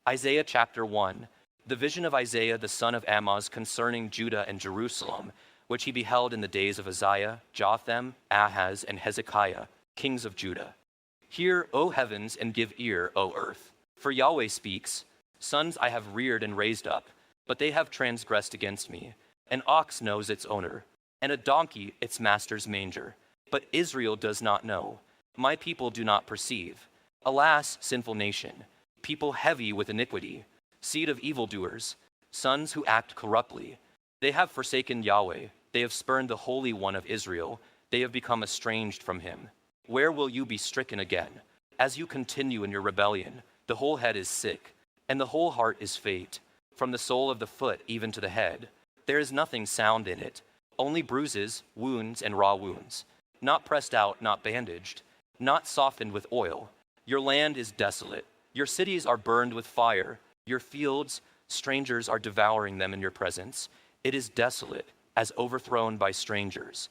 Isaiah chapter 1. The vision of Isaiah the son of Amoz concerning Judah and Jerusalem, which he beheld in the days of Uzziah, Jotham, Ahaz, and Hezekiah, kings of Judah. Hear, O heavens, and give ear, O earth. For Yahweh speaks, Sons I have reared and raised up, but they have transgressed against me. An ox knows its owner, and a donkey its master's manger. But Israel does not know. My people do not perceive. Alas, sinful nation, people heavy with iniquity, seed of evildoers, sons who act corruptly. They have forsaken Yahweh. They have spurned the Holy One of Israel. They have become estranged from him. Where will you be stricken again? As you continue in your rebellion, the whole head is sick, and the whole heart is faint, from the sole of the foot even to the head. There is nothing sound in it, only bruises, wounds, and raw wounds, not pressed out, not bandaged, not softened with oil. Your land is desolate. Your cities are burned with fire. Your fields, strangers are devouring them in your presence. It is desolate, as overthrown by strangers.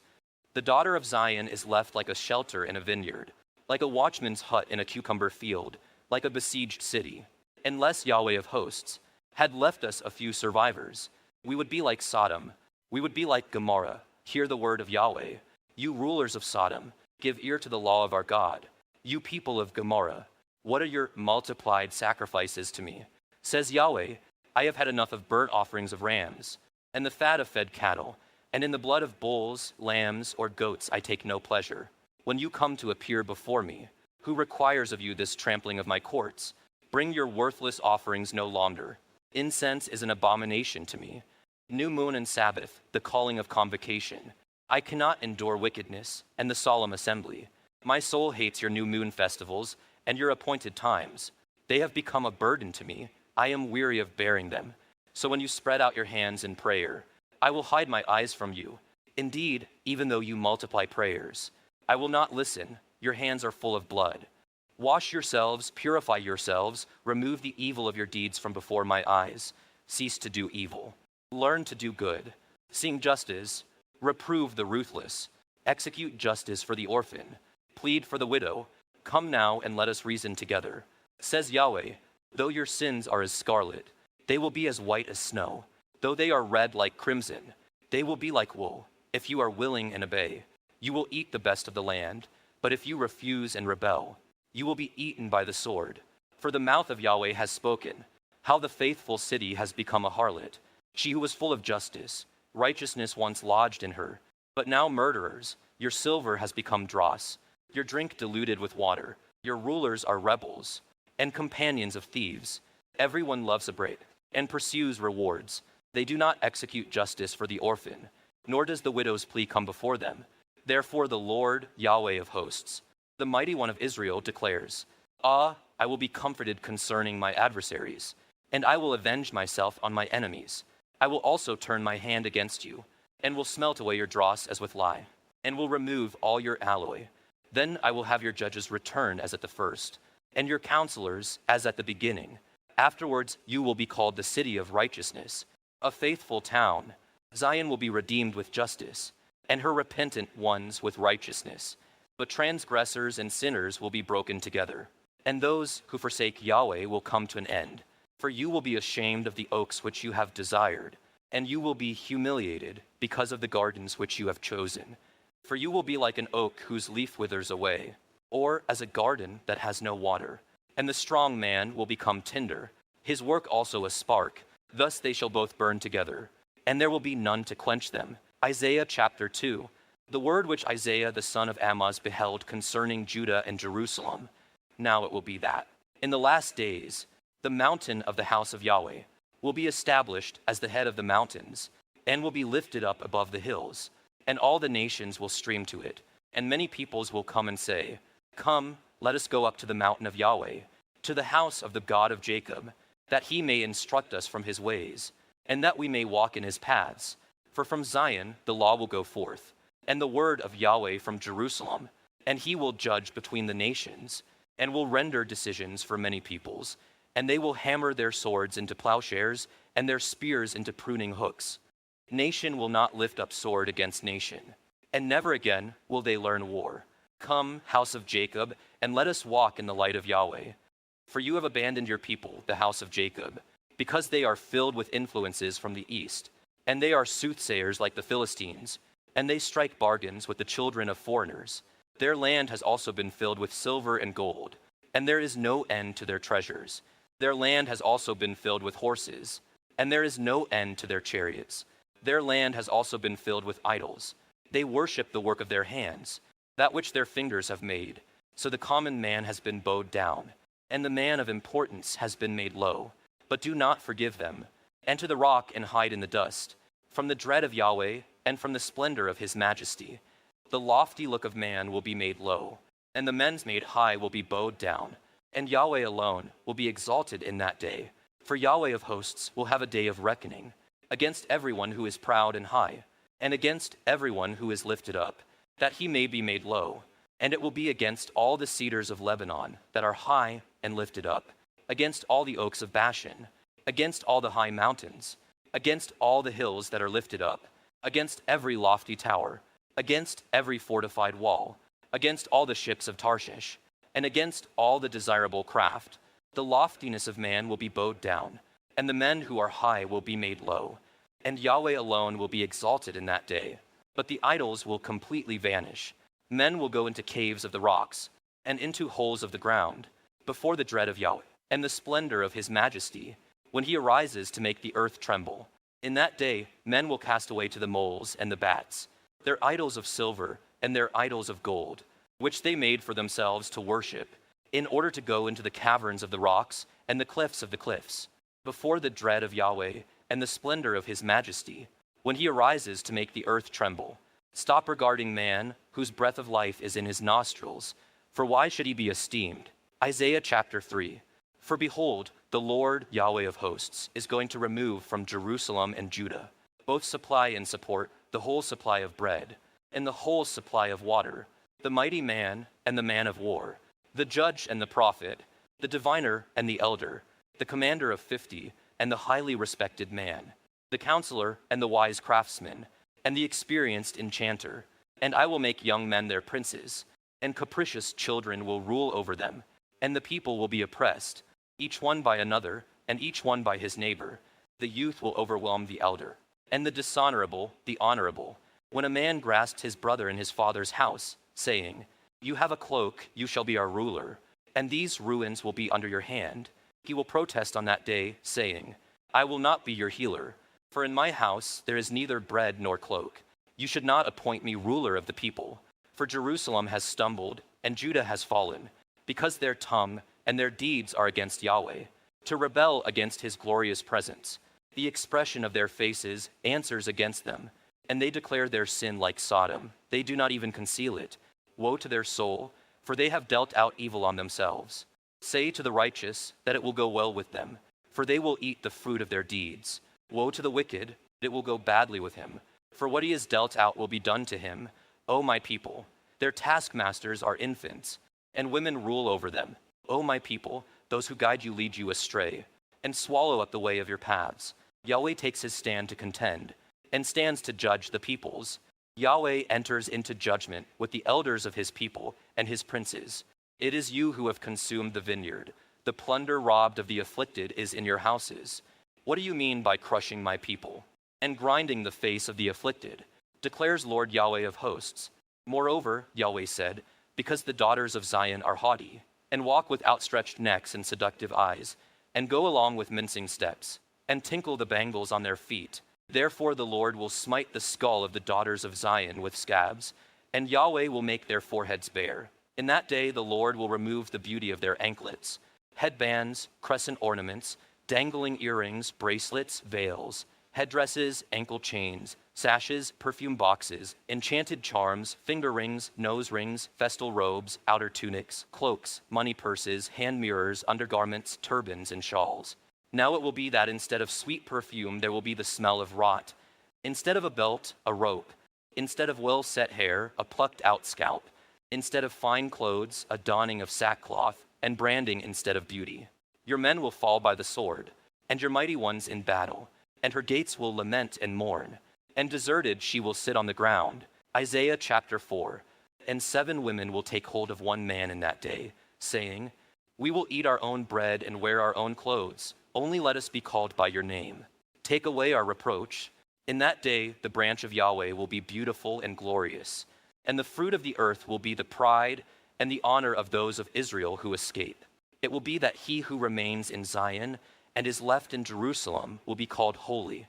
The daughter of Zion is left like a shelter in a vineyard, like a watchman's hut in a cucumber field, like a besieged city. Unless Yahweh of hosts had left us a few survivors, we would be like Sodom. We would be like Gomorrah. Hear the word of Yahweh. You rulers of Sodom, give ear to the law of our God. You people of Gomorrah, what are your multiplied sacrifices to me? Says Yahweh, I have had enough of burnt offerings of rams, and the fat of fed cattle, and in the blood of bulls, lambs, or goats I take no pleasure. When you come to appear before me, who requires of you this trampling of my courts? Bring your worthless offerings no longer. Incense is an abomination to me. New moon and Sabbath, the calling of convocation. I cannot endure wickedness and the solemn assembly. My soul hates your new moon festivals and your appointed times. They have become a burden to me. I am weary of bearing them. So when you spread out your hands in prayer, I will hide my eyes from you. Indeed, even though you multiply prayers, I will not listen. Your hands are full of blood. Wash yourselves, purify yourselves, remove the evil of your deeds from before my eyes. Cease to do evil. Learn to do good. Sing justice. Reprove the ruthless. Execute justice for the orphan. Plead for the widow. Come now and let us reason together. Says Yahweh, though your sins are as scarlet, they will be as white as snow. Though they are red like crimson, they will be like wool. If you are willing and obey, you will eat the best of the land. But if you refuse and rebel, you will be eaten by the sword. For the mouth of Yahweh has spoken, how the faithful city has become a harlot, she who was full of justice. Righteousness once lodged in her, but now murderers. Your silver has become dross, your drink diluted with water. Your rulers are rebels and companions of thieves. Everyone loves a break and pursues rewards. They do not execute justice for the orphan, nor does the widow's plea come before them. Therefore the Lord, Yahweh of hosts, the mighty one of Israel, declares, I will be comforted concerning my adversaries, and I will avenge myself on my enemies. I will also turn my hand against you, and will smelt away your dross as with lye, and will remove all your alloy. Then I will have your judges return as at the first, and your counselors as at the beginning. Afterwards you will be called the city of righteousness, a faithful town. Zion will be redeemed with justice, and her repentant ones with righteousness. But transgressors and sinners will be broken together, and those who forsake Yahweh will come to an end. For you will be ashamed of the oaks which you have desired, and you will be humiliated because of the gardens which you have chosen. For you will be like an oak whose leaf withers away, or as a garden that has no water. And the strong man will become tinder, his work also a spark. Thus they shall both burn together, and there will be none to quench them. Isaiah chapter 2. The word which Isaiah the son of Amoz beheld concerning Judah and Jerusalem. Now it will be that, in the last days, the mountain of the house of Yahweh will be established as the head of the mountains, and will be lifted up above the hills, and all the nations will stream to it. And many peoples will come and say, Come, let us go up to the mountain of Yahweh, to the house of the God of Jacob, that he may instruct us from his ways, and that we may walk in his paths. For from Zion the law will go forth, and the word of Yahweh from Jerusalem, and he will judge between the nations, and will render decisions for many peoples. And they will hammer their swords into plowshares, and their spears into pruning hooks. Nation will not lift up sword against nation, and never again will they learn war. Come, house of Jacob, and let us walk in the light of Yahweh. For you have abandoned your people, the house of Jacob, because they are filled with influences from the east, and they are soothsayers like the Philistines, and they strike bargains with the children of foreigners. Their land has also been filled with silver and gold, and there is no end to their treasures. Their land has also been filled with horses, and there is no end to their chariots. Their land has also been filled with idols. They worship the work of their hands, that which their fingers have made. So the common man has been bowed down, and the man of importance has been made low. But do not forgive them. Enter the rock and hide in the dust, from the dread of Yahweh and from the splendor of his majesty. The lofty look of man will be made low, and the men made high will be bowed down, and Yahweh alone will be exalted in that day. For Yahweh of hosts will have a day of reckoning against everyone who is proud and high, and against everyone who is lifted up, that he may be made low. And it will be against all the cedars of Lebanon that are high and lifted up, against all the oaks of Bashan, against all the high mountains, against all the hills that are lifted up, against every lofty tower, against every fortified wall, against all the ships of Tarshish, and against all the desirable craft. The loftiness of man will be bowed down, and the men who are high will be made low, and Yahweh alone will be exalted in that day. But the idols will completely vanish. Men will go into caves of the rocks, and into holes of the ground, before the dread of Yahweh, and the splendor of his majesty, when he arises to make the earth tremble. In that day men will cast away to the moles and the bats, their idols of silver and their idols of gold, which they made for themselves to worship, in order to go into the caverns of the rocks and the cliffs of the cliffs, before the dread of Yahweh and the splendor of his majesty, when he arises to make the earth tremble. Stop regarding man, whose breath of life is in his nostrils, for why should he be esteemed? Isaiah chapter 3. For behold, the Lord Yahweh of hosts is going to remove from Jerusalem and Judah both supply and support, the whole supply of bread, and the whole supply of water, the mighty man and the man of war, the judge and the prophet, the diviner and the elder, the commander of 50, and the highly respected man, the counselor and the wise craftsman, and the experienced enchanter. And I will make young men their princes, and capricious children will rule over them, and the people will be oppressed, each one by another, and each one by his neighbor. The youth will overwhelm the elder, and the dishonorable the honorable. When a man grasped his brother in his father's house, saying, "You have a cloak, you shall be our ruler, and these ruins will be under your hand," he will protest on that day, saying, "I will not be your healer, for in my house there is neither bread nor cloak. You should not appoint me ruler of the people, for Jerusalem has stumbled, and Judah has fallen, because their tongue and their deeds are against Yahweh, to rebel against his glorious presence. The expression of their faces answers against them, and they declare their sin like Sodom. They do not even conceal it. Woe to their soul, for they have dealt out evil on themselves. Say to the righteous that it will go well with them, for they will eat the fruit of their deeds. Woe to the wicked, it will go badly with him, for what he has dealt out will be done to him. O my people, their taskmasters are infants, and women rule over them. O my people, those who guide you lead you astray, and swallow up the way of your paths. Yahweh takes his stand to contend, and stands to judge the peoples. Yahweh enters into judgment with the elders of his people and his princes. It is you who have consumed the vineyard. The plunder robbed of the afflicted is in your houses. What do you mean by crushing my people and grinding the face of the afflicted? Declares Lord Yahweh of hosts. Moreover, Yahweh said, because the daughters of Zion are haughty, and walk with outstretched necks and seductive eyes, and go along with mincing steps, and tinkle the bangles on their feet. Therefore the Lord will smite the skull of the daughters of Zion with scabs, and Yahweh will make their foreheads bare. In that day the Lord will remove the beauty of their anklets, headbands, crescent ornaments, dangling earrings, bracelets, veils, headdresses, ankle chains, sashes, perfume boxes, enchanted charms, finger rings, nose rings, festal robes, outer tunics, cloaks, money purses, hand mirrors, undergarments, turbans, and shawls. Now it will be that instead of sweet perfume, there will be the smell of rot. Instead of a belt, a rope. Instead of well-set hair, a plucked-out scalp. Instead of fine clothes, a donning of sackcloth, and branding instead of beauty. Your men will fall by the sword, and your mighty ones in battle, and her gates will lament and mourn, and deserted she will sit on the ground. Isaiah chapter 4. And 7 women will take hold of one man in that day, saying, We will eat our own bread and wear our own clothes. Only let us be called by your name. Take away our reproach. In that day, the branch of Yahweh will be beautiful and glorious, and the fruit of the earth will be the pride and the honor of those of Israel who escape. It will be that he who remains in Zion and is left in Jerusalem will be called holy,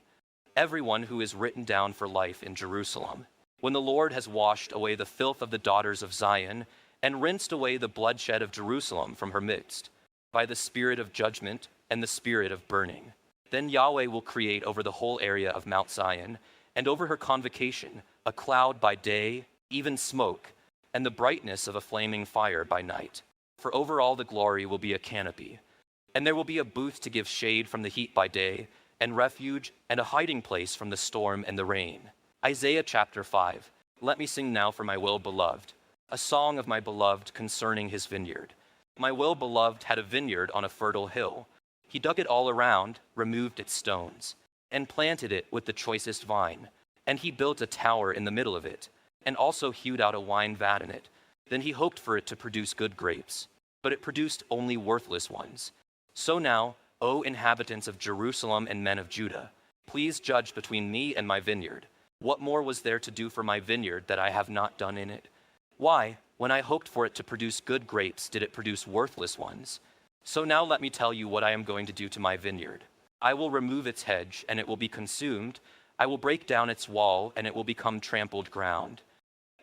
everyone who is written down for life in Jerusalem. When the Lord has washed away the filth of the daughters of Zion and rinsed away the bloodshed of Jerusalem from her midst, by the spirit of judgment and the spirit of burning, then Yahweh will create over the whole area of Mount Zion and over her convocation a cloud by day, even smoke, and the brightness of a flaming fire by night. For over all the glory will be a canopy, and there will be a booth to give shade from the heat by day, and refuge and a hiding place from the storm and the rain. Isaiah chapter 5. Let me sing now for my well-beloved, a song of my beloved concerning his vineyard. My well-beloved had a vineyard on a fertile hill. He dug it all around, removed its stones, and planted it with the choicest vine. And he built a tower in the middle of it, and also hewed out a wine vat in it. Then he hoped for it to produce good grapes, but it produced only worthless ones. So now, O inhabitants of Jerusalem and men of Judah, please judge between me and my vineyard. What more was there to do for my vineyard that I have not done in it? Why, when I hoped for it to produce good grapes, did it produce worthless ones? So now let me tell you what I am going to do to my vineyard. I will remove its hedge, and it will be consumed. I will break down its wall, and it will become trampled ground.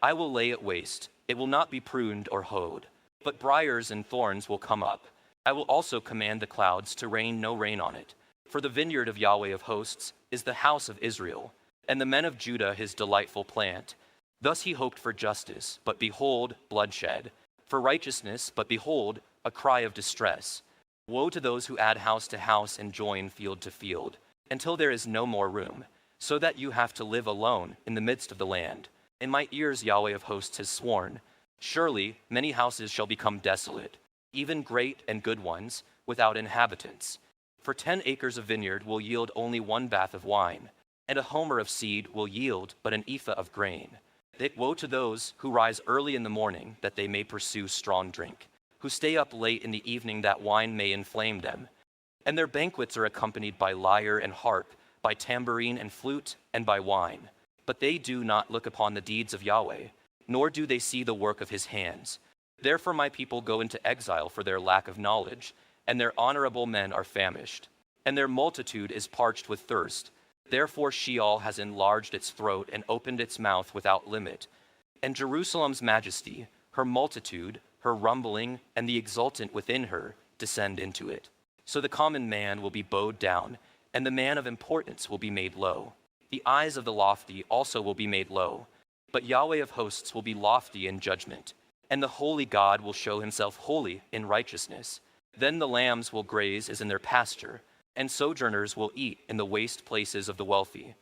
I will lay it waste. It will not be pruned or hoed, but briars and thorns will come up. I will also command the clouds to rain no rain on it. For the vineyard of Yahweh of hosts is the house of Israel, and the men of Judah his delightful plant. Thus he hoped for justice, but behold, bloodshed. For righteousness, but behold, a cry of distress. Woe to those who add house to house and join field to field, until there is no more room, so that you have to live alone in the midst of the land. In my ears Yahweh of hosts has sworn, surely many houses shall become desolate, even great and good ones, without inhabitants. For 10 acres of vineyard will yield only 1 bath of wine, and a homer of seed will yield but an ephah of grain. Woe to those who rise early in the morning, that they may pursue strong drink, who stay up late in the evening, that wine may inflame them. And their banquets are accompanied by lyre and harp, by tambourine and flute, and by wine. But they do not look upon the deeds of Yahweh, nor do they see the work of his hands. Therefore my people go into exile for their lack of knowledge, and their honorable men are famished, and their multitude is parched with thirst. Therefore Sheol has enlarged its throat and opened its mouth without limit. And Jerusalem's majesty, her multitude, her rumbling, and the exultant within her descend into it. So the common man will be bowed down, and the man of importance will be made low. The eyes of the lofty also will be made low, but Yahweh of hosts will be lofty in judgment, and the holy God will show himself holy in righteousness. Then the lambs will graze as in their pasture, and sojourners will eat in the waste places of the wealthy.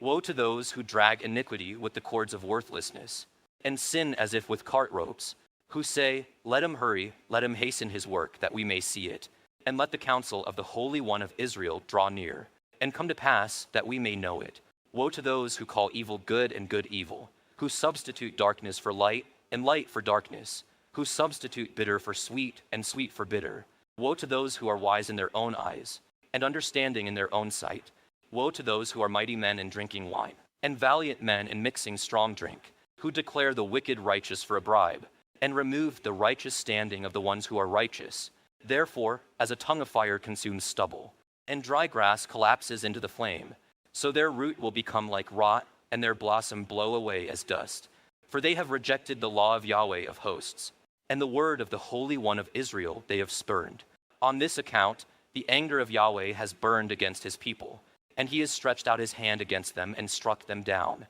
Woe to those who drag iniquity with the cords of worthlessness, and sin as if with cart ropes, who say, let him hurry, let him hasten his work, that we may see it, and let the counsel of the Holy One of Israel draw near, and come to pass, that we may know it. Woe to those who call evil good and good evil, who substitute darkness for light and light for darkness, who substitute bitter for sweet and sweet for bitter. Woe to those who are wise in their own eyes, and understanding in their own sight. Woe to those who are mighty men in drinking wine, and valiant men in mixing strong drink, who declare the wicked righteous for a bribe, and remove the righteous standing of the ones who are righteous. Therefore, as a tongue of fire consumes stubble, and dry grass collapses into the flame, so their root will become like rot, and their blossom blow away as dust. For they have rejected the law of Yahweh of hosts, and the word of the Holy One of Israel they have spurned. On this account, the anger of Yahweh has burned against his people, and he has stretched out his hand against them and struck them down.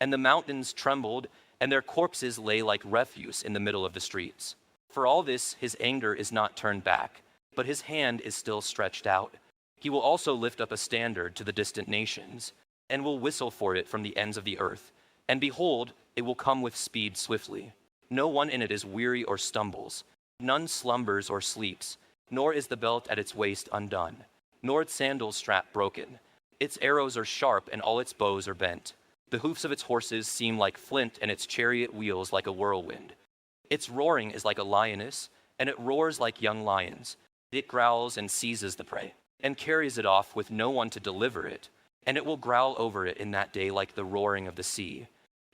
And the mountains trembled, and their corpses lay like refuse in the middle of the streets. For all this his anger is not turned back, but his hand is still stretched out. He will also lift up a standard to the distant nations, and will whistle for it from the ends of the earth. And behold, it will come with speed swiftly. No one in it is weary or stumbles. None slumbers or sleeps, nor is the belt at its waist undone, nor its sandal strap broken. Its arrows are sharp, and all its bows are bent. The hoofs of its horses seem like flint, and its chariot wheels like a whirlwind. Its roaring is like a lioness, and it roars like young lions. It growls and seizes the prey, and carries it off with no one to deliver it, and it will growl over it in that day like the roaring of the sea.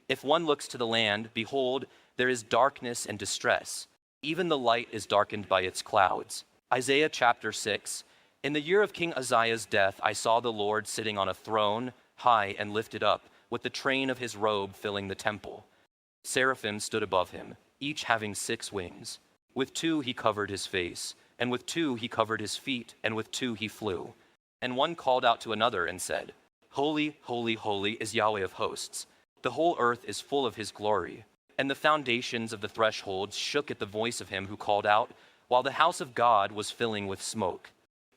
If one looks to the land, behold, there is darkness and distress. Even the light is darkened by its clouds. Isaiah chapter 6. In the year of King Uzziah's death, I saw the Lord sitting on a throne, high and lifted up, with the train of his robe filling the temple. Seraphim stood above him, each having 6 wings. With 2 he covered his face, and with 2 he covered his feet, and with 2 he flew. And one called out to another and said, Holy, holy, holy is Yahweh of hosts. The whole earth is full of his glory. And the foundations of the thresholds shook at the voice of him who called out, while the house of God was filling with smoke.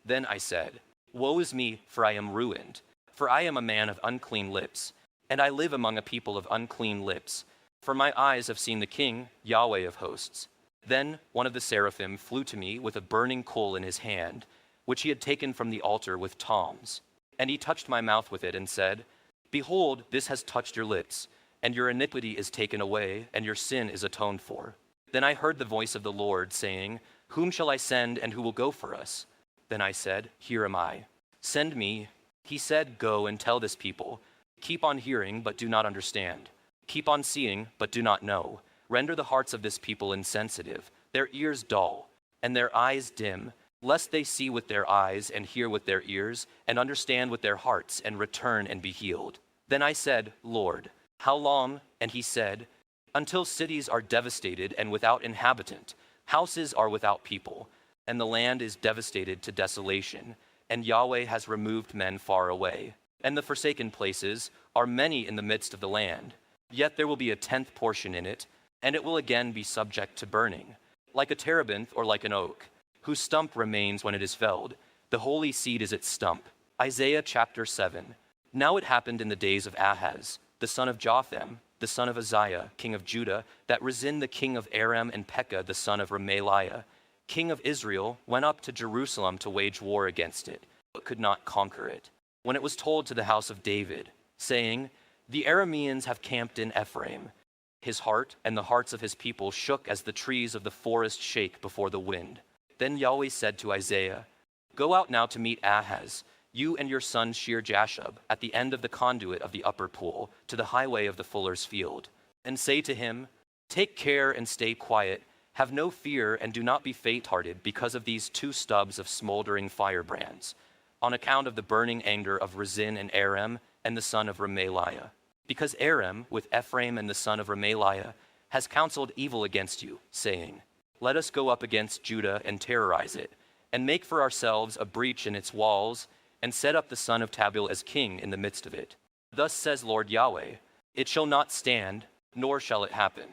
Then I said, Woe is me, for I am ruined, for I am a man of unclean lips, and I live among a people of unclean lips, for my eyes have seen the King, Yahweh of hosts. Then one of the seraphim flew to me with a burning coal in his hand, which he had taken from the altar with tongs. And he touched my mouth with it and said, Behold, this has touched your lips, and your iniquity is taken away, and your sin is atoned for. Then I heard the voice of the Lord saying, Whom shall I send, and who will go for us? Then I said, Here am I. Send me. He said, Go and tell this people, Keep on hearing, but do not understand. Keep on seeing, but do not know. Render the hearts of this people insensitive, their ears dull, and their eyes dim, lest they see with their eyes and hear with their ears, and understand with their hearts, and return and be healed. Then I said, Lord, how long? And he said, Until cities are devastated and without inhabitant, houses are without people, and the land is devastated to desolation, and Yahweh has removed men far away. And the forsaken places are many in the midst of the land. Yet there will be a 10th portion in it, and it will again be subject to burning, like a terebinth or like an oak, whose stump remains when it is felled. The holy seed is its stump. Isaiah chapter 7. Now it happened in the days of Ahaz, the son of Jotham, the son of Uzziah, king of Judah, that Rezin the king of Aram and Pekah the son of Remaliah, king of Israel, went up to Jerusalem to wage war against it, but could not conquer it. When it was told to the house of David, saying, The Arameans have camped in Ephraim, his heart and the hearts of his people shook as the trees of the forest shake before the wind. Then Yahweh said to Isaiah, Go out now to meet Ahaz, you and your son Shear-Jashub, at the end of the conduit of the upper pool, to the highway of the fuller's field, and say to him, Take care and stay quiet, have no fear and do not be faint-hearted because of these 2 stubs of smoldering firebrands, on account of the burning anger of Rezin and Aram and the son of Remaliah. Because Aram, with Ephraim and the son of Remaliah, has counseled evil against you, saying, Let us go up against Judah and terrorize it, and make for ourselves a breach in its walls, and set up the son of Tabeel as king in the midst of it. Thus says Lord Yahweh, It shall not stand, nor shall it happen.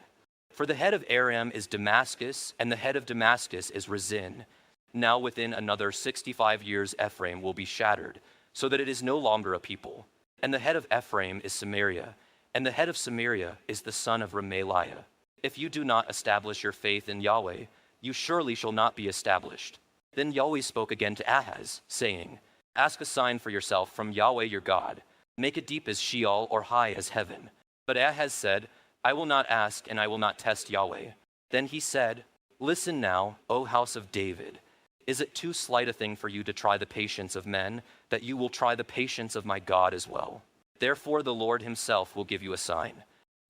For the head of Aram is Damascus, and the head of Damascus is Rezin. Now within another 65 years Ephraim will be shattered, so that it is no longer a people. And the head of Ephraim is Samaria, and the head of Samaria is the son of Remaliah. If you do not establish your faith in Yahweh, you surely shall not be established. Then Yahweh spoke again to Ahaz, saying, Ask a sign for yourself from Yahweh your God. Make it deep as Sheol or high as heaven. But Ahaz said, I will not ask and I will not test Yahweh. Then he said, Listen now, O house of David. Is it too slight a thing for you to try the patience of men, that you will try the patience of my God as well? Therefore the Lord himself will give you a sign.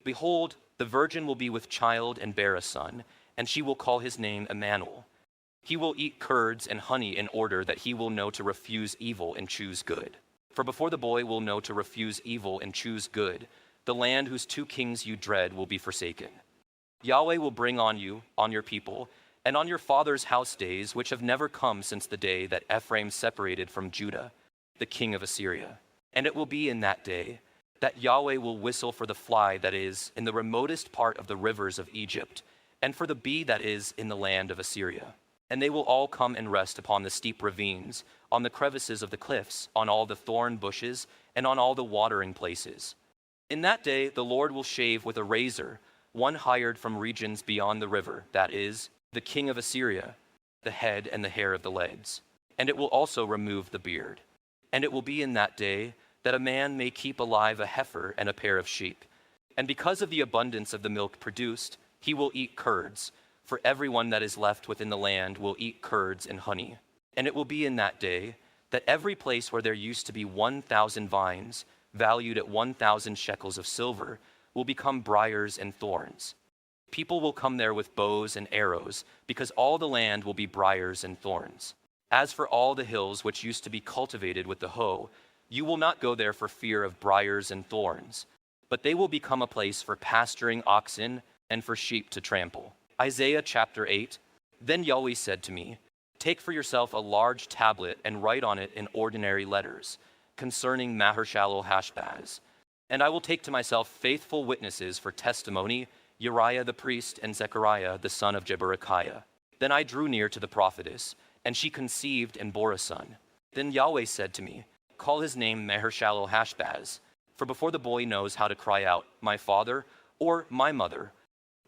Behold, the virgin will be with child and bear a son, and she will call his name Emmanuel. He will eat curds and honey in order that he will know to refuse evil and choose good. For before the boy will know to refuse evil and choose good, the land whose 2 kings you dread will be forsaken. Yahweh will bring on you, on your people, and on your father's house days, which have never come since the day that Ephraim separated from Judah, the king of Assyria. And it will be in that day that Yahweh will whistle for the fly that is in the remotest part of the rivers of Egypt, and for the bee that is in the land of Assyria. And they will all come and rest upon the steep ravines, on the crevices of the cliffs, on all the thorn bushes, and on all the watering places. In that day the Lord will shave with a razor one hired from regions beyond the river, that is, the king of Assyria, the head and the hair of the legs. And it will also remove the beard. And it will be in that day that a man may keep alive a heifer and a pair of sheep. And because of the abundance of the milk produced, he will eat curds, For everyone that is left within the land will eat curds and honey. And it will be in that day that every place where there used to be 1,000 vines, valued at 1,000 shekels of silver, will become briars and thorns. People will come there with bows and arrows, because all the land will be briars and thorns. As for all the hills which used to be cultivated with the hoe, you will not go there for fear of briars and thorns, but they will become a place for pasturing oxen and for sheep to trample. Isaiah chapter 8. Then Yahweh said to me, take for yourself a large tablet and write on it in ordinary letters concerning Maher-shalal-hash-baz. And I will take to myself faithful witnesses for testimony, Uriah the priest and Zechariah the son of Jeberechiah. Then I drew near to the prophetess, and she conceived and bore a son. Then Yahweh said to me, call his name Maher-shalal-hash-baz, for before the boy knows how to cry out, my father, or my mother,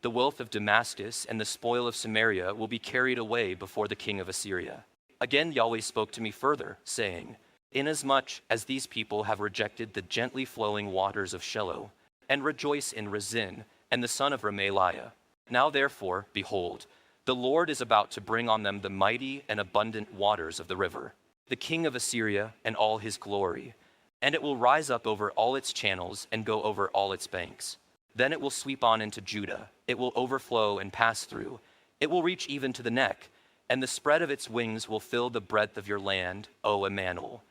the wealth of Damascus and the spoil of Samaria will be carried away before the king of Assyria. Again Yahweh spoke to me further, saying, inasmuch as these people have rejected the gently flowing waters of Shiloh, and rejoice in Rezin and the son of Remaliah. Now therefore, behold, the Lord is about to bring on them the mighty and abundant waters of the river, the king of Assyria and all his glory, and it will rise up over all its channels and go over all its banks. Then it will sweep on into Judah. It will overflow and pass through. It will reach even to the neck, and the spread of its wings will fill the breadth of your land, O Emmanuel.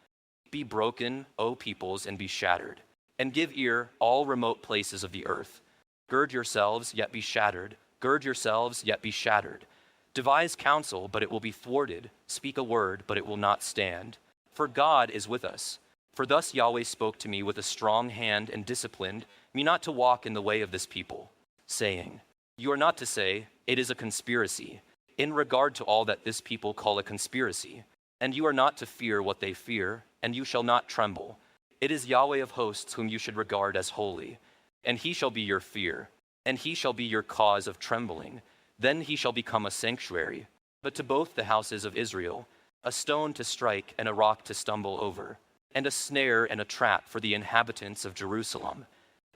Be broken, O peoples, and be shattered, and give ear, all remote places of the earth. Gird yourselves, yet be shattered. Gird yourselves, yet be shattered. Devise counsel, but it will be thwarted. Speak a word, but it will not stand. For God is with us. For thus Yahweh spoke to me with a strong hand and disciplined me not to walk in the way of this people, saying, you are not to say, it is a conspiracy, in regard to all that this people call a conspiracy. And you are not to fear what they fear, and you shall not tremble. It is Yahweh of hosts whom you should regard as holy. And he shall be your fear, and he shall be your cause of trembling. Then he shall become a sanctuary, but to both the houses of Israel, a stone to strike and a rock to stumble over, and a snare and a trap for the inhabitants of Jerusalem.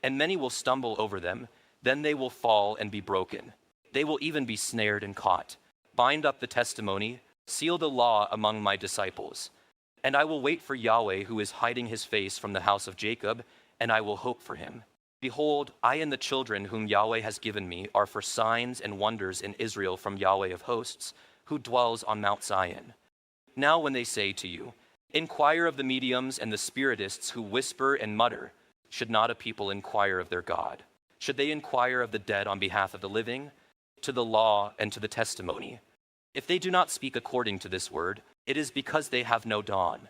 And many will stumble over them, then they will fall and be broken. They will even be snared and caught. Bind up the testimony, seal the law among my disciples. And I will wait for Yahweh, who is hiding his face from the house of Jacob, and I will hope for him. Behold, I and the children whom Yahweh has given me are for signs and wonders in Israel from Yahweh of hosts, who dwells on Mount Zion. Now when they say to you, inquire of the mediums and the spiritists who whisper and mutter, should not a people inquire of their God? Should they inquire of the dead on behalf of the living? To the law and to the testimony. If they do not speak according to this word, it is because they have no dawn.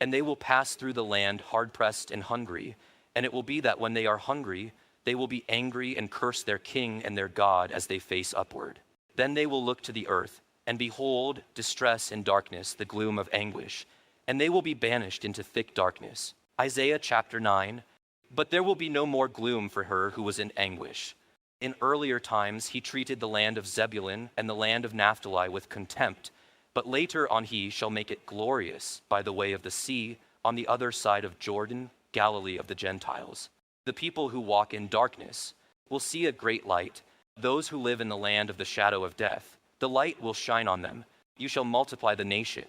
And they will pass through the land hard-pressed and hungry, and it will be that when they are hungry, they will be angry and curse their king and their God as they face upward. Then they will look to the earth, and behold, distress and darkness, the gloom of anguish, and they will be banished into thick darkness. Isaiah chapter 9. But there will be no more gloom for her who was in anguish. In earlier times he treated the land of Zebulun and the land of Naphtali with contempt, but later on he shall make it glorious by the way of the sea on the other side of Jordan, Galilee of the Gentiles. The people who walk in darkness will see a great light. Those who live in the land of the shadow of death, the light will shine on them. You shall multiply the nation.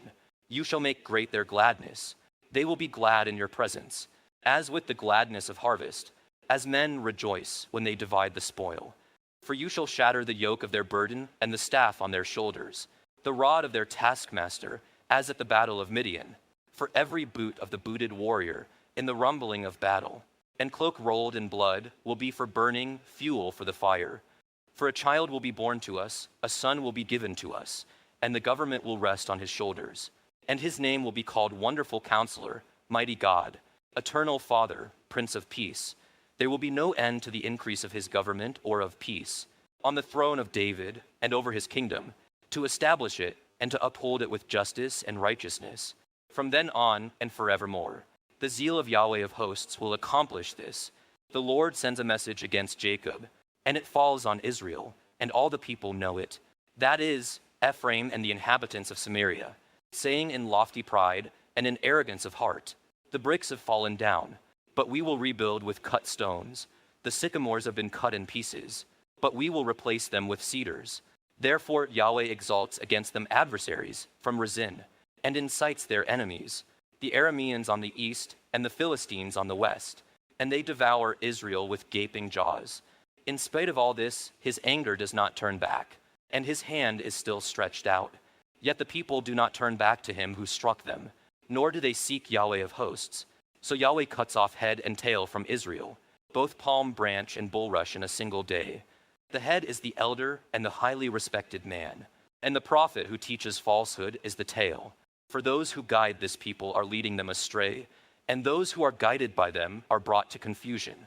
You shall make great their gladness. They will be glad in your presence, as with the gladness of harvest, as men rejoice when they divide the spoil. For you shall shatter the yoke of their burden and the staff on their shoulders, the rod of their taskmaster, as at the battle of Midian. For every boot of the booted warrior in the rumbling of battle, and cloak rolled in blood will be for burning, fuel for the fire. For a child will be born to us, a son will be given to us, and the government will rest on his shoulders. And his name will be called Wonderful Counselor, Mighty God, Eternal Father, Prince of Peace. There will be no end to the increase of his government or of peace, on the throne of David and over his kingdom, to establish it and to uphold it with justice and righteousness, from then on and forevermore. The zeal of Yahweh of hosts will accomplish this. The Lord sends a message against Jacob, and it falls on Israel, and all the people know it. That is, Ephraim and the inhabitants of Samaria, saying in lofty pride and in arrogance of heart, the bricks have fallen down, but we will rebuild with cut stones. The sycamores have been cut in pieces, but we will replace them with cedars. Therefore Yahweh exalts against them adversaries from Rezin, and incites their enemies, the Arameans on the east and the Philistines on the west, and they devour Israel with gaping jaws. In spite of all this, his anger does not turn back, and his hand is still stretched out. Yet the people do not turn back to him who struck them, nor do they seek Yahweh of hosts. So Yahweh cuts off head and tail from Israel, both palm branch and bulrush in a single day. The head is the elder and the highly respected man, and the prophet who teaches falsehood is the tail. For those who guide this people are leading them astray, and those who are guided by them are brought to confusion.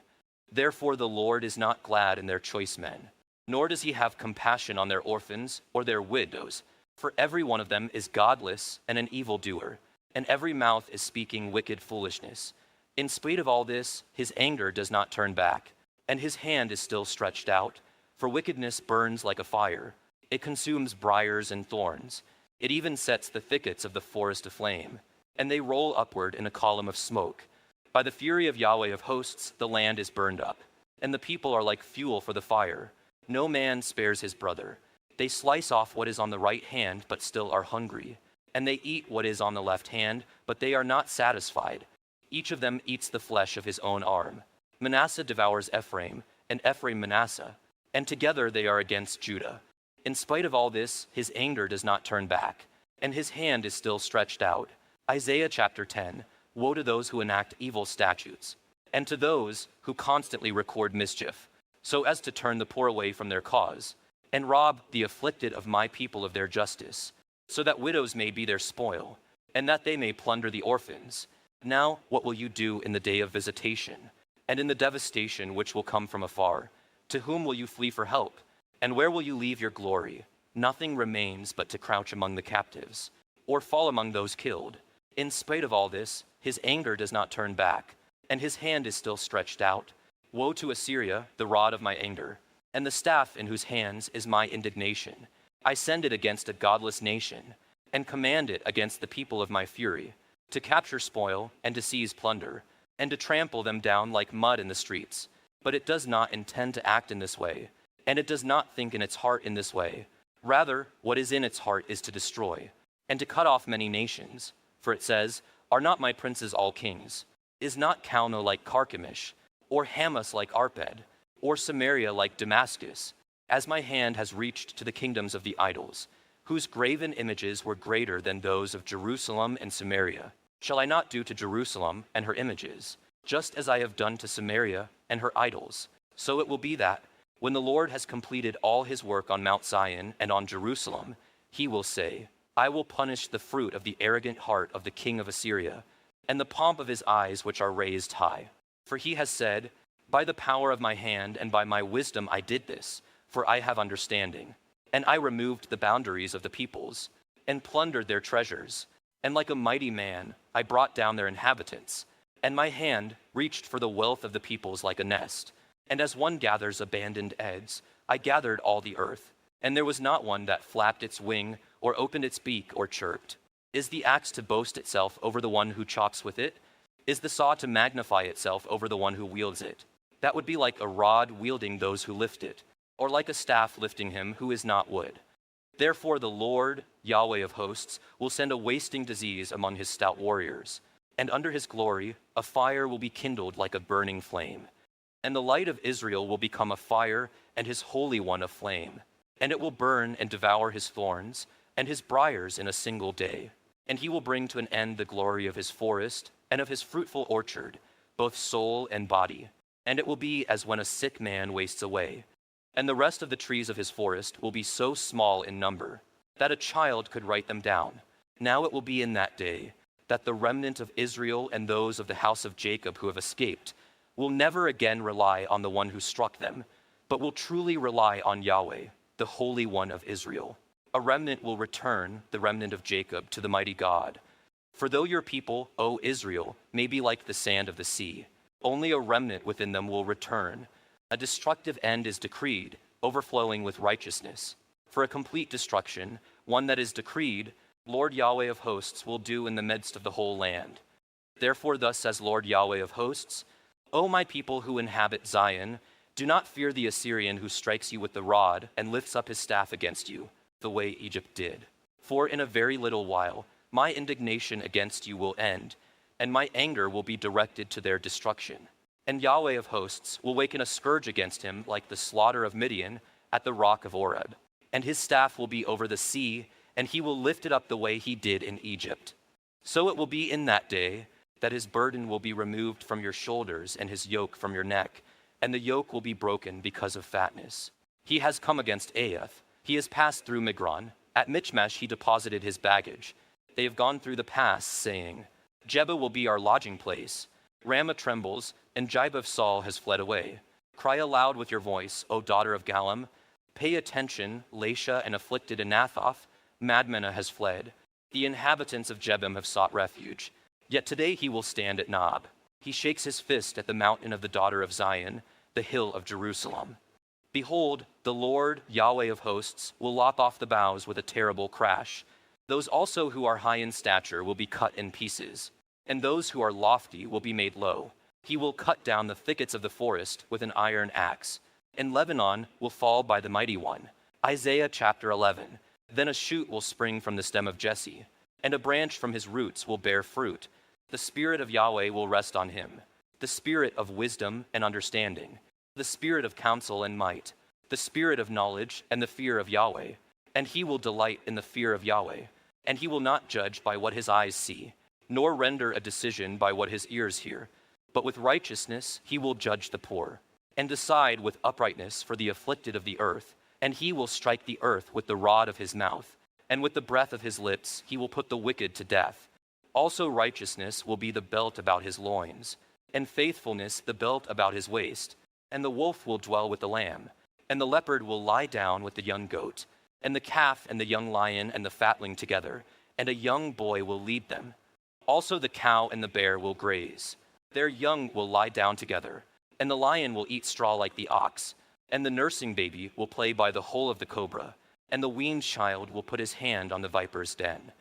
Therefore the Lord is not glad in their choice men, nor does he have compassion on their orphans or their widows, for every one of them is godless and an evildoer, and every mouth is speaking wicked foolishness. In spite of all this, his anger does not turn back, and his hand is still stretched out. For wickedness burns like a fire. It consumes briars and thorns. It even sets the thickets of the forest aflame, and they roll upward in a column of smoke. By the fury of Yahweh of hosts, the land is burned up, and the people are like fuel for the fire. No man spares his brother. They slice off what is on the right hand, but still are hungry. And they eat what is on the left hand, but they are not satisfied. Each of them eats the flesh of his own arm. Manasseh devours Ephraim, and Ephraim Manasseh, and together they are against Judah. In spite of all this, his anger does not turn back, and his hand is still stretched out. Isaiah chapter 10, Woe to those who enact evil statutes, and to those who constantly record mischief, so as to turn the poor away from their cause, and rob the afflicted of my people of their justice, so that widows may be their spoil, and that they may plunder the orphans. Now what will you do in the day of visitation, and in the devastation which will come from afar? To whom will you flee for help? And where will you leave your glory? Nothing remains but to crouch among the captives, or fall among those killed. In spite of all this, his anger does not turn back, and his hand is still stretched out. Woe to Assyria, the rod of my anger, and the staff in whose hands is my indignation. I send it against a godless nation, and command it against the people of my fury, to capture spoil and to seize plunder, and to trample them down like mud in the streets. But it does not intend to act in this way, and it does not think in its heart in this way. Rather, what is in its heart is to destroy, and to cut off many nations. For it says, Are not my princes all kings? Is not Calno like Carchemish, or Hamath like Arpad, or Samaria like Damascus? As my hand has reached to the kingdoms of the idols, whose graven images were greater than those of Jerusalem and Samaria, shall I not do to Jerusalem and her images, just as I have done to Samaria and her idols? So it will be that, when the Lord has completed all his work on Mount Zion and on Jerusalem, he will say, I will punish the fruit of the arrogant heart of the king of Assyria, and the pomp of his eyes which are raised high. For he has said, By the power of my hand and by my wisdom I did this, for I have understanding. And I removed the boundaries of the peoples, and plundered their treasures. And like a mighty man, I brought down their inhabitants, and my hand reached for the wealth of the peoples like a nest. And as one gathers abandoned eggs, I gathered all the earth, and there was not one that flapped its wing, or opened its beak, or chirped. Is the axe to boast itself over the one who chops with it? Is the saw to magnify itself over the one who wields it? That would be like a rod wielding those who lift it, or like a staff lifting him who is not wood. Therefore the Lord, Yahweh of hosts, will send a wasting disease among his stout warriors, and under his glory a fire will be kindled like a burning flame. And the light of Israel will become a fire, and his Holy One a flame. And it will burn and devour his thorns, and his briars in a single day. And he will bring to an end the glory of his forest, and of his fruitful orchard, both soul and body. And it will be as when a sick man wastes away. And the rest of the trees of his forest will be so small in number, that a child could write them down. Now it will be in that day, that the remnant of Israel and those of the house of Jacob who have escaped will never again rely on the one who struck them, but will truly rely on Yahweh, the Holy One of Israel. A remnant will return, the remnant of Jacob, to the mighty God. For though your people, O Israel, may be like the sand of the sea, only a remnant within them will return. A destructive end is decreed, overflowing with righteousness. For a complete destruction, one that is decreed, Lord Yahweh of hosts will do in the midst of the whole land. Therefore thus says Lord Yahweh of hosts, O my people who inhabit Zion, Do not fear the Assyrian who strikes you with the rod and lifts up his staff against you, the way Egypt did. For in a very little while my indignation against you will end, and my anger will be directed to their destruction. And Yahweh of hosts will waken a scourge against him like the slaughter of Midian at the rock of Oreb. And his staff will be over the sea, and he will lift it up the way he did in Egypt. So it will be in that day that his burden will be removed from your shoulders and his yoke from your neck, and the yoke will be broken because of fatness. He has come against Aiath. He has passed through Migron. At Michmash he deposited his baggage. They have gone through the pass, saying, Jebah will be our lodging place. Ramah trembles, and Jibah Saul has fled away. Cry aloud with your voice, O daughter of Gallim. Pay attention, Laisha and afflicted Anathoth. Madmenah has fled. The inhabitants of Jebim have sought refuge. Yet today he will stand at Nob. He shakes his fist at the mountain of the daughter of Zion, the hill of Jerusalem. Behold, the Lord, Yahweh of hosts, will lop off the boughs with a terrible crash. Those also who are high in stature will be cut in pieces, and those who are lofty will be made low. He will cut down the thickets of the forest with an iron axe, and Lebanon will fall by the mighty one. Isaiah chapter 11. Then a shoot will spring from the stem of Jesse, and a branch from his roots will bear fruit. The Spirit of Yahweh will rest on him, the Spirit of wisdom and understanding, the Spirit of counsel and might, the Spirit of knowledge and the fear of Yahweh. And he will delight in the fear of Yahweh, and he will not judge by what his eyes see, nor render a decision by what his ears hear. But with righteousness he will judge the poor, and decide with uprightness for the afflicted of the earth. And he will strike the earth with the rod of his mouth, and with the breath of his lips he will put the wicked to death. Also righteousness will be the belt about his loins, and faithfulness the belt about his waist. And the wolf will dwell with the lamb, and the leopard will lie down with the young goat, and the calf and the young lion and the fatling together, and a young boy will lead them. Also the cow and the bear will graze. Their young will lie down together, and the lion will eat straw like the ox, and the nursing baby will play by the hole of the cobra, and the weaned child will put his hand on the viper's den.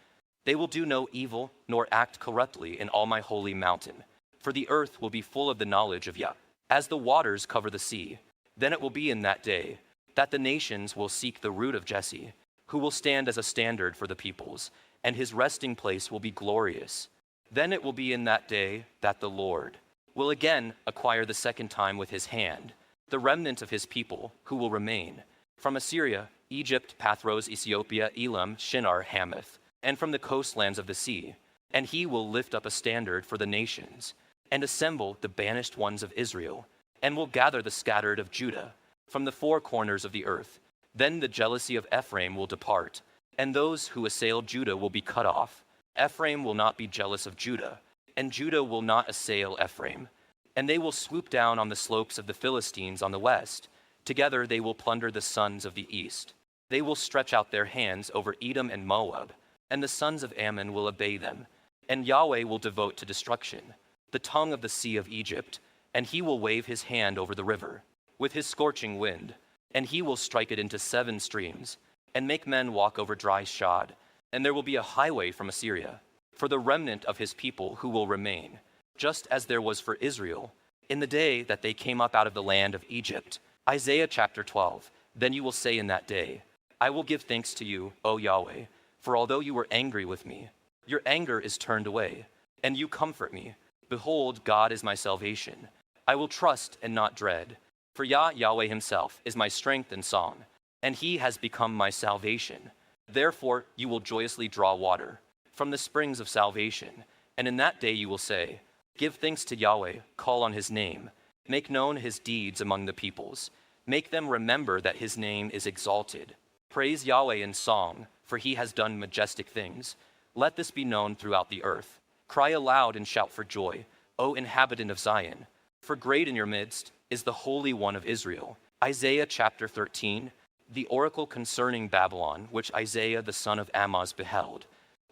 They will do no evil, nor act corruptly in all my holy mountain, for the earth will be full of the knowledge of Yah, as the waters cover the sea. Then it will be in that day that the nations will seek the root of Jesse, who will stand as a standard for the peoples, and his resting place will be glorious. Then it will be in that day that the Lord will again acquire the second time with his hand the remnant of his people who will remain from Assyria, Egypt, Pathros, Ethiopia, Elam, Shinar, Hamath, and from the coastlands of the sea. And he will lift up a standard for the nations, and assemble the banished ones of Israel, and will gather the scattered of Judah from the four corners of the earth. Then the jealousy of Ephraim will depart, and those who assail Judah will be cut off. Ephraim will not be jealous of Judah, and Judah will not assail Ephraim. And they will swoop down on the slopes of the Philistines on the west. Together they will plunder the sons of the east. They will stretch out their hands over Edom and Moab, and the sons of Ammon will obey them. And Yahweh will devote to destruction the tongue of the sea of Egypt, and he will wave his hand over the river with his scorching wind, and he will strike it into 7 streams, and make men walk over dry shod. And there will be a highway from Assyria for the remnant of his people who will remain, just as there was for Israel in the day that they came up out of the land of Egypt. Isaiah chapter 12. Then you will say in that day, I will give thanks to you, O Yahweh, for although you were angry with me, your anger is turned away, and you comfort me. Behold, God is my salvation. I will trust and not dread. For Yahweh himself is my strength and song, and he has become my salvation. Therefore you will joyously draw water from the springs of salvation. And in that day you will say, give thanks to Yahweh, call on his name, make known his deeds among the peoples. Make them remember that his name is exalted. Praise Yahweh in song, for he has done majestic things. Let this be known throughout the earth. Cry aloud and shout for joy, O inhabitant of Zion, for great in your midst is the Holy One of Israel. Isaiah chapter 13, the oracle concerning Babylon, which Isaiah the son of Amoz beheld.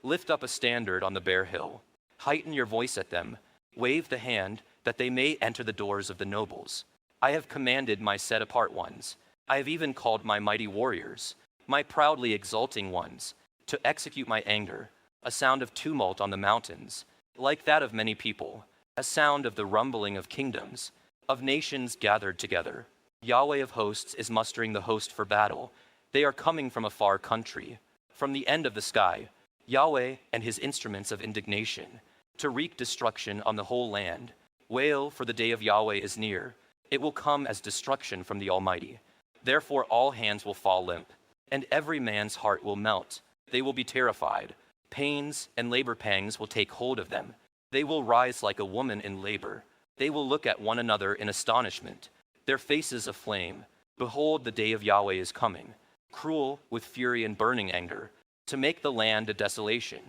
Lift up a standard on the bare hill. Heighten your voice at them. Wave the hand, that they may enter the doors of the nobles. I have commanded my set-apart ones. I have even called my mighty warriors, my proudly exulting ones, to execute my anger. A sound of tumult on the mountains, like that of many people, a sound of the rumbling of kingdoms, of nations gathered together. Yahweh of hosts is mustering the host for battle. They are coming from a far country, from the end of the sky, Yahweh and his instruments of indignation, to wreak destruction on the whole land. Wail, for the day of Yahweh is near. It will come as destruction from the Almighty. Therefore all hands will fall limp, and every man's heart will melt. They will be terrified. Pains and labor pangs will take hold of them. They will rise like a woman in labor. They will look at one another in astonishment, their faces aflame. Behold, the day of Yahweh is coming, cruel with fury and burning anger, to make the land a desolation,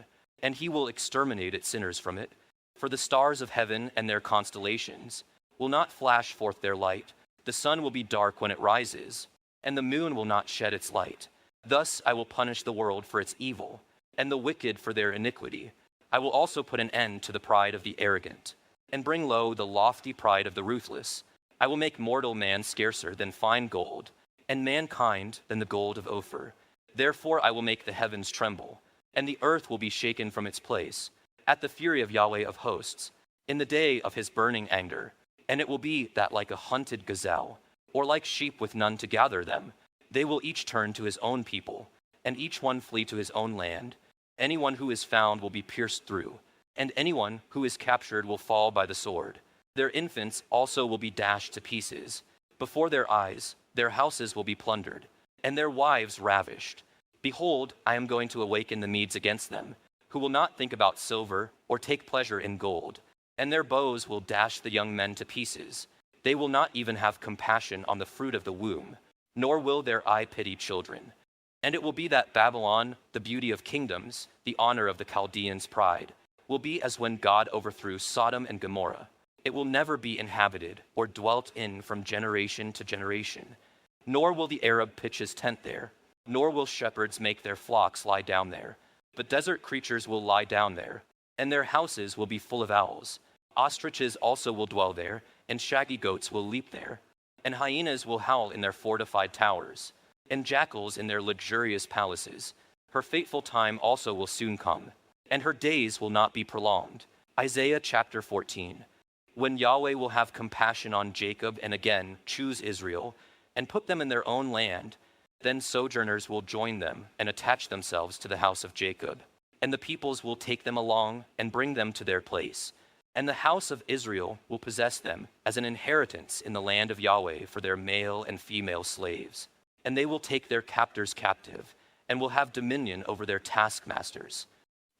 and he will exterminate its sinners from it. For the stars of heaven and their constellations will not flash forth their light. The sun will be dark when it rises, and the moon will not shed its light. Thus I will punish the world for its evil, and the wicked for their iniquity. I will also put an end to the pride of the arrogant, and bring low the lofty pride of the ruthless. I will make mortal man scarcer than fine gold, and mankind than the gold of Ophir. Therefore I will make the heavens tremble, and the earth will be shaken from its place, at the fury of Yahweh of hosts, in the day of his burning anger. And it will be that like a hunted gazelle, or like sheep with none to gather them, they will each turn to his own people, and each one flee to his own land. Anyone who is found will be pierced through, and anyone who is captured will fall by the sword. Their infants also will be dashed to pieces. Before their eyes, their houses will be plundered, and their wives ravished. Behold, I am going to awaken the Medes against them, who will not think about silver or take pleasure in gold, and their bows will dash the young men to pieces. They will not even have compassion on the fruit of the womb, nor will their eye pity children. And it will be that Babylon, the beauty of kingdoms, the honor of the Chaldeans' pride, will be as when God overthrew Sodom and Gomorrah. It will never be inhabited or dwelt in from generation to generation. Nor will the Arab pitch his tent there, nor will shepherds make their flocks lie down there. But desert creatures will lie down there, and their houses will be full of owls. Ostriches also will dwell there, and shaggy goats will leap there. And hyenas will howl in their fortified towers, and jackals in their luxurious palaces. Her fateful time also will soon come, and her days will not be prolonged. Isaiah chapter 14. When Yahweh will have compassion on Jacob and again choose Israel, and put them in their own land, then sojourners will join them and attach themselves to the house of Jacob. And the peoples will take them along and bring them to their place. And the house of Israel will possess them as an inheritance in the land of Yahweh for their male and female slaves. And they will take their captors captive, and will have dominion over their taskmasters.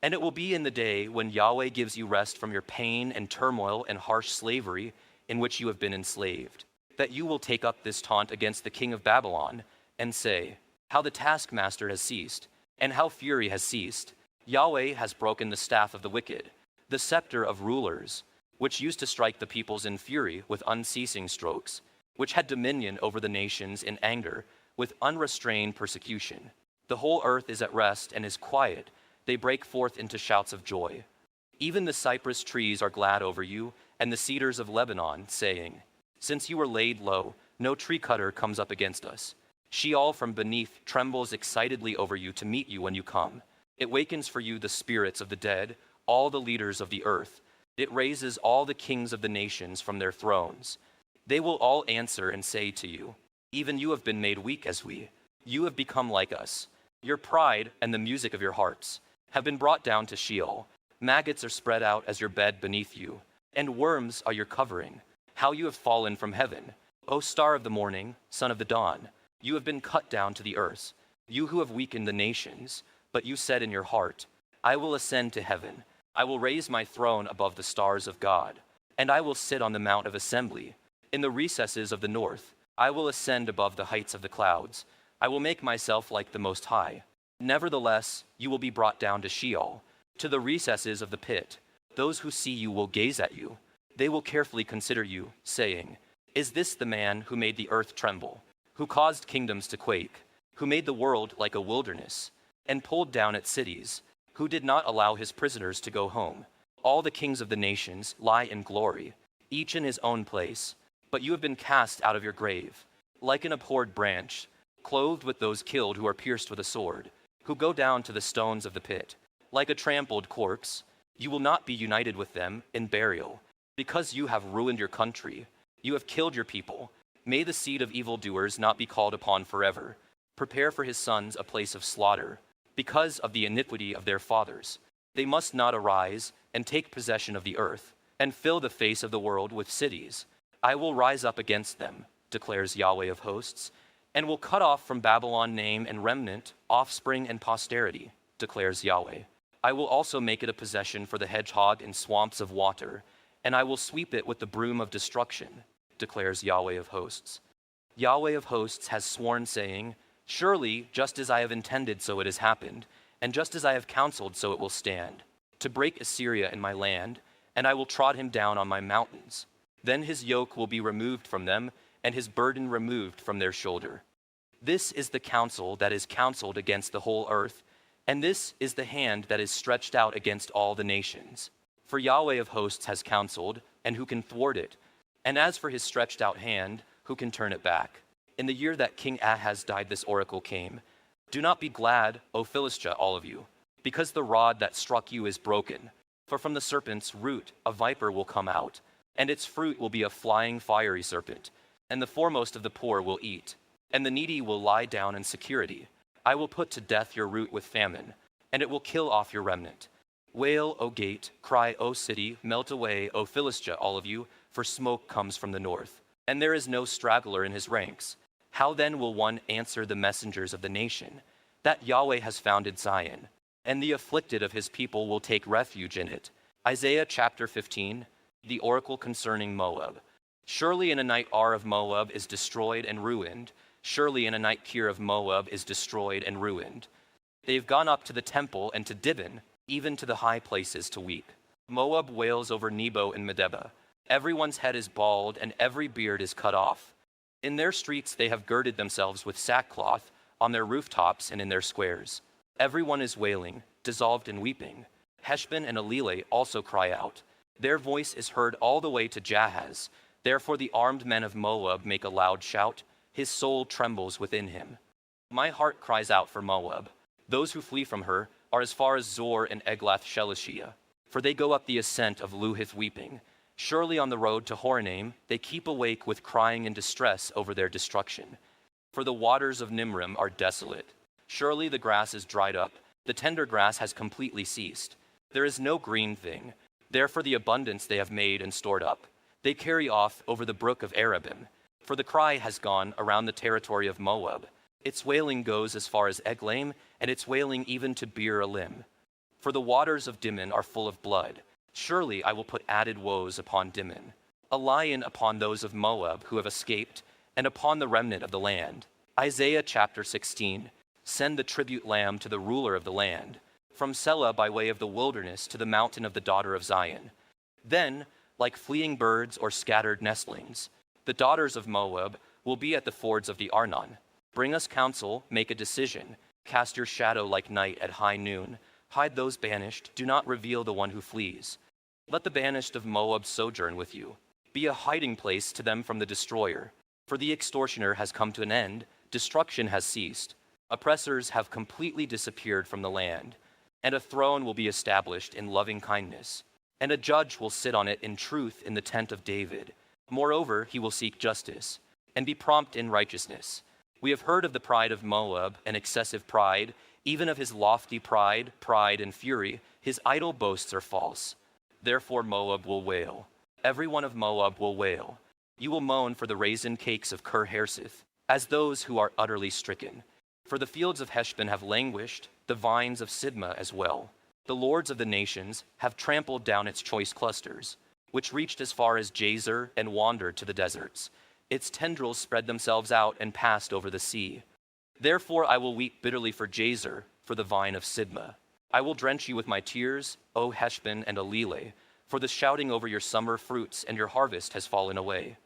And it will be in the day when Yahweh gives you rest from your pain and turmoil and harsh slavery in which you have been enslaved, that you will take up this taunt against the king of Babylon, and say, how the taskmaster has ceased, and how fury has ceased. Yahweh has broken the staff of the wicked, the scepter of rulers, which used to strike the peoples in fury with unceasing strokes, which had dominion over the nations in anger with unrestrained persecution. The whole earth is at rest and is quiet. They break forth into shouts of joy. Even the cypress trees are glad over you, and the cedars of Lebanon, saying, since you were laid low, no tree cutter comes up against us. Sheol from beneath trembles excitedly over you to meet you when you come. It wakens for you the spirits of the dead, all the leaders of the earth. It raises all the kings of the nations from their thrones. They will all answer and say to you, even you have been made weak as we. You have become like us. Your pride and the music of your harps have been brought down to Sheol. Maggots are spread out as your bed beneath you, and worms are your covering. How you have fallen from heaven, O star of the morning, son of the dawn. You have been cut down to the earth, you who have weakened the nations. But you said in your heart, I will ascend to heaven. I will raise my throne above the stars of God, and I will sit on the mount of assembly. In the recesses of the north, I will ascend above the heights of the clouds. I will make myself like the Most High. Nevertheless, you will be brought down to Sheol, to the recesses of the pit. Those who see you will gaze at you. They will carefully consider you, saying, is this the man who made the earth tremble, who caused kingdoms to quake, who made the world like a wilderness, and pulled down its cities, who did not allow his prisoners to go home? All the kings of the nations lie in glory, each in his own place. But you have been cast out of your grave, like an abhorred branch, clothed with those killed who are pierced with a sword, who go down to the stones of the pit. Like a trampled corpse, you will not be united with them in burial, because you have ruined your country. You have killed your people, May the seed of evildoers not be called upon forever. Prepare for his sons a place of slaughter, because of the iniquity of their fathers. They must not arise and take possession of the earth, and fill the face of the world with cities. I will rise up against them, declares Yahweh of hosts, and will cut off from Babylon name and remnant, offspring and posterity, declares Yahweh. I will also make it a possession for the hedgehog in swamps of water, and I will sweep it with the broom of destruction, declares Yahweh of hosts. Yahweh of hosts has sworn, saying, surely, just as I have intended, so it has happened, and just as I have counseled, so it will stand, to break Assyria in my land, and I will trod him down on my mountains. Then his yoke will be removed from them, and his burden removed from their shoulder. This is the counsel that is counseled against the whole earth, and this is the hand that is stretched out against all the nations. For Yahweh of hosts has counseled, and who can thwart it? And as for his stretched out hand, who can turn it back? In the year that King Ahaz died, this oracle came. Do not be glad, O Philistia, all of you, because the rod that struck you is broken. For from the serpent's root a viper will come out, and its fruit will be a flying fiery serpent, and the foremost of the poor will eat, and the needy will lie down in security. I will put to death your root with famine, and it will kill off your remnant. Wail, O gate, cry, O city, melt away, O Philistia, all of you, for smoke comes from the north, and there is no straggler in his ranks. How then will one answer the messengers of the nation? That Yahweh has founded Zion, and the afflicted of his people will take refuge in it. Isaiah chapter 15, the oracle concerning Moab. Surely in a night Ar of Moab is destroyed and ruined. Surely in a night Kir of Moab is destroyed and ruined. They have gone up to the temple and to Dibon, even to the high places to weep. Moab wails over Nebo and Medeba. Everyone's head is bald and every beard is cut off. In their streets they have girded themselves with sackcloth, on their rooftops and in their squares. Everyone is wailing, dissolved in weeping. Heshbon and Elileh also cry out. Their voice is heard all the way to Jahaz. Therefore the armed men of Moab make a loud shout. His soul trembles within him. My heart cries out for Moab. Those who flee from her are as far as Zor and Eglath-Shelishiah, for they go up the ascent of Luhith weeping. Surely on the road to Horonaim they keep awake with crying and distress over their destruction. For the waters of Nimrim are desolate. Surely the grass is dried up. The tender grass has completely ceased. There is no green thing. Therefore the abundance they have made and stored up. They carry off over the brook of Arabim. For the cry has gone around the territory of Moab. Its wailing goes as far as Eglaim, and its wailing even to Beer Elim. For the waters of Dimon are full of blood. Surely I will put added woes upon Dimon, a lion upon those of Moab who have escaped, and upon the remnant of the land. Isaiah chapter 16. Send the tribute lamb to the ruler of the land, from Selah by way of the wilderness to the mountain of the daughter of Zion. Then, like fleeing birds or scattered nestlings, the daughters of Moab will be at the fords of the Arnon. Bring us counsel, make a decision. Cast your shadow like night at high noon. Hide those banished, do not reveal the one who flees. Let the banished of Moab sojourn with you. Be a hiding place to them from the destroyer. For the extortioner has come to an end, destruction has ceased. Oppressors have completely disappeared from the land, and a throne will be established in loving kindness, and a judge will sit on it in truth in the tent of David. Moreover, he will seek justice, and be prompt in righteousness. We have heard of the pride of Moab, and excessive pride, even of his lofty pride, pride and fury. His idle boasts are false. Therefore Moab will wail. Every one of Moab will wail. You will moan for the raisin cakes of Ker-Harseth, as those who are utterly stricken. For the fields of Heshbon have languished, the vines of Sidma as well. The lords of the nations have trampled down its choice clusters, which reached as far as Jazer and wandered to the deserts. Its tendrils spread themselves out and passed over the sea. Therefore I will weep bitterly for Jazer, for the vine of Sidma. I will drench you with my tears, O Heshbon and Elileh, for the shouting over your summer fruits and your harvest has fallen away.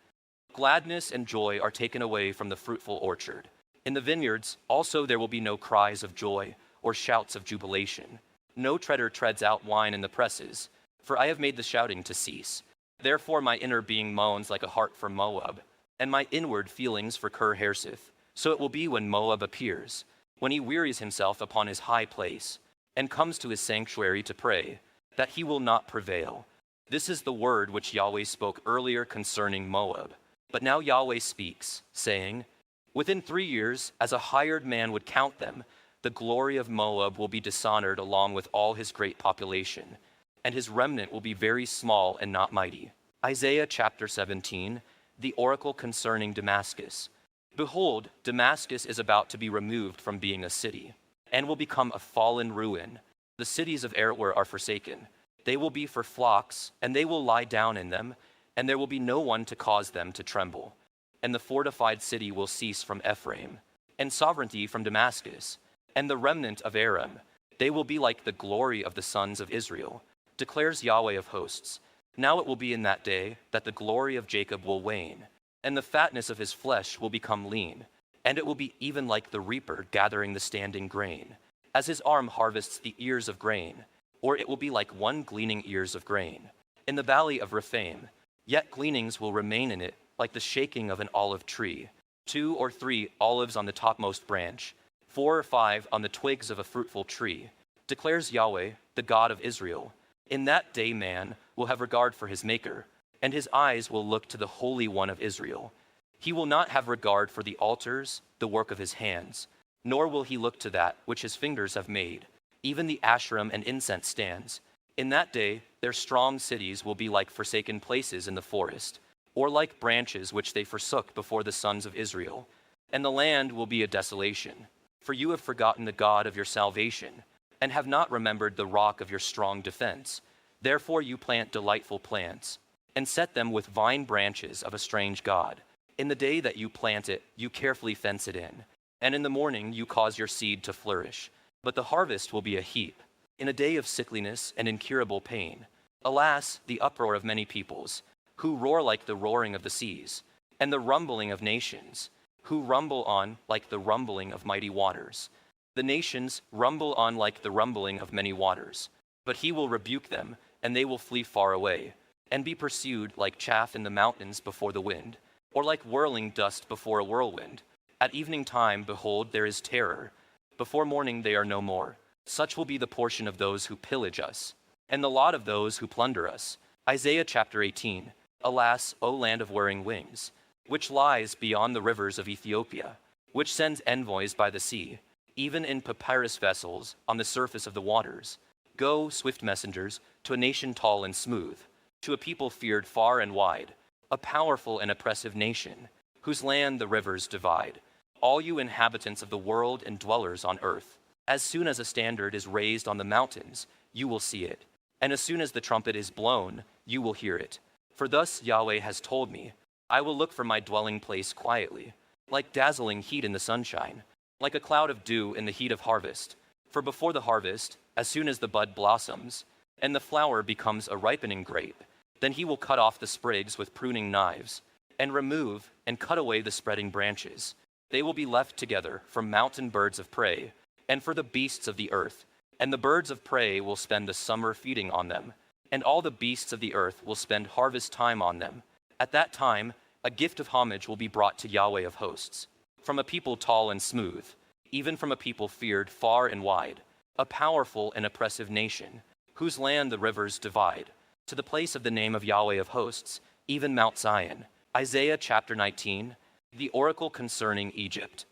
Gladness and joy are taken away from the fruitful orchard. In the vineyards also there will be no cries of joy or shouts of jubilation. No treader treads out wine in the presses, for I have made the shouting to cease. Therefore my inner being moans like a heart for Moab, and my inward feelings for Ker-Harseth. So it will be when Moab appears, when he wearies himself upon his high place, and comes to his sanctuary to pray, that he will not prevail. This is the word which Yahweh spoke earlier concerning Moab. But now Yahweh speaks, saying, within 3 years, as a hired man would count them, the glory of Moab will be dishonored along with all his great population, and his remnant will be very small and not mighty. Isaiah chapter 17, the oracle concerning Damascus. Behold, Damascus is about to be removed from being a city, and will become a fallen ruin. The cities of Aroer are forsaken. They will be for flocks, and they will lie down in them, and there will be no one to cause them to tremble. And the fortified city will cease from Ephraim, and sovereignty from Damascus, and the remnant of Aram. They will be like the glory of the sons of Israel, declares Yahweh of hosts. Now it will be in that day that the glory of Jacob will wane, and the fatness of his flesh will become lean, and it will be even like the reaper gathering the standing grain, as his arm harvests the ears of grain, or it will be like one gleaning ears of grain. In the valley of Rephaim, yet gleanings will remain in it, like the shaking of an olive tree, 2 or 3 olives on the topmost branch, 4 or 5 on the twigs of a fruitful tree, declares Yahweh, the God of Israel. In that day man will have regard for his Maker, and his eyes will look to the Holy One of Israel. He will not have regard for the altars, the work of his hands, nor will he look to that which his fingers have made, even the Asherim and incense stands. In that day their strong cities will be like forsaken places in the forest, or like branches which they forsook before the sons of Israel. And the land will be a desolation, for you have forgotten the God of your salvation, and have not remembered the rock of your strong defense. Therefore you plant delightful plants, and set them with vine branches of a strange god. In the day that you plant it, you carefully fence it in, and in the morning you cause your seed to flourish. But the harvest will be a heap, in a day of sickliness and incurable pain. Alas, the uproar of many peoples, who roar like the roaring of the seas, and the rumbling of nations, who rumble on like the rumbling of mighty waters. The nations rumble on like the rumbling of many waters, but he will rebuke them, and they will flee far away, and be pursued like chaff in the mountains before the wind, or like whirling dust before a whirlwind. At evening time, behold, there is terror. Before morning they are no more. Such will be the portion of those who pillage us, and the lot of those who plunder us. Isaiah chapter 18. Alas, O land of whirring wings, which lies beyond the rivers of Ethiopia, which sends envoys by the sea, even in papyrus vessels on the surface of the waters. Go, swift messengers, to a nation tall and smooth, to a people feared far and wide, a powerful and oppressive nation, whose land the rivers divide. All you inhabitants of the world and dwellers on earth, as soon as a standard is raised on the mountains, you will see it, and as soon as the trumpet is blown, you will hear it. For thus Yahweh has told me, I will look for my dwelling place quietly, like dazzling heat in the sunshine, like a cloud of dew in the heat of harvest. For before the harvest, as soon as the bud blossoms, and the flower becomes a ripening grape, then he will cut off the sprigs with pruning knives, and remove and cut away the spreading branches. They will be left together for mountain birds of prey, and for the beasts of the earth, and the birds of prey will spend the summer feeding on them, and all the beasts of the earth will spend harvest time on them. At that time, a gift of homage will be brought to Yahweh of hosts, from a people tall and smooth, even from a people feared far and wide, a powerful and oppressive nation, whose land the rivers divide, to the place of the name of Yahweh of hosts, even Mount Zion. Isaiah chapter 19, the oracle concerning Egypt.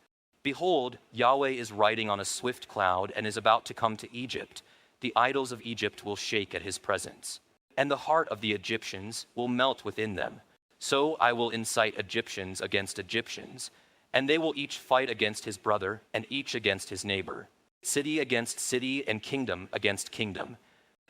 Behold, Yahweh is riding on a swift cloud and is about to come to Egypt. The idols of Egypt will shake at his presence, and the heart of the Egyptians will melt within them. So I will incite Egyptians against Egyptians, and they will each fight against his brother, and each against his neighbor, city against city, and kingdom against kingdom.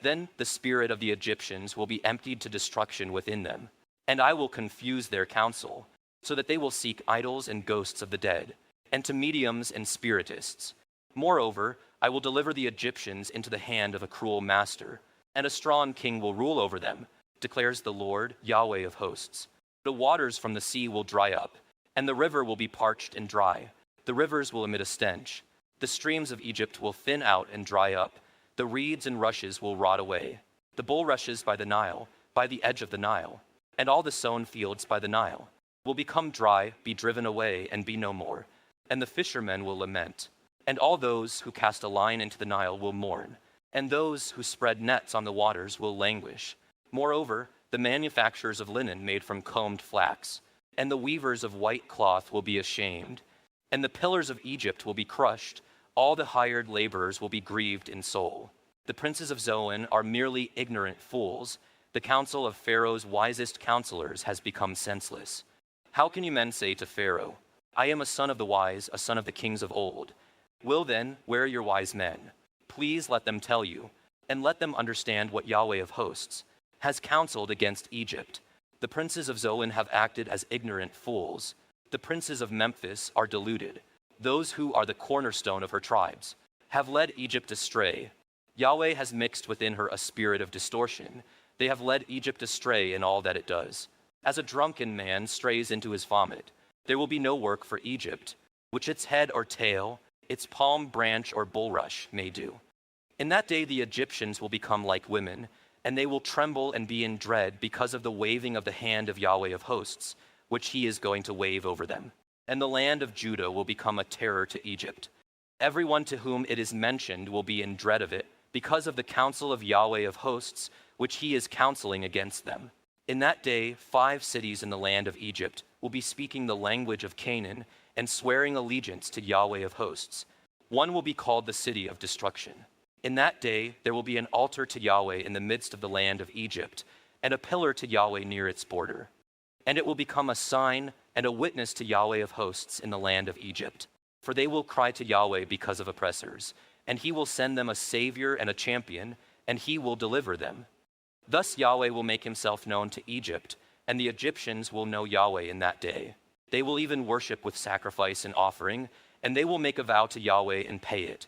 Then the spirit of the Egyptians will be emptied to destruction within them, and I will confuse their counsel, so that they will seek idols and ghosts of the dead, and to mediums and spiritists. Moreover, I will deliver the Egyptians into the hand of a cruel master, and a strong king will rule over them, declares the Lord, Yahweh of hosts. The waters from the sea will dry up, and the river will be parched and dry. The rivers will emit a stench. The streams of Egypt will thin out and dry up. The reeds and rushes will rot away. The bulrushes by the Nile, by the edge of the Nile, and all the sown fields by the Nile will become dry, be driven away, and be no more. And the fishermen will lament. And all those who cast a line into the Nile will mourn. And those who spread nets on the waters will languish. Moreover, the manufacturers of linen made from combed flax, and the weavers of white cloth will be ashamed, and the pillars of Egypt will be crushed. All the hired laborers will be grieved in soul. The princes of Zoan are merely ignorant fools. The counsel of Pharaoh's wisest counselors has become senseless. How can you men say to Pharaoh, I am a son of the wise, a son of the kings of old? Will then, where are your wise men? Please let them tell you, and let them understand what Yahweh of hosts has counseled against Egypt. The princes of Zoan have acted as ignorant fools. The princes of Memphis are deluded. Those who are the cornerstone of her tribes have led Egypt astray. Yahweh has mixed within her a spirit of distortion. They have led Egypt astray in all that it does. As a drunken man strays into his vomit, there will be no work for Egypt, which its head or tail, its palm branch or bulrush may do. In that day the Egyptians will become like women, and they will tremble and be in dread because of the waving of the hand of Yahweh of hosts, which he is going to wave over them. And the land of Judah will become a terror to Egypt. Everyone to whom it is mentioned will be in dread of it, because of the counsel of Yahweh of hosts, which he is counseling against them. In that day 5 cities in the land of Egypt will be speaking the language of Canaan and swearing allegiance to Yahweh of hosts. One will be called the city of destruction. In that day there will be an altar to Yahweh in the midst of the land of Egypt, and a pillar to Yahweh near its border. And it will become a sign and a witness to Yahweh of hosts in the land of Egypt. For they will cry to Yahweh because of oppressors, and he will send them a savior and a champion, and he will deliver them. Thus Yahweh will make himself known to Egypt, and the Egyptians will know Yahweh in that day. They will even worship with sacrifice and offering, and they will make a vow to Yahweh and pay it.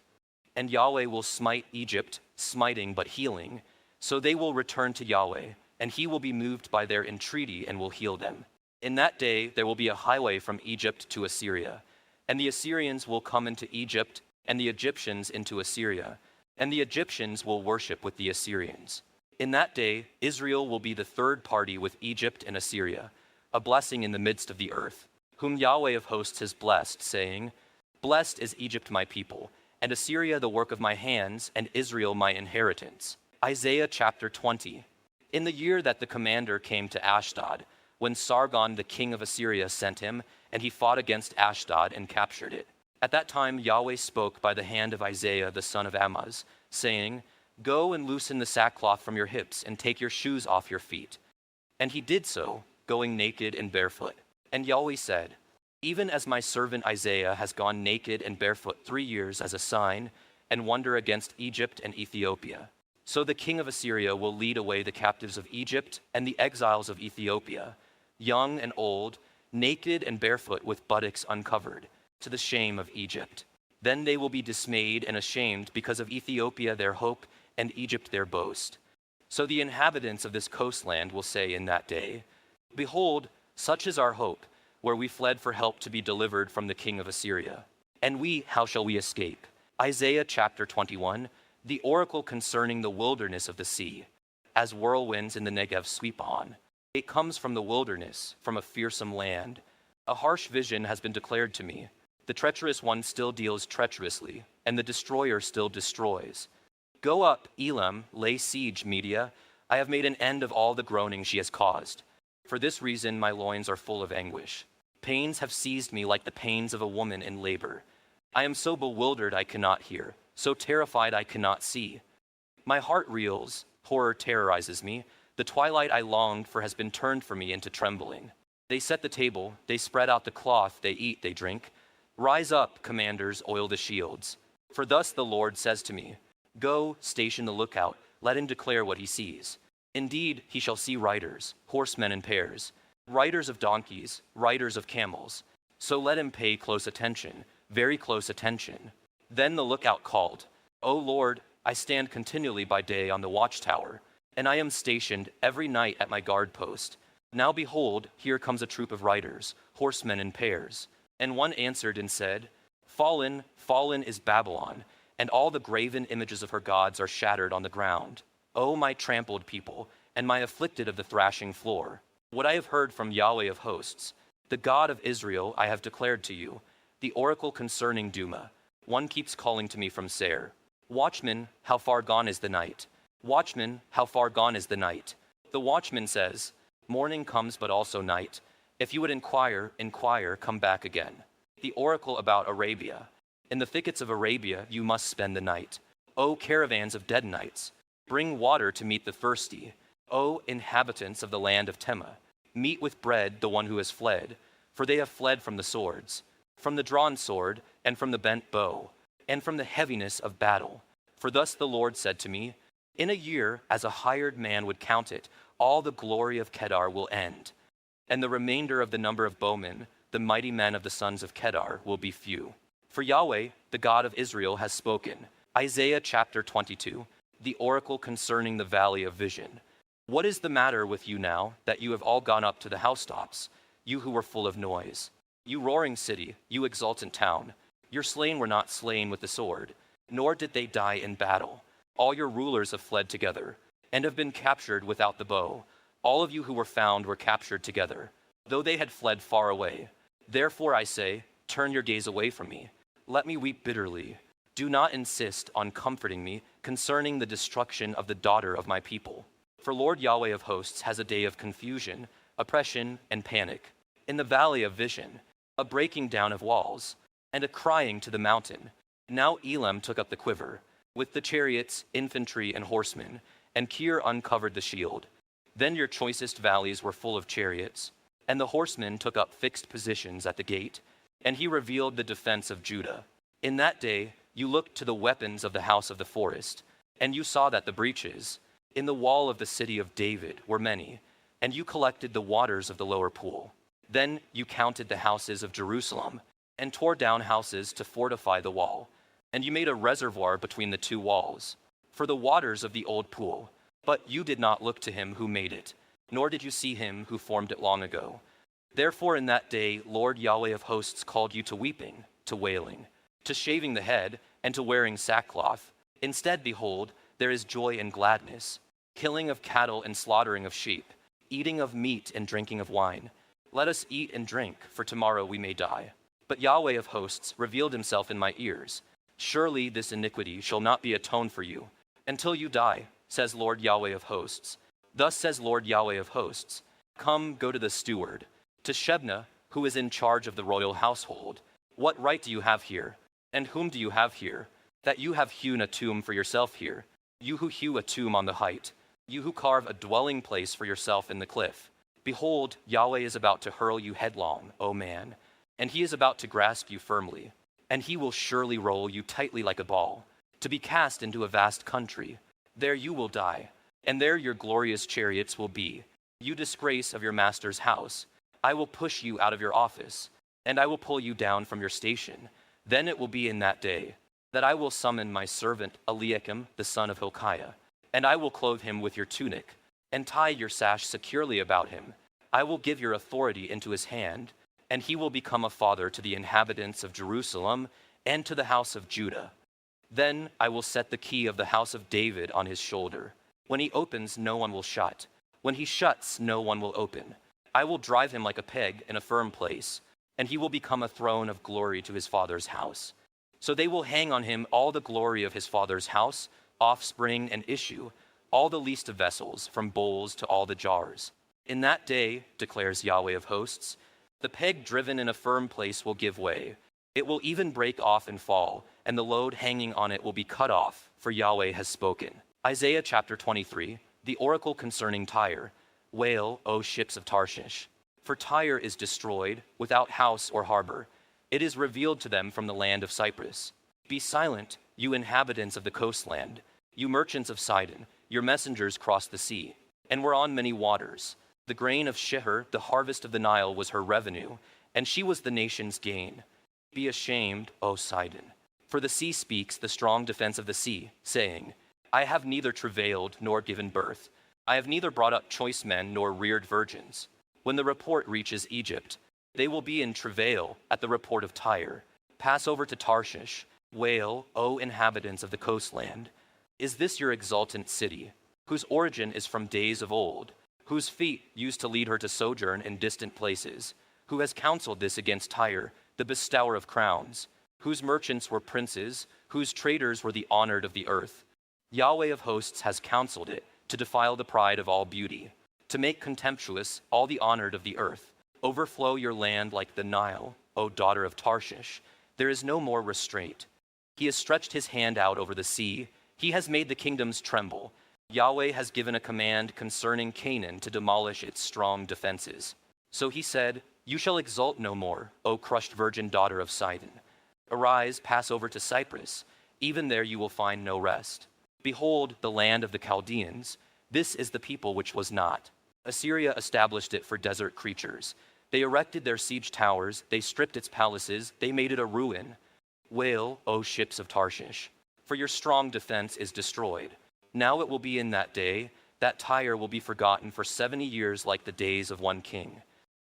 And Yahweh will smite Egypt, smiting but healing. So they will return to Yahweh, and he will be moved by their entreaty and will heal them. In that day there will be a highway from Egypt to Assyria, and the Assyrians will come into Egypt, and the Egyptians into Assyria, and the Egyptians will worship with the Assyrians. In that day Israel will be the third party with Egypt and Assyria, a blessing in the midst of the earth, whom Yahweh of hosts has blessed, saying, Blessed is Egypt my people, and Assyria the work of my hands, and Israel my inheritance. Isaiah chapter 20. In the year that the commander came to Ashdod, when Sargon the king of Assyria sent him, and he fought against Ashdod and captured it. At that time Yahweh spoke by the hand of Isaiah the son of Amoz, saying, Go and loosen the sackcloth from your hips, and take your shoes off your feet. And he did so, going naked and barefoot. And Yahweh said, Even as my servant Isaiah has gone naked and barefoot 3 years as a sign and wonder against Egypt and Ethiopia, so the king of Assyria will lead away the captives of Egypt and the exiles of Ethiopia, young and old, naked and barefoot with buttocks uncovered, to the shame of Egypt. Then they will be dismayed and ashamed because of Ethiopia their hope and Egypt their boast. So the inhabitants of this coastland will say in that day, Behold, such is our hope, where we fled for help to be delivered from the king of Assyria. And we, how shall we escape? Isaiah chapter 21, the oracle concerning the wilderness of the sea, as whirlwinds in the Negev sweep on. It comes from the wilderness, from a fearsome land. A harsh vision has been declared to me. The treacherous one still deals treacherously, and the destroyer still destroys. Go up, Elam, lay siege, Media. I have made an end of all the groaning she has caused. For this reason my loins are full of anguish. Pains have seized me like the pains of a woman in labor. I am so bewildered I cannot hear, so terrified I cannot see. My heart reels, horror terrorizes me. The twilight I longed for has been turned for me into trembling. They set the table, they spread out the cloth, they eat, they drink. Rise up, commanders, oil the shields. For thus the Lord says to me, Go, station the lookout, let him declare what he sees. Indeed, he shall see riders, horsemen in pairs, riders of donkeys, riders of camels. So let him pay close attention, very close attention. Then the lookout called, O Lord, I stand continually by day on the watchtower, and I am stationed every night at my guard post. Now behold, here comes a troop of riders, horsemen in pairs. And one answered and said, Fallen, fallen is Babylon, and all the graven images of her gods are shattered on the ground. O my trampled people, and my afflicted of the thrashing floor, what I have heard from Yahweh of hosts, the God of Israel, I have declared to you, the oracle concerning Duma. One keeps calling to me from Seir. Watchman, how far gone is the night? Watchman, how far gone is the night? The watchman says, Morning comes but also night. If you would inquire, inquire, come back again. The oracle about Arabia. In the thickets of Arabia you must spend the night. O caravans of Dedanites, bring water to meet the thirsty. O inhabitants of the land of Tema, meet with bread the one who has fled, for they have fled from the swords, from the drawn sword, and from the bent bow, and from the heaviness of battle. For thus the Lord said to me, in a year, as a hired man would count it, all the glory of Kedar will end, and the remainder of the number of bowmen, the mighty men of the sons of Kedar, will be few. For Yahweh, the God of Israel, has spoken. Isaiah chapter 22, the oracle concerning the valley of vision. What is the matter with you now, that you have all gone up to the housetops, you who were full of noise? You roaring city, you exultant town, your slain were not slain with the sword, nor did they die in battle. All your rulers have fled together, and have been captured without the bow. All of you who were found were captured together, though they had fled far away. Therefore I say, turn your gaze away from me. Let me weep bitterly. Do not insist on comforting me concerning the destruction of the daughter of my people. For Lord Yahweh of hosts has a day of confusion, oppression, and panic. In the valley of vision, a breaking down of walls, and a crying to the mountain. Now Elam took up the quiver, with the chariots, infantry, and horsemen, and Kir uncovered the shield. Then your choicest valleys were full of chariots, and the horsemen took up fixed positions at the gate, and he revealed the defense of Judah. In that day you looked to the weapons of the house of the forest, and you saw that the breaches in the wall of the city of David were many, and you collected the waters of the lower pool. Then you counted the houses of Jerusalem, and tore down houses to fortify the wall, and you made a reservoir between the two walls, for the waters of the old pool. But you did not look to him who made it, nor did you see him who formed it long ago. Therefore in that day Lord Yahweh of hosts called you to weeping, to wailing, to shaving the head, and to wearing sackcloth. Instead, behold, there is joy and gladness, killing of cattle and slaughtering of sheep, eating of meat and drinking of wine. Let us eat and drink, for tomorrow we may die. But Yahweh of hosts revealed himself in my ears. Surely this iniquity shall not be atoned for you, until you die, says Lord Yahweh of hosts. Thus says Lord Yahweh of hosts, come, go to the steward, to Shebna, who is in charge of the royal household. What right do you have here? And whom do you have here, that you have hewn a tomb for yourself here? You who hew a tomb on the height, you who carve a dwelling place for yourself in the cliff. Behold, Yahweh is about to hurl you headlong, O man, and he is about to grasp you firmly, and he will surely roll you tightly like a ball, to be cast into a vast country. There you will die, and there your glorious chariots will be, you disgrace of your master's house. I will push you out of your office, and I will pull you down from your station. Then it will be in that day that I will summon my servant Eliakim, the son of Hilkiah, and I will clothe him with your tunic, and tie your sash securely about him. I will give your authority into his hand, and he will become a father to the inhabitants of Jerusalem and to the house of Judah. Then I will set the key of the house of David on his shoulder. When he opens, no one will shut. When he shuts, no one will open. I will drive him like a peg in a firm place, and he will become a throne of glory to his father's house. So they will hang on him all the glory of his father's house, offspring and issue, all the least of vessels, from bowls to all the jars. In that day, declares Yahweh of hosts, the peg driven in a firm place will give way. It will even break off and fall, and the load hanging on it will be cut off, for Yahweh has spoken. Isaiah chapter 23, the oracle concerning Tyre. Wail, O ships of Tarshish, for Tyre is destroyed, without house or harbor. It is revealed to them from the land of Cyprus. Be silent, you inhabitants of the coastland, you merchants of Sidon. Your messengers crossed the sea, and were on many waters. The grain of Sheher, the harvest of the Nile, was her revenue, and she was the nation's gain. Be ashamed, O Sidon, for the sea speaks the strong defense of the sea, saying, I have neither travailed nor given birth. I have neither brought up choice men nor reared virgins. When the report reaches Egypt, they will be in travail at the report of Tyre. Pass over to Tarshish. Wail, O inhabitants of the coastland. Is this your exultant city, whose origin is from days of old, whose feet used to lead her to sojourn in distant places, who has counseled this against Tyre, the bestower of crowns, whose merchants were princes, whose traders were the honored of the earth? Yahweh of hosts has counseled it to defile the pride of all beauty, to make contemptuous all the honored of the earth. Overflow your land like the Nile, O daughter of Tarshish. There is no more restraint. He has stretched his hand out over the sea. He has made the kingdoms tremble. Yahweh has given a command concerning Canaan to demolish its strong defenses. So he said, You shall exult no more, O crushed virgin daughter of Sidon. Arise, pass over to Cyprus. Even there you will find no rest. Behold, the land of the Chaldeans. This is the people which was not. Assyria established it for desert creatures. They erected their siege towers. They stripped its palaces. They made it a ruin. Wail, O ships of Tarshish, for your strong defense is destroyed. Now it will be in that day that Tyre will be forgotten for 70 years like the days of one king.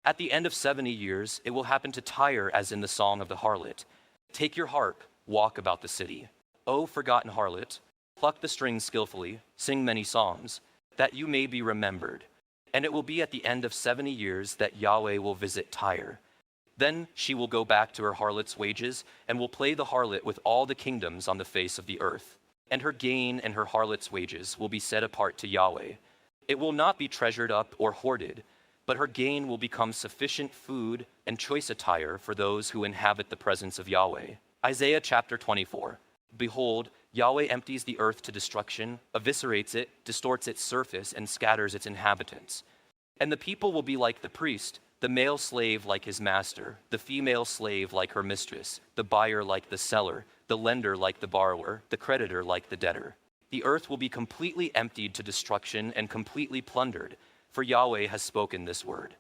At the end of 70 years, it will happen to Tyre as in the song of the harlot. Take your harp, walk about the city. O forgotten harlot, pluck the strings skillfully, sing many psalms, that you may be remembered. And it will be at the end of 70 years that Yahweh will visit Tyre. Then she will go back to her harlot's wages and will play the harlot with all the kingdoms on the face of the earth. And her gain and her harlot's wages will be set apart to Yahweh. It will not be treasured up or hoarded, but her gain will become sufficient food and choice attire for those who inhabit the presence of Yahweh. Isaiah chapter 24. Behold, Yahweh empties the earth to destruction, eviscerates it, distorts its surface, and scatters its inhabitants. And the people will be like the priest, the male slave like his master, the female slave like her mistress, the buyer like the seller, the lender like the borrower, the creditor like the debtor. The earth will be completely emptied to destruction and completely plundered, for Yahweh has spoken this word.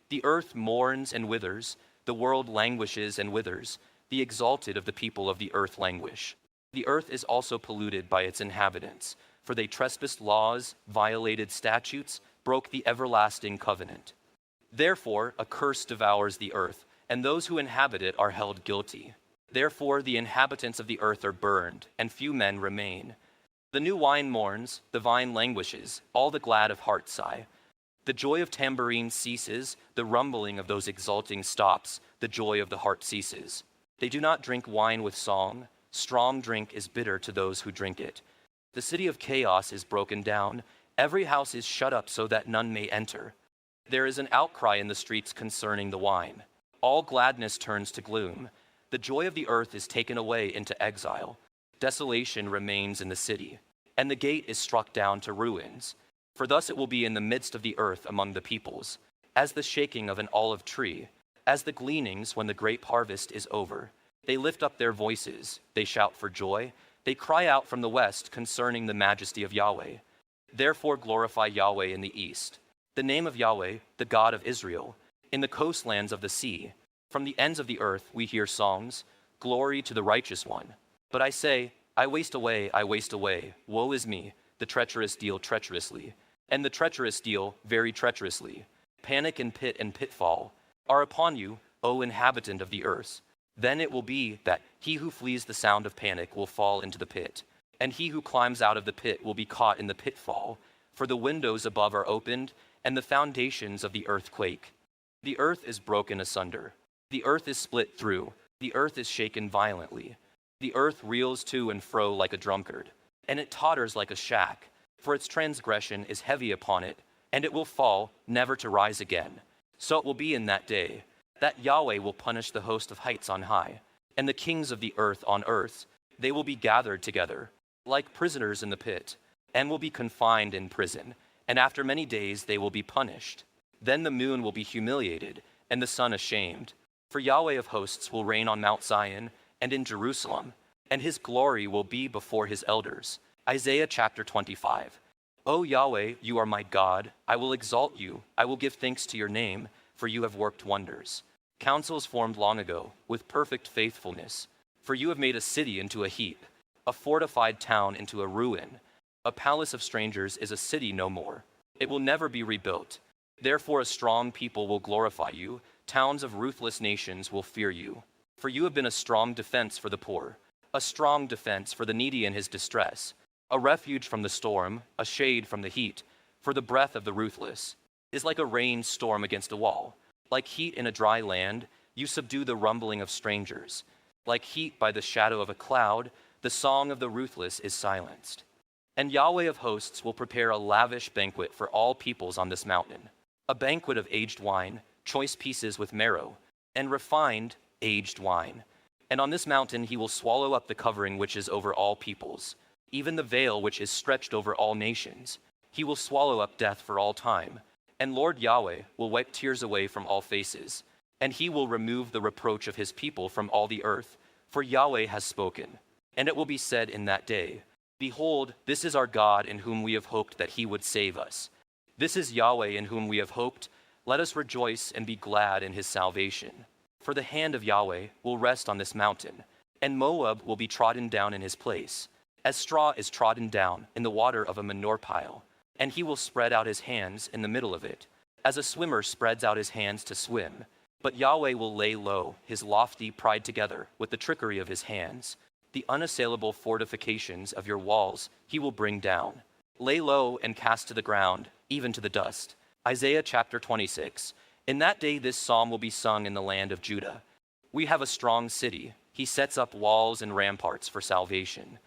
The earth mourns and withers, the world languishes and withers, the exalted of the people of the earth languish. The earth is also polluted by its inhabitants, for they trespassed laws, violated statutes, broke the everlasting covenant. Therefore, a curse devours the earth, and those who inhabit it are held guilty. Therefore, the inhabitants of the earth are burned, and few men remain. The new wine mourns, the vine languishes, all the glad of heart sigh. The joy of tambourine ceases, the rumbling of those exulting stops, the joy of the heart ceases. They do not drink wine with song. Strong drink is bitter to those who drink it. The city of chaos is broken down. Every house is shut up so that none may enter. There is an outcry in the streets concerning the wine. All gladness turns to gloom. The joy of the earth is taken away into exile. Desolation remains in the city, and the gate is struck down to ruins. For thus it will be in the midst of the earth among the peoples, as the shaking of an olive tree, as the gleanings when the grape harvest is over. They lift up their voices, they shout for joy, they cry out from the west concerning the majesty of Yahweh. Therefore glorify Yahweh in the east, the name of Yahweh, the God of Israel, in the coastlands of the sea. From the ends of the earth we hear songs, glory to the righteous one. But I say, I waste away, woe is me, the treacherous deal treacherously, and the treacherous deal very treacherously. Panic and pitfall are upon you, O inhabitant of the earth. Then it will be that he who flees the sound of panic will fall into the pit, and he who climbs out of the pit will be caught in the pitfall, for the windows above are opened, and the foundations of the earth quake. The earth is broken asunder. The earth is split through. The earth is shaken violently. The earth reels to and fro like a drunkard, and it totters like a shack, for its transgression is heavy upon it, and it will fall, never to rise again. So it will be in that day, that Yahweh will punish the host of heights on high, and the kings of the earth on earth. They will be gathered together, like prisoners in the pit, and will be confined in prison, and after many days they will be punished. Then the moon will be humiliated, and the sun ashamed. For Yahweh of hosts will reign on Mount Zion and in Jerusalem, and his glory will be before his elders. Isaiah chapter 25. O Yahweh, you are my God. I will exalt you. I will give thanks to your name, for you have worked wonders. Counsels formed long ago, with perfect faithfulness. For you have made a city into a heap, a fortified town into a ruin. A palace of strangers is a city no more. It will never be rebuilt. Therefore a strong people will glorify you. Towns of ruthless nations will fear you. For you have been a strong defense for the poor, a strong defense for the needy in his distress, a refuge from the storm, a shade from the heat. For the breath of the ruthless is like a rain storm against a wall. Like heat in a dry land, you subdue the rumbling of strangers. Like heat by the shadow of a cloud, the song of the ruthless is silenced. And Yahweh of hosts will prepare a lavish banquet for all peoples on this mountain, a banquet of aged wine, choice pieces with marrow, and refined, aged wine. And on this mountain he will swallow up the covering which is over all peoples, even the veil which is stretched over all nations. He will swallow up death for all time. And Lord Yahweh will wipe tears away from all faces, and he will remove the reproach of his people from all the earth. For Yahweh has spoken. And it will be said in that day, Behold, this is our God in whom we have hoped that he would save us. This is Yahweh in whom we have hoped. Let us rejoice and be glad in his salvation. For the hand of Yahweh will rest on this mountain, and Moab will be trodden down in his place, as straw is trodden down in the water of a manure pile. And he will spread out his hands in the middle of it, as a swimmer spreads out his hands to swim. But Yahweh will lay low his lofty pride together with the trickery of his hands. The unassailable fortifications of your walls he will bring down. Lay low and cast to the ground, even to the dust. Isaiah chapter 26. In that day this psalm will be sung in the land of Judah. We have a strong city. He sets up walls and ramparts for salvation.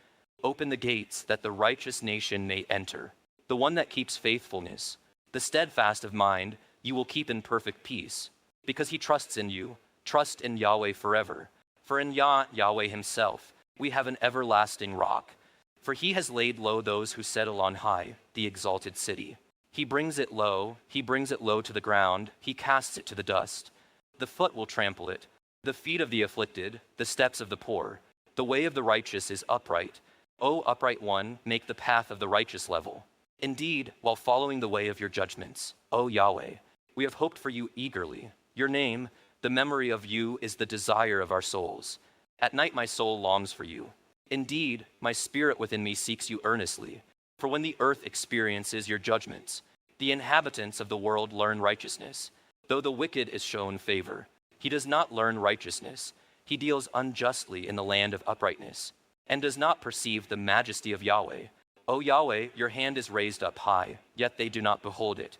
Open the gates that the righteous nation may enter. The one that keeps faithfulness, the steadfast of mind, you will keep in perfect peace. Because he trusts in you, trust in Yahweh forever. For in Yahweh himself, we have an everlasting rock. For he has laid low those who settle on high, the exalted city. He brings it low to the ground, he casts it to the dust. The foot will trample it, the feet of the afflicted, the steps of the poor. The way of the righteous is upright. O upright one, make the path of the righteous level. Indeed, while following the way of your judgments, O Yahweh, we have hoped for you eagerly. Your name, the memory of you, is the desire of our souls. At night my soul longs for you. Indeed, my spirit within me seeks you earnestly. For when the earth experiences your judgments, the inhabitants of the world learn righteousness. Though the wicked is shown favor, he does not learn righteousness. He deals unjustly in the land of uprightness, and does not perceive the majesty of Yahweh. O Yahweh, your hand is raised up high, yet they do not behold it.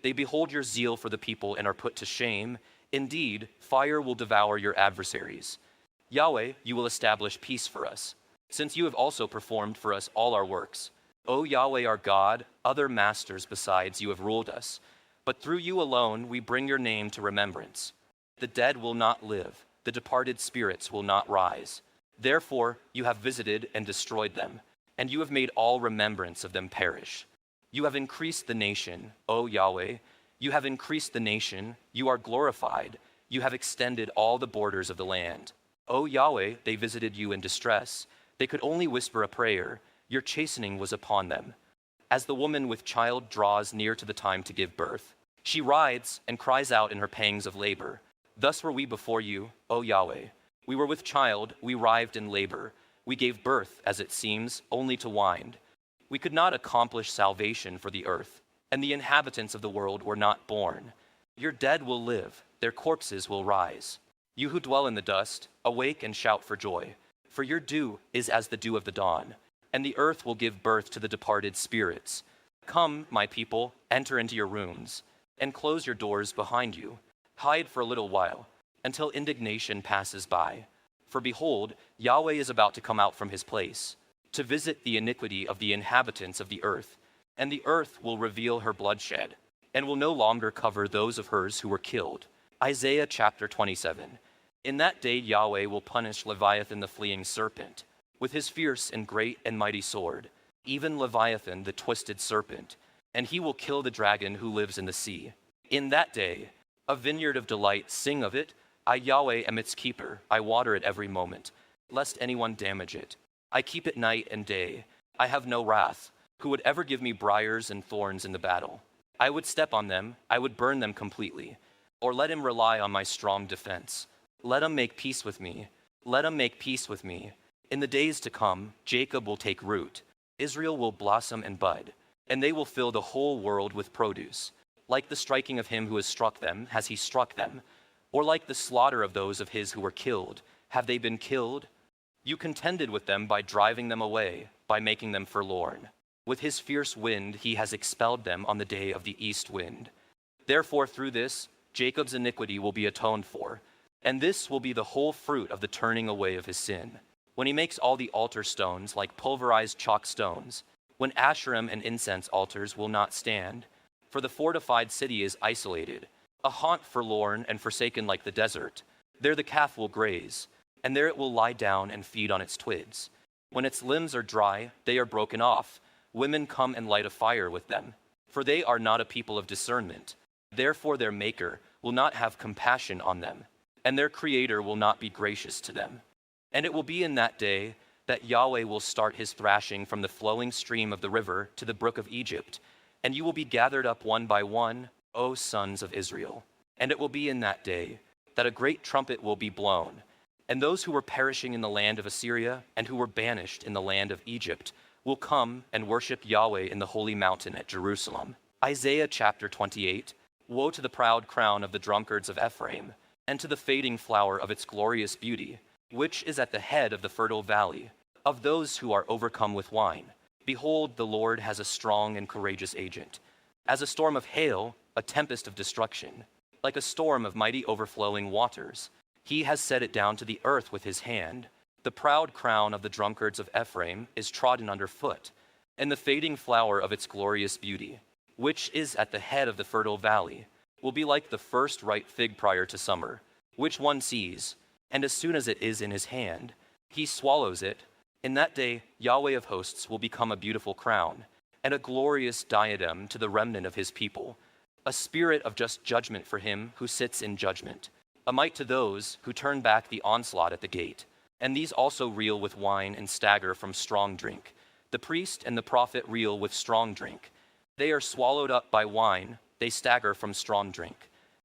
They behold your zeal for the people and are put to shame. Indeed, fire will devour your adversaries. Yahweh, you will establish peace for us, since you have also performed for us all our works. O Yahweh our God, other masters besides you have ruled us, but through you alone we bring your name to remembrance. The dead will not live, the departed spirits will not rise. Therefore you have visited and destroyed them, and you have made all remembrance of them perish. You have increased the nation, O Yahweh. You have increased the nation. You are glorified. You have extended all the borders of the land. O Yahweh, they visited you in distress. They could only whisper a prayer. Your chastening was upon them. As the woman with child draws near to the time to give birth, she writhes and cries out in her pangs of labor. Thus were we before you, O Yahweh. We were with child, we writhed in labor. We gave birth, as it seems, only to wind. We could not accomplish salvation for the earth, and the inhabitants of the world were not born. Your dead will live, their corpses will rise. You who dwell in the dust, awake and shout for joy. For your dew is as the dew of the dawn, and the earth will give birth to the departed spirits. Come, my people, enter into your rooms, and close your doors behind you. Hide for a little while, until indignation passes by. For behold, Yahweh is about to come out from his place, to visit the iniquity of the inhabitants of the earth, and the earth will reveal her bloodshed, and will no longer cover those of hers who were killed. Isaiah chapter 27. In that day Yahweh will punish Leviathan the fleeing serpent, with his fierce and great and mighty sword, even Leviathan the twisted serpent, and he will kill the dragon who lives in the sea. In that day, a vineyard of delight, sing of it. I, Yahweh, am its keeper. I water it every moment, lest anyone damage it. I keep it night and day. I have no wrath. Who would ever give me briars and thorns in the battle? I would step on them. I would burn them completely. Or let him rely on my strong defense. Let him make peace with me. Let him make peace with me. In the days to come, Jacob will take root. Israel will blossom and bud, and they will fill the whole world with produce. Like the striking of him who has struck them, has he struck them? Or like the slaughter of those of his who were killed, have they been killed? You contended with them by driving them away, by making them forlorn. With his fierce wind he has expelled them on the day of the east wind. Therefore through this, Jacob's iniquity will be atoned for, and this will be the whole fruit of the turning away of his sin. When he makes all the altar stones like pulverized chalk stones, when Asherim and incense altars will not stand, for the fortified city is isolated. a haunt forlorn and forsaken like the desert. There the calf will graze, and there it will lie down and feed on its twigs. When its limbs are dry, they are broken off. Women come and light a fire with them, for they are not a people of discernment. Therefore their Maker will not have compassion on them, and their Creator will not be gracious to them. And it will be in that day that Yahweh will start his thrashing from the flowing stream of the river to the brook of Egypt, and you will be gathered up one by one, O sons of Israel. And it will be in that day that a great trumpet will be blown, and those who were perishing in the land of Assyria and who were banished in the land of Egypt will come and worship Yahweh in the holy mountain at Jerusalem. Isaiah chapter 28. Woe to the proud crown of the drunkards of Ephraim, and to the fading flower of its glorious beauty, which is at the head of the fertile valley, of those who are overcome with wine. Behold, the Lord has a strong and courageous agent. As a storm of hail, a tempest of destruction, like a storm of mighty overflowing waters. He has set it down to the earth with his hand. The proud crown of the drunkards of Ephraim is trodden under foot, and the fading flower of its glorious beauty, which is at the head of the fertile valley, will be like the first ripe fig prior to summer, which one sees, and as soon as it is in his hand, he swallows it. In that day, Yahweh of hosts will become a beautiful crown, and a glorious diadem to the remnant of his people, a spirit of just judgment for him who sits in judgment, a might to those who turn back the onslaught at the gate. And these also reel with wine and stagger from strong drink. The priest and the prophet reel with strong drink. They are swallowed up by wine, they stagger from strong drink.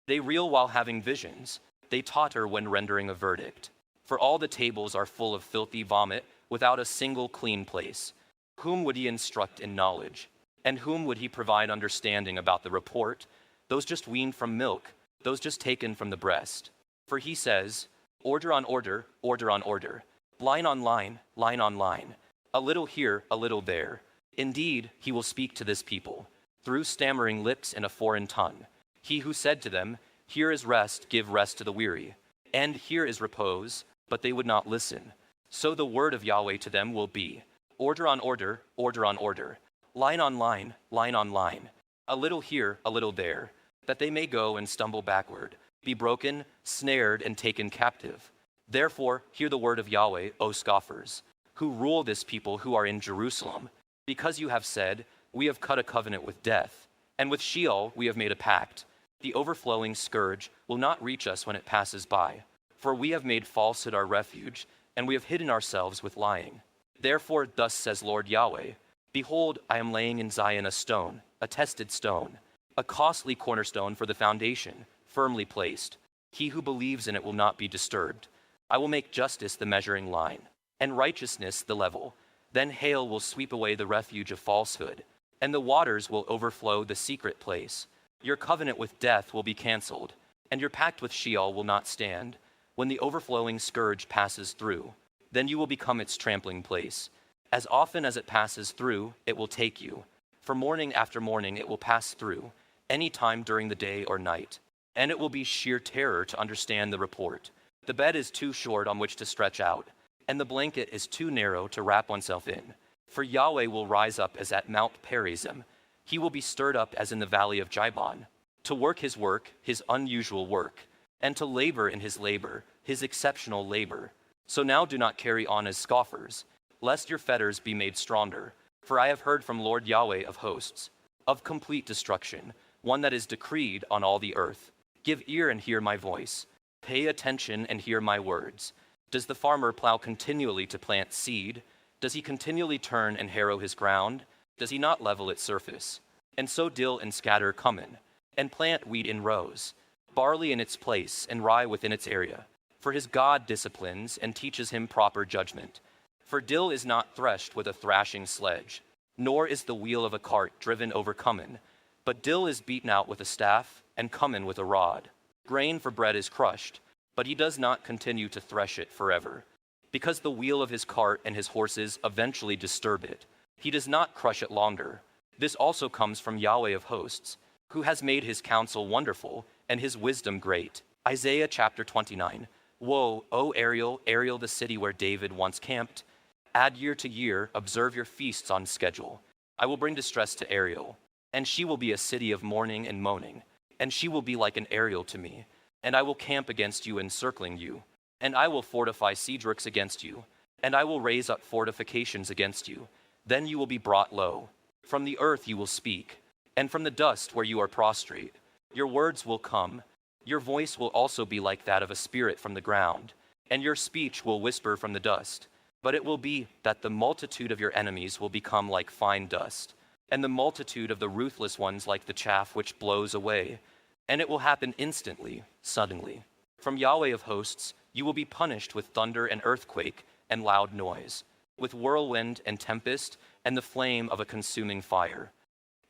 They reel while having visions, they totter when rendering a verdict. For all the tables are full of filthy vomit, without a single clean place. Whom would he instruct in knowledge? And whom would he provide understanding about the report? Those just weaned from milk, those just taken from the breast. For he says, order on order, order on order, line on line, line on line, a little here, a little there. Indeed, he will speak to this people, through stammering lips in a foreign tongue. He who said to them, here is rest, give rest to the weary, and here is repose, but they would not listen. So the word of Yahweh to them will be, order on order, order on order, line on line, line on line, a little here, a little there, that they may go and stumble backward, be broken, snared, and taken captive. Therefore, hear the word of Yahweh, O scoffers, who rule this people who are in Jerusalem, because you have said, we have cut a covenant with death, and with Sheol we have made a pact. The overflowing scourge will not reach us when it passes by, for we have made falsehood our refuge, and we have hidden ourselves with lying. Therefore, thus says Lord Yahweh, behold, I am laying in Zion a stone, a tested stone, a costly cornerstone for the foundation, firmly placed. He who believes in it will not be disturbed. I will make justice the measuring line, and righteousness the level. Then hail will sweep away the refuge of falsehood, and the waters will overflow the secret place. Your covenant with death will be canceled, and your pact with Sheol will not stand. When the overflowing scourge passes through, then you will become its trampling place. As often as it passes through, it will take you. For morning after morning it will pass through, any time during the day or night. And it will be sheer terror to understand the report. The bed is too short on which to stretch out, and the blanket is too narrow to wrap oneself in. For Yahweh will rise up as at Mount Perizim. He will be stirred up as in the valley of Jibon, to work, his unusual work, and to labor in his labor, his exceptional labor. So now do not carry on as scoffers, lest your fetters be made stronger. For I have heard from Lord Yahweh of hosts, of complete destruction, one that is decreed on all the earth. Give ear and hear my voice. Pay attention and hear my words. Does the farmer plow continually to plant seed? Does he continually turn and harrow his ground? Does he not level its surface? And sow dill and scatter cumin, and plant wheat in rows, barley in its place, and rye within its area. For his God disciplines and teaches him proper judgment. For dill is not threshed with a thrashing sledge, nor is the wheel of a cart driven over cumin, but dill is beaten out with a staff, and cumin with a rod. Grain for bread is crushed, but he does not continue to thresh it forever, because the wheel of his cart and his horses eventually disturb it. He does not crush it longer. This also comes from Yahweh of hosts, who has made his counsel wonderful and his wisdom great. Isaiah chapter 29. Woe, O Ariel, Ariel, the city where David once camped. Add year to year, observe your feasts on schedule. I will bring distress to Ariel, and she will be a city of mourning and moaning. and she will be like an Ariel to me. And I will camp against you, encircling you, and I will fortify siege works against you, and I will raise up fortifications against you. Then you will be brought low. From the earth you will speak, and from the dust where you are prostrate. Your words will come. Your voice will also be like that of a spirit from the ground, and your speech will whisper from the dust. But it will be that the multitude of your enemies will become like fine dust, and the multitude of the ruthless ones like the chaff which blows away. And it will happen instantly, suddenly. From Yahweh of hosts, you will be punished with thunder and earthquake and loud noise, with whirlwind and tempest and the flame of a consuming fire.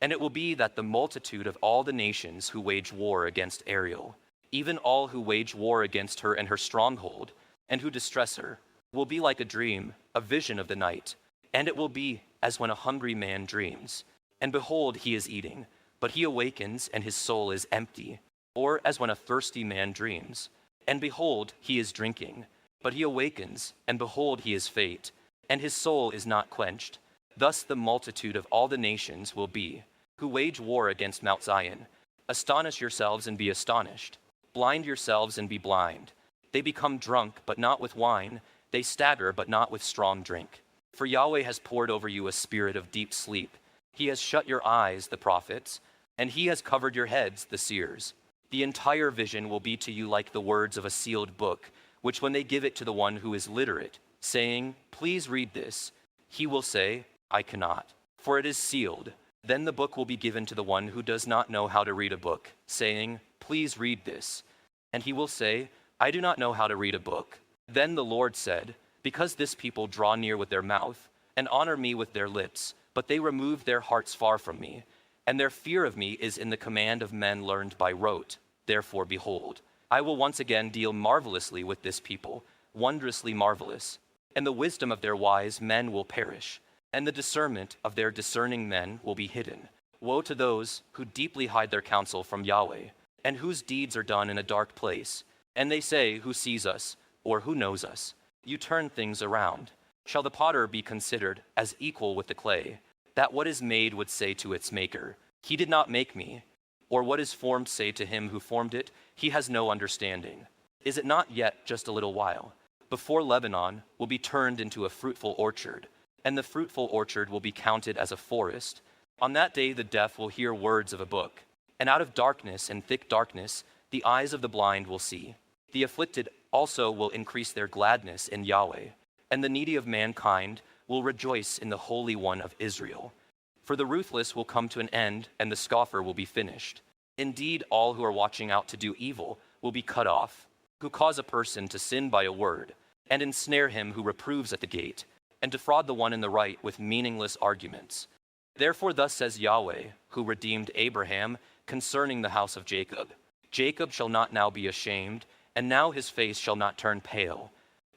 And it will be that the multitude of all the nations who wage war against Ariel, even all who wage war against her and her stronghold, and who distress her, will be like a dream, a vision of the night. And it will be as when a hungry man dreams, and behold, he is eating, but he awakens and his soul is empty. Or as when a thirsty man dreams, and behold, he is drinking, but he awakens, and behold, he is faint, and his soul is not quenched. Thus the multitude of all the nations will be, who wage war against Mount Zion. Astonish yourselves and be astonished. Blind yourselves and be blind. They become drunk, but not with wine. They stagger, but not with strong drink. For Yahweh has poured over you a spirit of deep sleep. He has shut your eyes, the prophets, and he has covered your heads, the seers. The entire vision will be to you like the words of a sealed book, which when they give it to the one who is literate, saying, "Please read this," he will say, "I cannot, for it is sealed." Then the book will be given to the one who does not know how to read a book, saying, "Please read this." And he will say, "I do not know how to read a book." Then the Lord said, "Because this people draw near with their mouth and honor me with their lips, but they remove their hearts far from me, and their fear of me is in the command of men learned by rote. Therefore, behold, I will once again deal marvelously with this people, wondrously marvelous. And the wisdom of their wise men will perish, and the discernment of their discerning men will be hidden. Woe to those who deeply hide their counsel from Yahweh, and whose deeds are done in a dark place. And they say, who sees us, or who knows us? You turn things around. Shall the potter be considered as equal with the clay, that what is made would say to its maker, he did not make me? Or what is formed say to him who formed it, he has no understanding? Is it not yet just a little while, before Lebanon will be turned into a fruitful orchard, and the fruitful orchard will be counted as a forest? On that day the deaf will hear words of a book, and out of darkness and thick darkness the eyes of the blind will see. The afflicted also will increase their gladness in Yahweh, and the needy of mankind will rejoice in the Holy One of Israel. For the ruthless will come to an end, and the scoffer will be finished. Indeed, all who are watching out to do evil will be cut off, who cause a person to sin by a word, and ensnare him who reproves at the gate, and defraud the one in the right with meaningless arguments. Therefore thus says Yahweh, who redeemed Abraham, concerning the house of Jacob, Jacob shall not now be ashamed, and now his face shall not turn pale.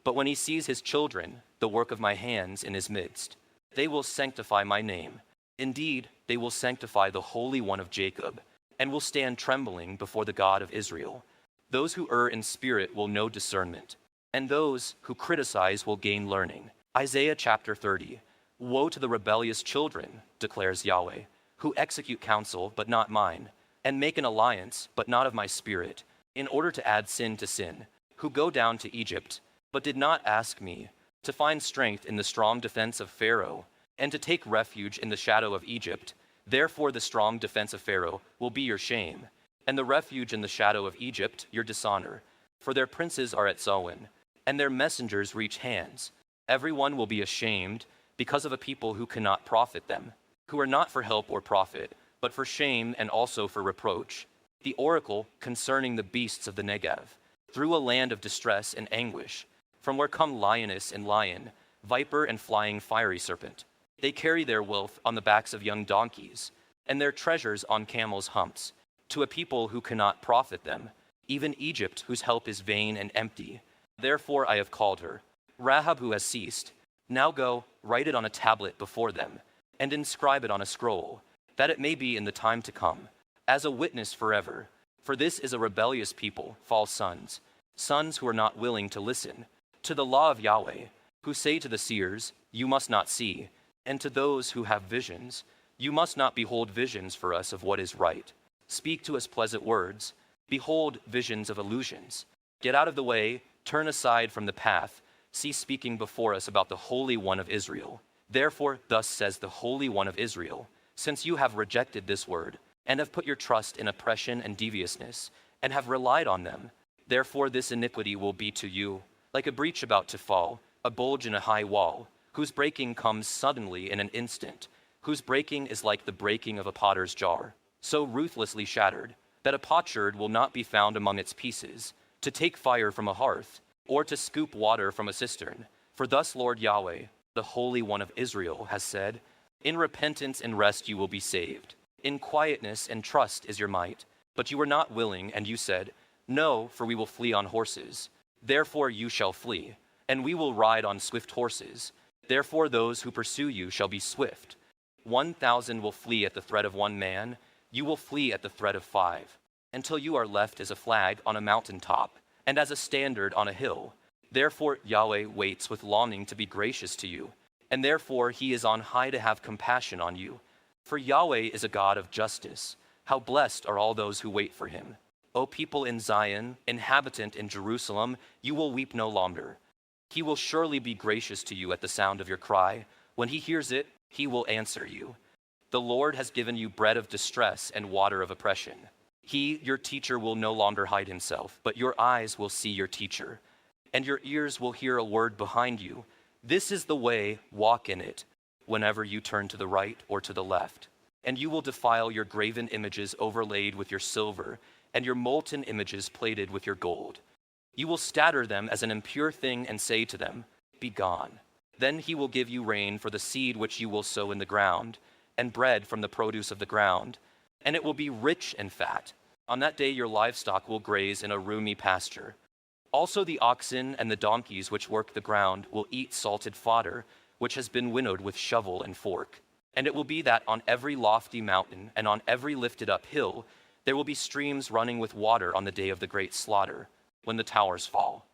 But when he sees his children, the work of my hands in his midst, they will sanctify my name. Indeed, they will sanctify the Holy One of Jacob, and will stand trembling before the God of Israel. Those who err in spirit will know discernment, and those who criticize will gain learning. Isaiah chapter 30. Woe to the rebellious children, declares Yahweh, who execute counsel, but not mine, and make an alliance, but not of my spirit, in order to add sin to sin, who go down to Egypt, but did not ask me, to find strength in the strong defense of Pharaoh, and to take refuge in the shadow of Egypt. Therefore the strong defense of Pharaoh will be your shame, and the refuge in the shadow of Egypt your dishonor. For their princes are at Zoan, and their messengers reach hands. Everyone will be ashamed because of a people who cannot profit them, who are not for help or profit, but for shame and also for reproach. The oracle concerning the beasts of the Negev, through a land of distress and anguish, from where come lioness and lion, viper and flying fiery serpent. They carry their wealth on the backs of young donkeys, and their treasures on camels' humps, to a people who cannot profit them, even Egypt, whose help is vain and empty. Therefore I have called her, Rahab who has ceased. Now go, write it on a tablet before them, and inscribe it on a scroll, that it may be in the time to come, as a witness forever. For this is a rebellious people, false sons, sons who are not willing to listen to the law of Yahweh, who say to the seers, you must not see, and to those who have visions, you must not behold visions for us of what is right. Speak to us pleasant words. Behold visions of illusions. Get out of the way, turn aside from the path. Cease speaking before us about the Holy One of Israel. Therefore, thus says the Holy One of Israel, since you have rejected this word, and have put your trust in oppression and deviousness, and have relied on them, therefore this iniquity will be to you like a breach about to fall, a bulge in a high wall, whose breaking comes suddenly in an instant, whose breaking is like the breaking of a potter's jar, so ruthlessly shattered, that a potsherd will not be found among its pieces, to take fire from a hearth, or to scoop water from a cistern. For thus Lord Yahweh, the Holy One of Israel, has said, in repentance and rest you will be saved. In quietness and trust is your might. But you were not willing, and you said, no, for we will flee on horses. Therefore you shall flee, and we will ride on swift horses. Therefore those who pursue you shall be swift. 1,000 will flee at the threat of one man. You will flee at the threat of 5, until you are left as a flag on a mountain top, and as a standard on a hill. Therefore Yahweh waits with longing to be gracious to you, and therefore he is on high to have compassion on you. For Yahweh is a God of justice. How blessed are all those who wait for him. O people in Zion, inhabitant in Jerusalem, you will weep no longer. He will surely be gracious to you at the sound of your cry. When he hears it, he will answer you. The Lord has given you bread of distress and water of oppression. He, your teacher, will no longer hide himself, but your eyes will see your teacher, and your ears will hear a word behind you. This is the way, walk in it, whenever you turn to the right or to the left. And you will defile your graven images overlaid with your silver, and your molten images plated with your gold. You will scatter them as an impure thing and say to them, be gone. Then he will give you rain for the seed which you will sow in the ground, and bread from the produce of the ground, and it will be rich and fat. On that day your livestock will graze in a roomy pasture. Also the oxen and the donkeys which work the ground will eat salted fodder, which has been winnowed with shovel and fork. And it will be that on every lofty mountain and on every lifted up hill there will be streams running with water on the day of the great slaughter, when the towers fall.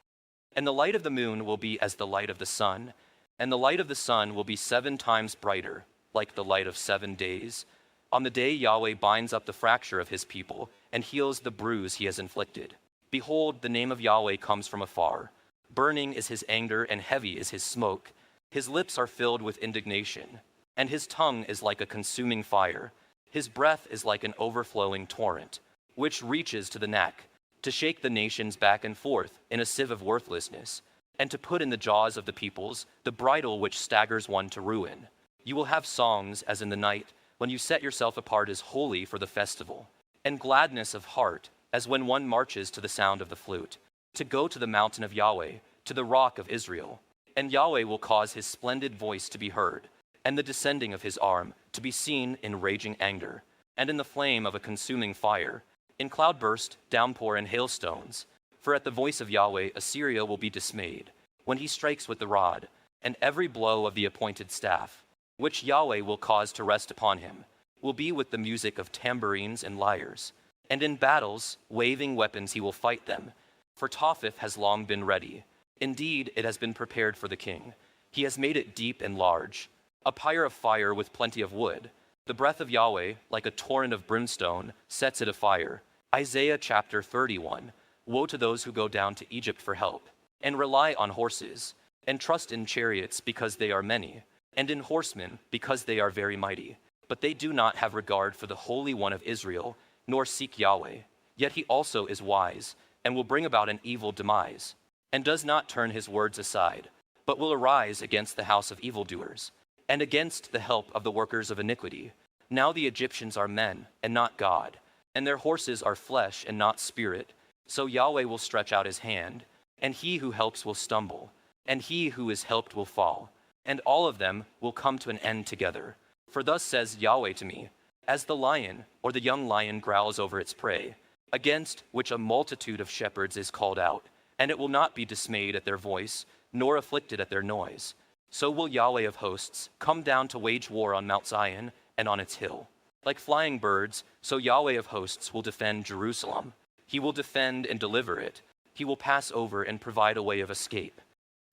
And the light of the moon will be as the light of the sun, and the light of the sun will be 7 times brighter, like the light of 7 days, on the day Yahweh binds up the fracture of his people and heals the bruise he has inflicted. Behold, the name of Yahweh comes from afar. Burning is his anger and heavy is his smoke. His lips are filled with indignation, and his tongue is like a consuming fire. His breath is like an overflowing torrent, which reaches to the neck, to shake the nations back and forth in a sieve of worthlessness, and to put in the jaws of the peoples the bridle which staggers one to ruin. You will have songs as in the night, when you set yourself apart as holy for the festival, and gladness of heart, as when one marches to the sound of the flute, to go to the mountain of Yahweh, to the rock of Israel. And Yahweh will cause his splendid voice to be heard, and the descending of his arm to be seen in raging anger, and in the flame of a consuming fire, in cloudburst, downpour, and hailstones. For at the voice of Yahweh Assyria will be dismayed, when he strikes with the rod, and every blow of the appointed staff, which Yahweh will cause to rest upon him, will be with the music of tambourines and lyres. And in battles, waving weapons he will fight them, for Topheth has long been ready. Indeed, it has been prepared for the king. He has made it deep and large, a pyre of fire with plenty of wood. The breath of Yahweh, like a torrent of brimstone, sets it afire. Isaiah chapter 31. Woe to those who go down to Egypt for help, and rely on horses, and trust in chariots because they are many, and in horsemen because they are very mighty. But they do not have regard for the Holy One of Israel, nor seek Yahweh. Yet he also is wise, and will bring about an evil demise, and does not turn his words aside, but will arise against the house of evildoers, and against the help of the workers of iniquity. Now the Egyptians are men, and not God, and their horses are flesh and not spirit. So Yahweh will stretch out his hand, and he who helps will stumble, and he who is helped will fall, and all of them will come to an end together. For thus says Yahweh to me, as the lion or the young lion growls over its prey, against which a multitude of shepherds is called out, and it will not be dismayed at their voice, nor afflicted at their noise. So will Yahweh of hosts come down to wage war on Mount Zion and on its hill. Like flying birds, so Yahweh of hosts will defend Jerusalem. He will defend and deliver it. He will pass over and provide a way of escape.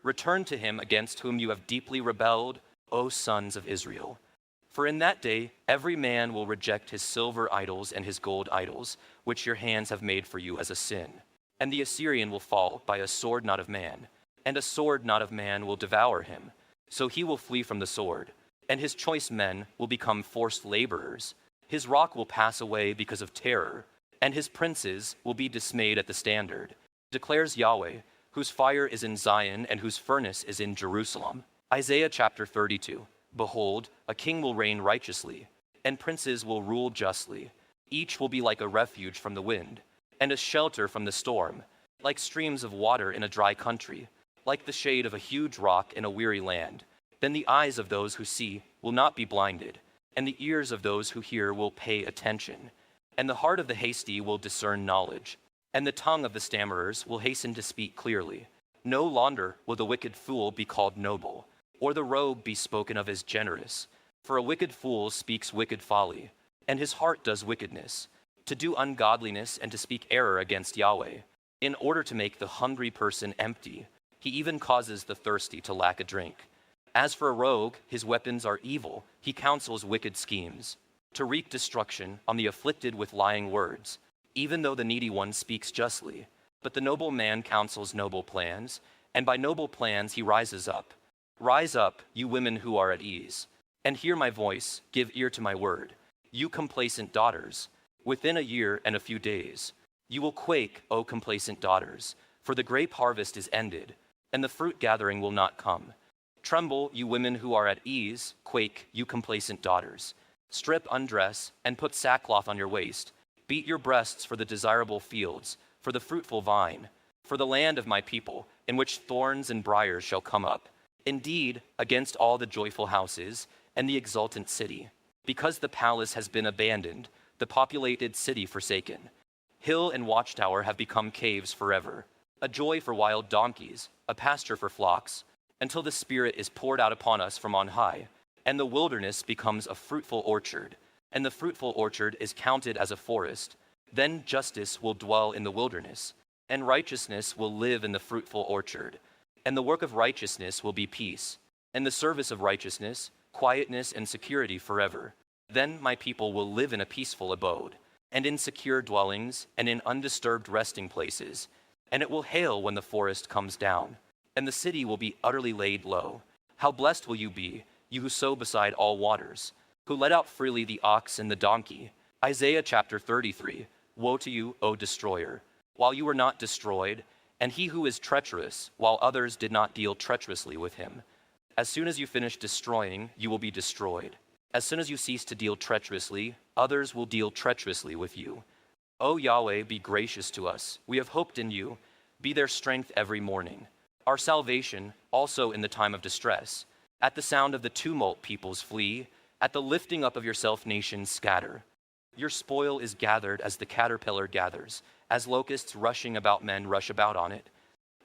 Return to him against whom you have deeply rebelled, O sons of Israel. For in that day every man will reject his silver idols and his gold idols, which your hands have made for you as a sin. And the Assyrian will fall by a sword not of man, and a sword not of man will devour him. So he will flee from the sword, and his choice men will become forced laborers. His rock will pass away because of terror, and his princes will be dismayed at the standard, declares Yahweh, whose fire is in Zion and whose furnace is in Jerusalem. Isaiah chapter 32. Behold, a king will reign righteously, and princes will rule justly. Each will be like a refuge from the wind, and a shelter from the storm, like streams of water in a dry country, like the shade of a huge rock in a weary land. Then the eyes of those who see will not be blinded, and the ears of those who hear will pay attention. And the heart of the hasty will discern knowledge, and the tongue of the stammerers will hasten to speak clearly. No longer will the wicked fool be called noble, or the rogue be spoken of as generous. For a wicked fool speaks wicked folly, and his heart does wickedness, to do ungodliness and to speak error against Yahweh, in order to make the hungry person empty. He even causes the thirsty to lack a drink. As for a rogue, his weapons are evil. He counsels wicked schemes, to wreak destruction on the afflicted with lying words, even though the needy one speaks justly. But the noble man counsels noble plans, and by noble plans he rises up. Rise up, you women who are at ease, and hear my voice, give ear to my word. You complacent daughters, within a year and a few days, you will quake, O complacent daughters, for the grape harvest is ended, and the fruit gathering will not come. Tremble, you women who are at ease, quake, you complacent daughters. Strip, undress, and put sackcloth on your waist. Beat your breasts for the desirable fields, for the fruitful vine, for the land of my people, in which thorns and briars shall come up. Indeed, against all the joyful houses and the exultant city, because the palace has been abandoned, the populated city forsaken. Hill and watchtower have become caves forever, a joy for wild donkeys, a pasture for flocks, until the Spirit is poured out upon us from on high, and the wilderness becomes a fruitful orchard, and the fruitful orchard is counted as a forest. Then justice will dwell in the wilderness, and righteousness will live in the fruitful orchard. And the work of righteousness will be peace, and the service of righteousness, quietness and security forever. Then my people will live in a peaceful abode, and in secure dwellings, and in undisturbed resting places. And it will hail when the forest comes down, and the city will be utterly laid low. How blessed will you be, you who sow beside all waters, who let out freely the ox and the donkey. Isaiah chapter 33. Woe to you, O destroyer, while you were not destroyed, and he who is treacherous, while others did not deal treacherously with him. As soon as you finish destroying, you will be destroyed. As soon as you cease to deal treacherously, others will deal treacherously with you. O Yahweh, be gracious to us. We have hoped in you. Be their strength every morning, our salvation also in the time of distress. At the sound of the tumult, peoples flee. At the lifting up of yourself, nations scatter. Your spoil is gathered as the caterpillar gathers, as locusts rushing about men rush about on it.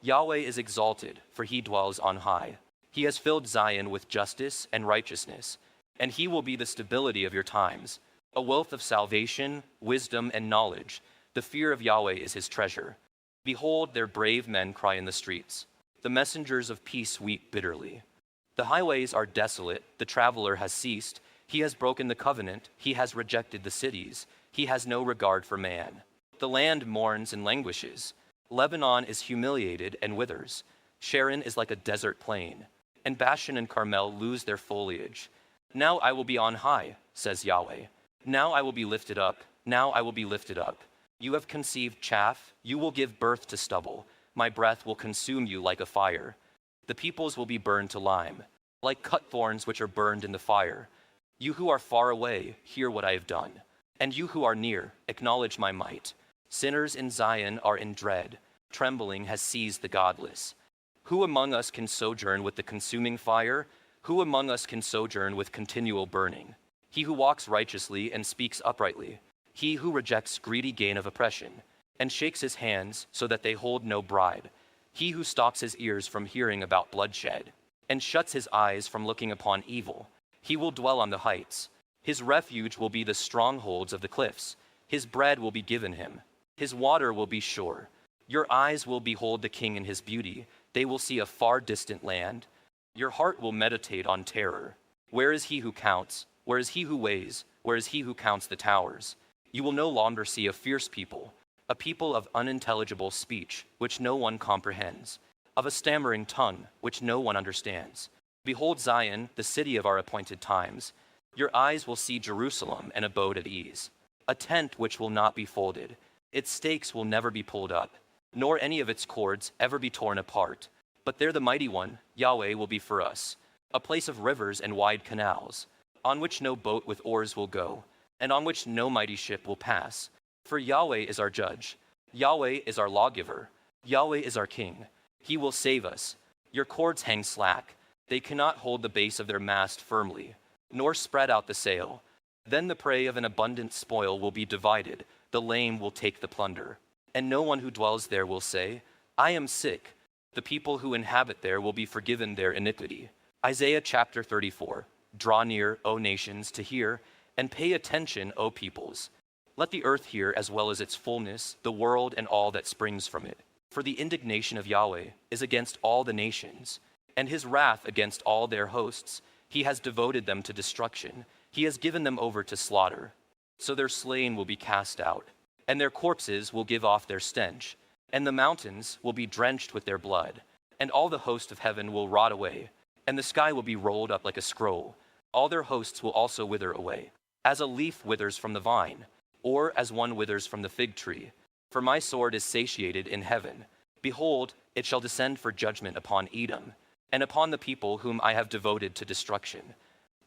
Yahweh is exalted, for he dwells on high. He has filled Zion with justice and righteousness, and he will be the stability of your times, a wealth of salvation, wisdom, and knowledge. The fear of Yahweh is his treasure. Behold, their brave men cry in the streets. The messengers of peace weep bitterly. The highways are desolate, the traveler has ceased. He has broken the covenant, he has rejected the cities. He has no regard for man. The land mourns and languishes. Lebanon is humiliated and withers. Sharon is like a desert plain, and Bashan and Carmel lose their foliage. Now I will be on high, says Yahweh. Now I will be lifted up. Now I will be lifted up. You have conceived chaff. You will give birth to stubble. My breath will consume you like a fire. The peoples will be burned to lime, like cut thorns which are burned in the fire. You who are far away, hear what I have done. And you who are near, acknowledge my might. Sinners in Zion are in dread. Trembling has seized the godless. Who among us can sojourn with the consuming fire? Who among us can sojourn with continual burning? He who walks righteously and speaks uprightly. He who rejects greedy gain of oppression, and shakes his hands so that they hold no bribe. He who stops his ears from hearing about bloodshed, and shuts his eyes from looking upon evil. He will dwell on the heights. His refuge will be the strongholds of the cliffs. His bread will be given him. His water will be sure. Your eyes will behold the king in his beauty. They will see a far distant land. Your heart will meditate on terror. Where is he who counts? Where is he who weighs? Where is he who counts the towers? You will no longer see a fierce people, a people of unintelligible speech, which no one comprehends, of a stammering tongue, which no one understands. Behold Zion, the city of our appointed times. Your eyes will see Jerusalem, an abode at ease, a tent which will not be folded. Its stakes will never be pulled up, nor any of its cords ever be torn apart. But there the mighty one, Yahweh, will be for us, a place of rivers and wide canals, on which no boat with oars will go, and on which no mighty ship will pass. For Yahweh is our judge, Yahweh is our lawgiver, Yahweh is our king. He will save us. Your cords hang slack. They cannot hold the base of their mast firmly, nor spread out the sail. Then the prey of an abundant spoil will be divided. The lame will take the plunder. And no one who dwells there will say, I am sick. The people who inhabit there will be forgiven their iniquity. Isaiah chapter 34. Draw near, O nations, to hear, and pay attention, O peoples. Let the earth hear as well as its fullness, the world and all that springs from it. For the indignation of Yahweh is against all the nations, and his wrath against all their hosts. He has devoted them to destruction. He has given them over to slaughter. So their slain will be cast out, and their corpses will give off their stench, and the mountains will be drenched with their blood, and all the host of heaven will rot away, and the sky will be rolled up like a scroll. All their hosts will also wither away, as a leaf withers from the vine, or as one withers from the fig tree. For my sword is satiated in heaven. Behold, it shall descend for judgment upon Edom, and upon the people whom I have devoted to destruction.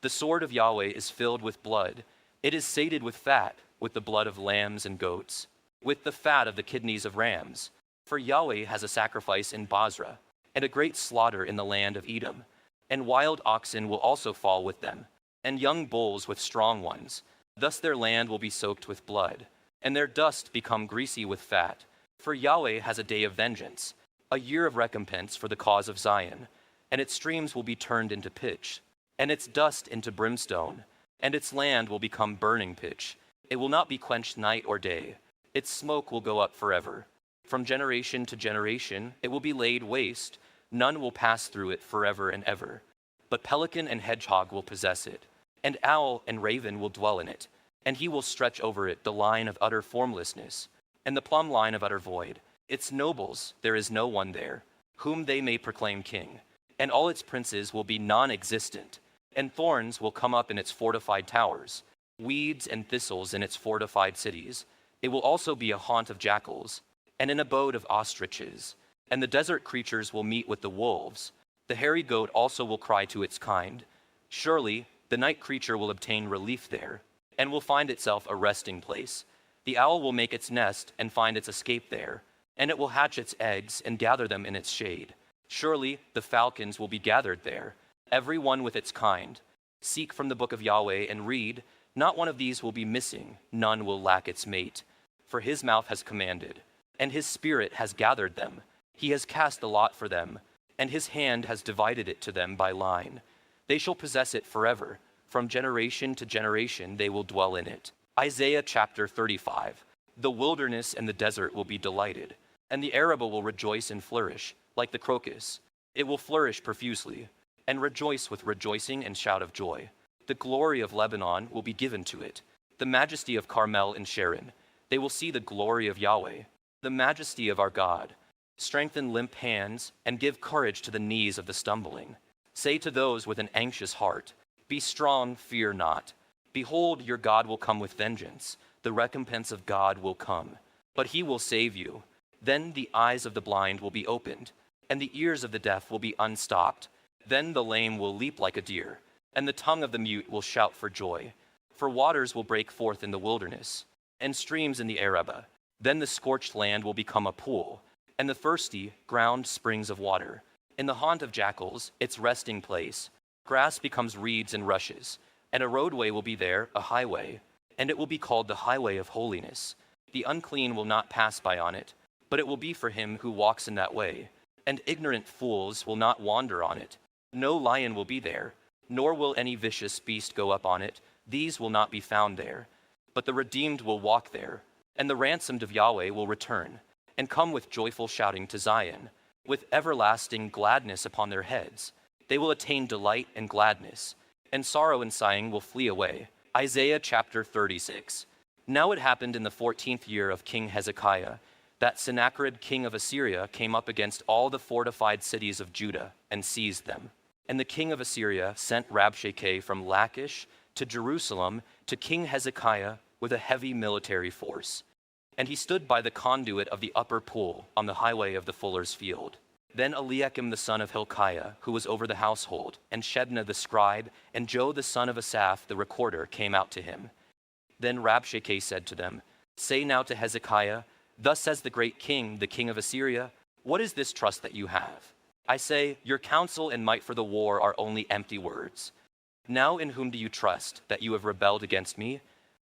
The sword of Yahweh is filled with blood. It is sated with fat, with the blood of lambs and goats, with the fat of the kidneys of rams. For Yahweh has a sacrifice in Basra, and a great slaughter in the land of Edom. And wild oxen will also fall with them, and young bulls with strong ones. Thus their land will be soaked with blood, and their dust become greasy with fat. For Yahweh has a day of vengeance, a year of recompense for the cause of Zion. And its streams will be turned into pitch, and its dust into brimstone, and its land will become burning pitch. It will not be quenched night or day. Its smoke will go up forever. From generation to generation it will be laid waste. None will pass through it forever and ever. But pelican and hedgehog will possess it, and owl and raven will dwell in it. And he will stretch over it the line of utter formlessness, and the plumb line of utter void. Its nobles, there is no one there, whom they may proclaim king. And all its princes will be non-existent, and thorns will come up in its fortified towers, weeds and thistles in its fortified cities. It will also be a haunt of jackals, and an abode of ostriches. And the desert creatures will meet with the wolves. The hairy goat also will cry to its kind. Surely the night creature will obtain relief there, and will find itself a resting place. The owl will make its nest and find its escape there, and it will hatch its eggs and gather them in its shade. Surely the falcons will be gathered there, every one with its kind. Seek from the book of Yahweh and read. Not one of these will be missing, none will lack its mate. For his mouth has commanded, and his spirit has gathered them. He has cast the lot for them, and his hand has divided it to them by line. They shall possess it forever. From generation to generation they will dwell in it. Isaiah chapter 35. The wilderness and the desert will be delighted, and the Arabah will rejoice and flourish, like the crocus. It will flourish profusely, and rejoice with rejoicing and shout of joy. The glory of Lebanon will be given to it, the majesty of Carmel and Sharon. They will see the glory of Yahweh, the majesty of our God. Strengthen limp hands, and give courage to the knees of the stumbling. Say to those with an anxious heart, be strong, fear not. Behold, your God will come with vengeance. The recompense of God will come, but he will save you. Then the eyes of the blind will be opened, and the ears of the deaf will be unstopped. Then the lame will leap like a deer, and the tongue of the mute will shout for joy. For waters will break forth in the wilderness, and streams in the Arabah. Then the scorched land will become a pool, and the thirsty ground springs of water. In the haunt of jackals, its resting place, grass becomes reeds and rushes, and a roadway will be there, a highway, and it will be called the highway of holiness. The unclean will not pass by on it, but it will be for him who walks in that way, and ignorant fools will not wander on it. No lion will be there, nor will any vicious beast go up on it. These will not be found there. But the redeemed will walk there, and the ransomed of Yahweh will return, and come with joyful shouting to Zion, with everlasting gladness upon their heads. They will attain delight and gladness. and sorrow and sighing will flee away. Isaiah chapter 36. Now it happened in the 14th year of King Hezekiah that Sennacherib king of Assyria came up against all the fortified cities of Judah and seized them. And the king of Assyria sent Rabshakeh from Lachish to Jerusalem to King Hezekiah with a heavy military force. And he stood by the conduit of the upper pool on the highway of the fuller's field. Then Eliakim the son of Hilkiah, who was over the household, and Shebna the scribe, and Joe the son of Asaph the recorder came out to him. Then Rabshakeh said to them, Say now to Hezekiah, Thus says the great king, the king of Assyria, What is this trust that you have? I say, Your counsel and might for the war are only empty words. Now in whom do you trust, that you have rebelled against me?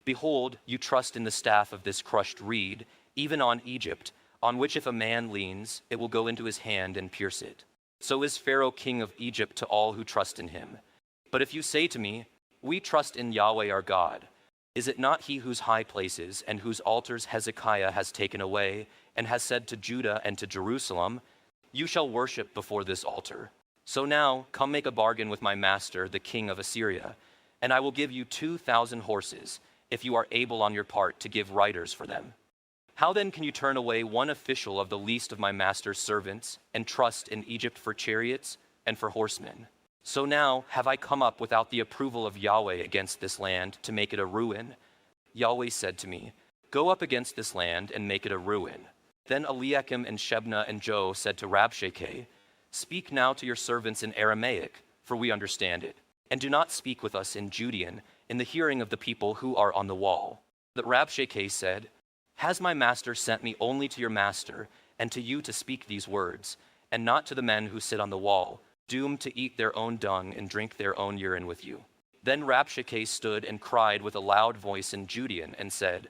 Behold, you trust in the staff of this crushed reed, even on Egypt, on which if a man leans, it will go into his hand and pierce it. So is Pharaoh king of Egypt to all who trust in him. But if you say to me, We trust in Yahweh our God, is it not he whose high places and whose altars Hezekiah has taken away, and has said to Judah and to Jerusalem, You shall worship before this altar? So now come make a bargain with my master, the king of Assyria, and I will give you 2,000 horses, if you are able on your part to give riders for them. How then can you turn away one official of the least of my master's servants, and trust in Egypt for chariots and for horsemen? So now have I come up without the approval of Yahweh against this land to make it a ruin? Yahweh said to me, Go up against this land and make it a ruin. Then Eliakim and Shebna and Joe said to Rabshakeh, Speak now to your servants in Aramaic, for we understand it, and do not speak with us in Judean, in the hearing of the people who are on the wall. But Rabshakeh said, Has my master sent me only to your master, and to you to speak these words, and not to the men who sit on the wall, doomed to eat their own dung and drink their own urine with you? Then Rabshakeh stood and cried with a loud voice in Judean, and said,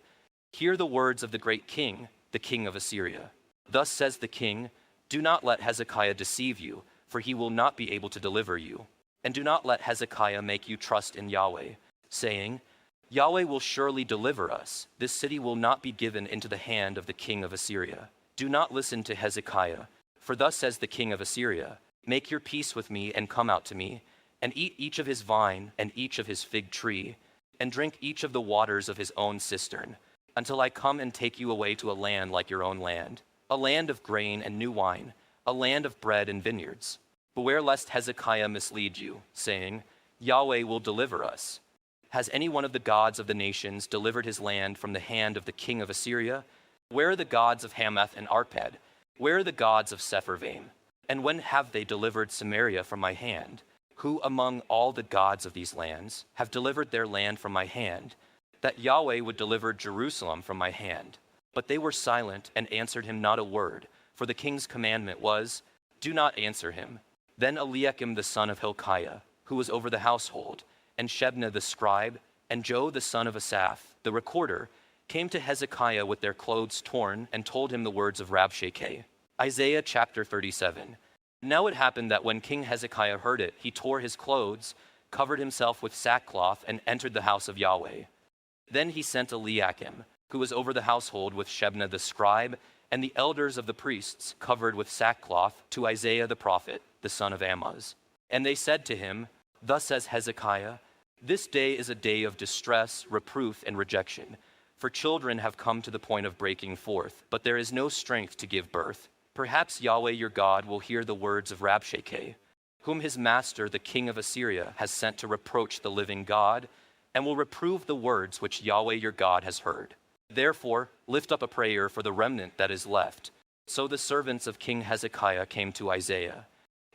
Hear the words of the great king, the king of Assyria. Thus says the king, Do not let Hezekiah deceive you, for he will not be able to deliver you. And do not let Hezekiah make you trust in Yahweh, saying, Yahweh will surely deliver us. This city will not be given into the hand of the king of Assyria. Do not listen to Hezekiah, for thus says the king of Assyria, Make your peace with me and come out to me, and eat each of his vine and each of his fig tree, and drink each of the waters of his own cistern, until I come and take you away to a land like your own land, a land of grain and new wine, a land of bread and vineyards. Beware lest Hezekiah mislead you, saying, Yahweh will deliver us. Has any one of the gods of the nations delivered his land from the hand of the king of Assyria? Where are the gods of Hamath and Arpad? Where are the gods of Sepharvaim? And when have they delivered Samaria from my hand? Who among all the gods of these lands have delivered their land from my hand, that Yahweh would deliver Jerusalem from my hand? But they were silent and answered him not a word, for the king's commandment was, Do not answer him. Then Eliakim the son of Hilkiah, who was over the household, and Shebna the scribe, and Joe the son of Asaph, the recorder, came to Hezekiah with their clothes torn and told him the words of Rabshakeh. Isaiah chapter 37. Now it happened that when King Hezekiah heard it, he tore his clothes, covered himself with sackcloth, and entered the house of Yahweh. Then he sent Eliakim, who was over the household, with Shebna the scribe, and the elders of the priests, covered with sackcloth, to Isaiah the prophet, the son of Amoz. And they said to him, Thus says Hezekiah, This day is a day of distress, reproof, and rejection, for children have come to the point of breaking forth, but there is no strength to give birth. Perhaps Yahweh your God will hear the words of Rabshakeh, whom his master, the king of Assyria, has sent to reproach the living God, and will reprove the words which Yahweh your God has heard. Therefore, lift up a prayer for the remnant that is left. So the servants of King Hezekiah came to Isaiah.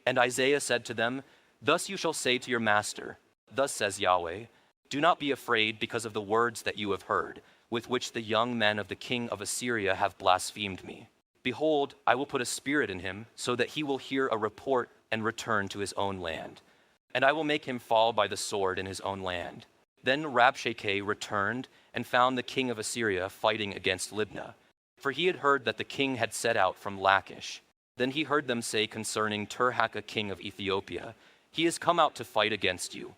And Isaiah said to them, Thus you shall say to your master, Thus says Yahweh, Do not be afraid because of the words that you have heard, with which the young men of the king of Assyria have blasphemed me. Behold, I will put a spirit in him, so that he will hear a report and return to his own land. And I will make him fall by the sword in his own land. Then Rabshakeh returned and found the king of Assyria fighting against Libnah, for he had heard that the king had set out from Lachish. Then he heard them say concerning Tirhakah king of Ethiopia, He has come out to fight against you.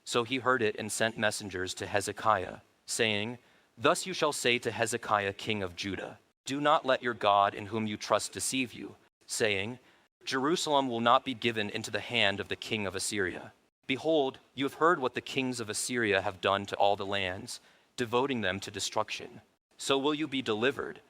So he heard it and sent messengers to Hezekiah, saying, Thus you shall say to Hezekiah king of Judah, Do not let your God in whom you trust deceive you, saying, Jerusalem will not be given into the hand of the king of Assyria. Behold, you have heard what the kings of Assyria have done to all the lands, devoting them to destruction. So will you be delivered?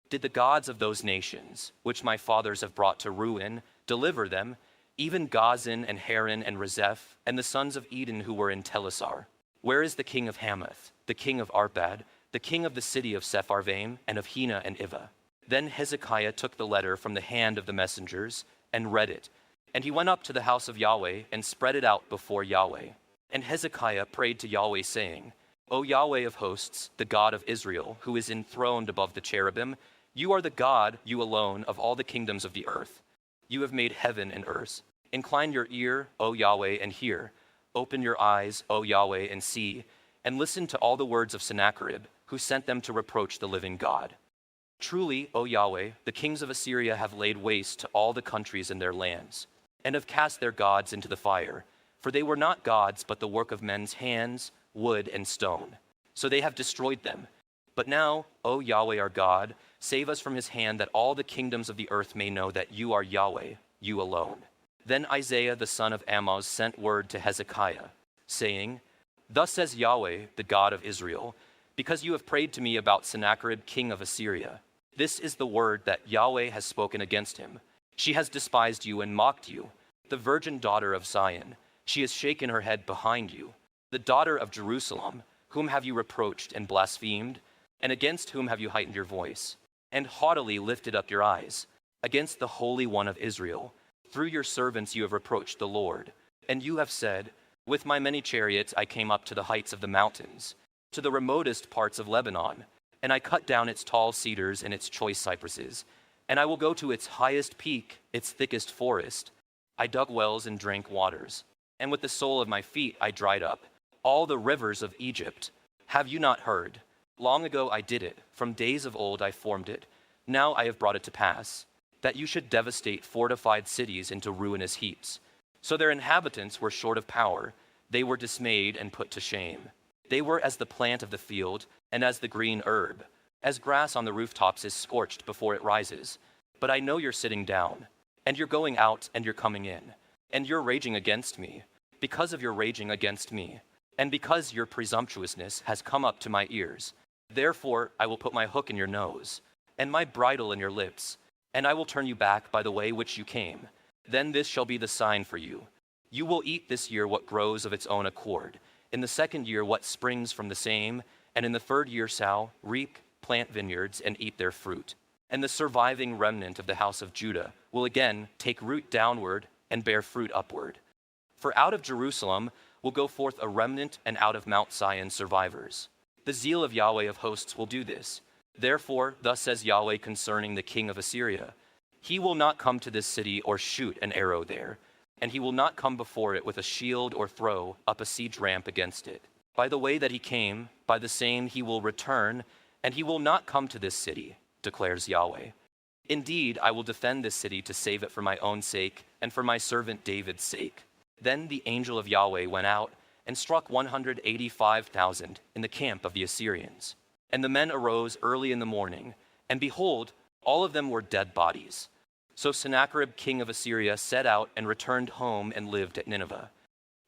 Did the gods of those nations, which my fathers have brought to ruin, deliver them, even Gazan and Haran and Rezeph, and the sons of Eden who were in Telassar? Where is the king of Hamath, the king of Arpad, the king of the city of Sepharvaim, and of Hena and Ivah? Then Hezekiah took the letter from the hand of the messengers and read it. And he went up to the house of Yahweh and spread it out before Yahweh. And Hezekiah prayed to Yahweh, saying, O Yahweh of hosts, the God of Israel, who is enthroned above the cherubim, you are the God, you alone, of all the kingdoms of the earth. You have made heaven and earth. Incline your ear, O Yahweh, and hear. Open your eyes, O Yahweh, and see, and listen to all the words of Sennacherib, who sent them to reproach the living God. Truly, O Yahweh, the kings of Assyria have laid waste to all the countries in their lands, and have cast their gods into the fire. For they were not gods, but the work of men's hands, wood and stone. So they have destroyed them. But now, O Yahweh our God, save us from his hand, that all the kingdoms of the earth may know that you are Yahweh, you alone. Then Isaiah the son of Amoz sent word to Hezekiah, saying, Thus says Yahweh, the God of Israel, because you have prayed to me about Sennacherib king of Assyria. This is the word that Yahweh has spoken against him. She has despised you and mocked you, the virgin daughter of Zion. She has shaken her head behind you. The daughter of Jerusalem, whom have you reproached and blasphemed? And against whom have you heightened your voice? And haughtily lifted up your eyes? Against the Holy One of Israel. Through your servants you have reproached the Lord. And you have said, With my many chariots I came up to the heights of the mountains, to the remotest parts of Lebanon, and I cut down its tall cedars and its choice cypresses. And I will go to its highest peak, its thickest forest. I dug wells and drank waters, and with the sole of my feet I dried up all the rivers of Egypt. Have you not heard? Long ago I did it, from days of old I formed it. Now I have brought it to pass, that you should devastate fortified cities into ruinous heaps. So their inhabitants were short of power. They were dismayed and put to shame. They were as the plant of the field, and as the green herb. As grass on the rooftops is scorched before it rises. But I know you're sitting down, and you're going out and you're coming in, and you're raging against me, because of your raging against me, and because your presumptuousness has come up to my ears. Therefore I will put my hook in your nose, and my bridle in your lips, and I will turn you back by the way which you came. Then this shall be the sign for you. You will eat this year what grows of its own accord, in the second year what springs from the same, and in the third year shall reap, plant vineyards, and eat their fruit. And the surviving remnant of the house of Judah will again take root downward and bear fruit upward. For out of Jerusalem will go forth a remnant, and out of Mount Zion survivors. The zeal of Yahweh of hosts will do this. Therefore, thus says Yahweh concerning the king of Assyria, He will not come to this city or shoot an arrow there, and he will not come before it with a shield or throw up a siege ramp against it. By the way that he came, by the same he will return, and he will not come to this city, declares Yahweh. Indeed, I will defend this city to save it for my own sake and for my servant David's sake. Then the angel of Yahweh went out and struck 185,000 in the camp of the Assyrians. And the men arose early in the morning, and behold, all of them were dead bodies. So Sennacherib king of Assyria set out and returned home and lived at Nineveh.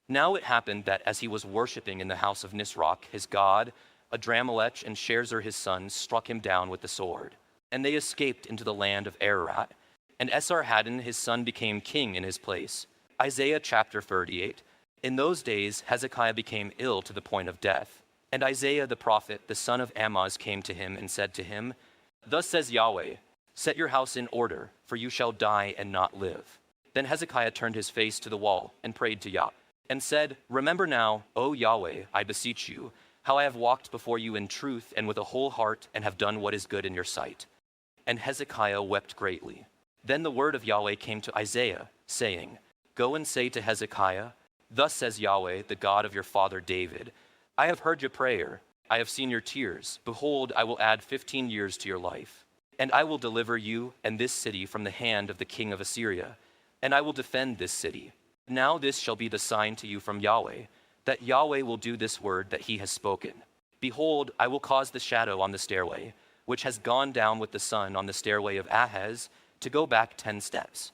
Now it happened that as he was worshiping in the house of Nisroch, his god, Adramelech and Sharezer his son struck him down with the sword. And they escaped into the land of Ararat. And Esarhaddon his son became king in his place. Isaiah chapter 38. In those days Hezekiah became ill to the point of death. And Isaiah the prophet, the son of Amoz, came to him and said to him, Thus says Yahweh, Set your house in order, for you shall die and not live. Then Hezekiah turned his face to the wall and prayed to Yah, and said, Remember now, O Yahweh, I beseech you, how I have walked before you in truth and with a whole heart, and have done what is good in your sight. And Hezekiah wept greatly. Then the word of Yahweh came to Isaiah, saying, Go and say to Hezekiah, Thus says Yahweh, the God of your father David, I have heard your prayer, I have seen your tears. Behold, I will add 15 years to your life. And I will deliver you and this city from the hand of the king of Assyria, and I will defend this city. Now this shall be the sign to you from Yahweh, that Yahweh will do this word that he has spoken. Behold, I will cause the shadow on the stairway, which has gone down with the sun on the stairway of Ahaz, to go back 10 steps.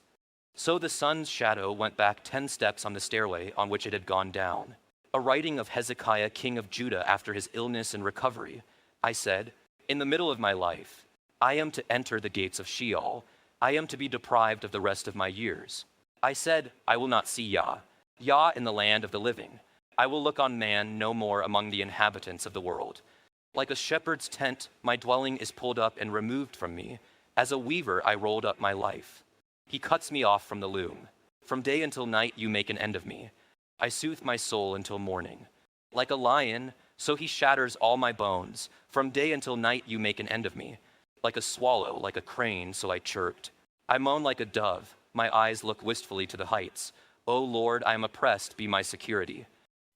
So the sun's shadow went back 10 steps on the stairway on which it had gone down. A writing of Hezekiah, king of Judah, after his illness and recovery. I said, in the middle of my life, I am to enter the gates of Sheol. I am to be deprived of the rest of my years. I said, I will not see Yah in the land of the living. I will look on man no more among the inhabitants of the world. Like a shepherd's tent, my dwelling is pulled up and removed from me. As a weaver, I rolled up my life. He cuts me off from the loom. From day until night, you make an end of me. I soothe my soul until morning. Like a lion, so he shatters all my bones. From day until night, you make an end of me. Like a swallow, like a crane, so I chirped. I moan like a dove. My eyes look wistfully to the heights. O Lord, I am oppressed, be my security.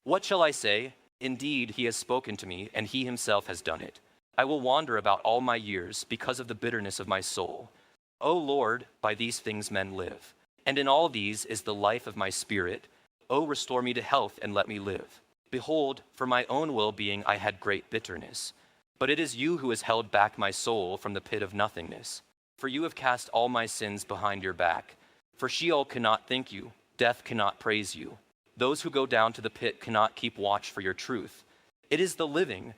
What shall I say? Indeed, he has spoken to me, and he himself has done it. I will wander about all my years because of the bitterness of my soul. O Lord, by these things men live, and in all these is the life of my spirit. O restore me to health and let me live. Behold, for my own well-being I had great bitterness. But it is you who has held back my soul from the pit of nothingness. For you have cast all my sins behind your back. For Sheol cannot thank you, death cannot praise you. Those who go down to the pit cannot keep watch for your truth. It is the living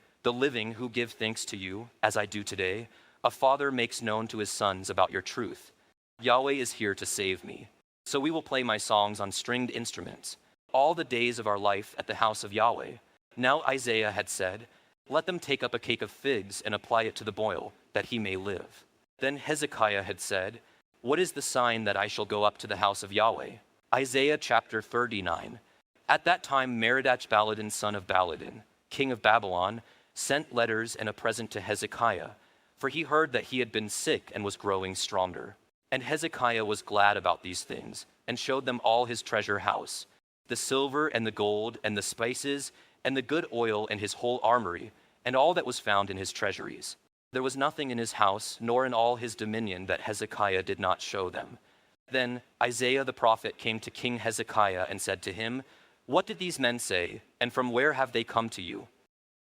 who give thanks to you, as I do today. A father makes known to his sons about your truth. Yahweh is here to save me. So we will play my songs on stringed instruments, all the days of our life at the house of Yahweh. Now Isaiah had said, let them take up a cake of figs and apply it to the boil, that he may live. Then Hezekiah had said, what is the sign that I shall go up to the house of Yahweh? Isaiah chapter 39. At that time Merodach-Baladan, son of Baladan, king of Babylon, sent letters and a present to Hezekiah, for he heard that he had been sick and was growing stronger. And Hezekiah was glad about these things, and showed them all his treasure house, the silver and the gold and the spices and the good oil and his whole armory, and all that was found in his treasuries. There was nothing in his house, nor in all his dominion, that Hezekiah did not show them. Then Isaiah the prophet came to King Hezekiah and said to him, what did these men say, and from where have they come to you?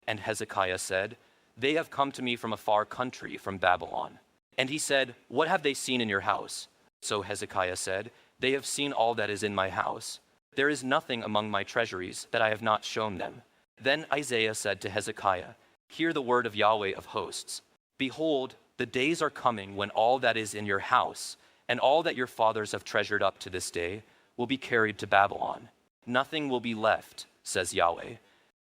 And Hezekiah said, they have come to me from a far country, from Babylon. And he said, what have they seen in your house? So Hezekiah said, they have seen all that is in my house. There is nothing among my treasuries that I have not shown them. Then Isaiah said to Hezekiah, hear the word of Yahweh of hosts. Behold, the days are coming when all that is in your house, and all that your fathers have treasured up to this day, will be carried to Babylon. Nothing will be left, says Yahweh.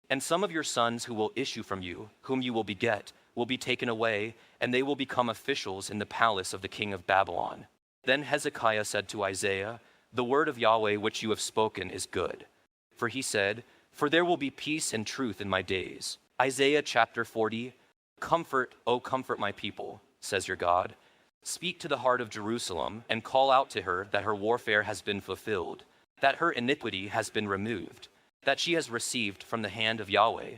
And some of your sons who will issue from you, whom you will beget, will be taken away, and they will become officials in the palace of the king of Babylon. Then Hezekiah said to Isaiah, the word of Yahweh which you have spoken is good. For he said, for there will be peace and truth in my days. Isaiah chapter 40, comfort, O comfort my people, says your God. Speak to the heart of Jerusalem, and call out to her that her warfare has been fulfilled, that her iniquity has been removed, that she has received from the hand of Yahweh,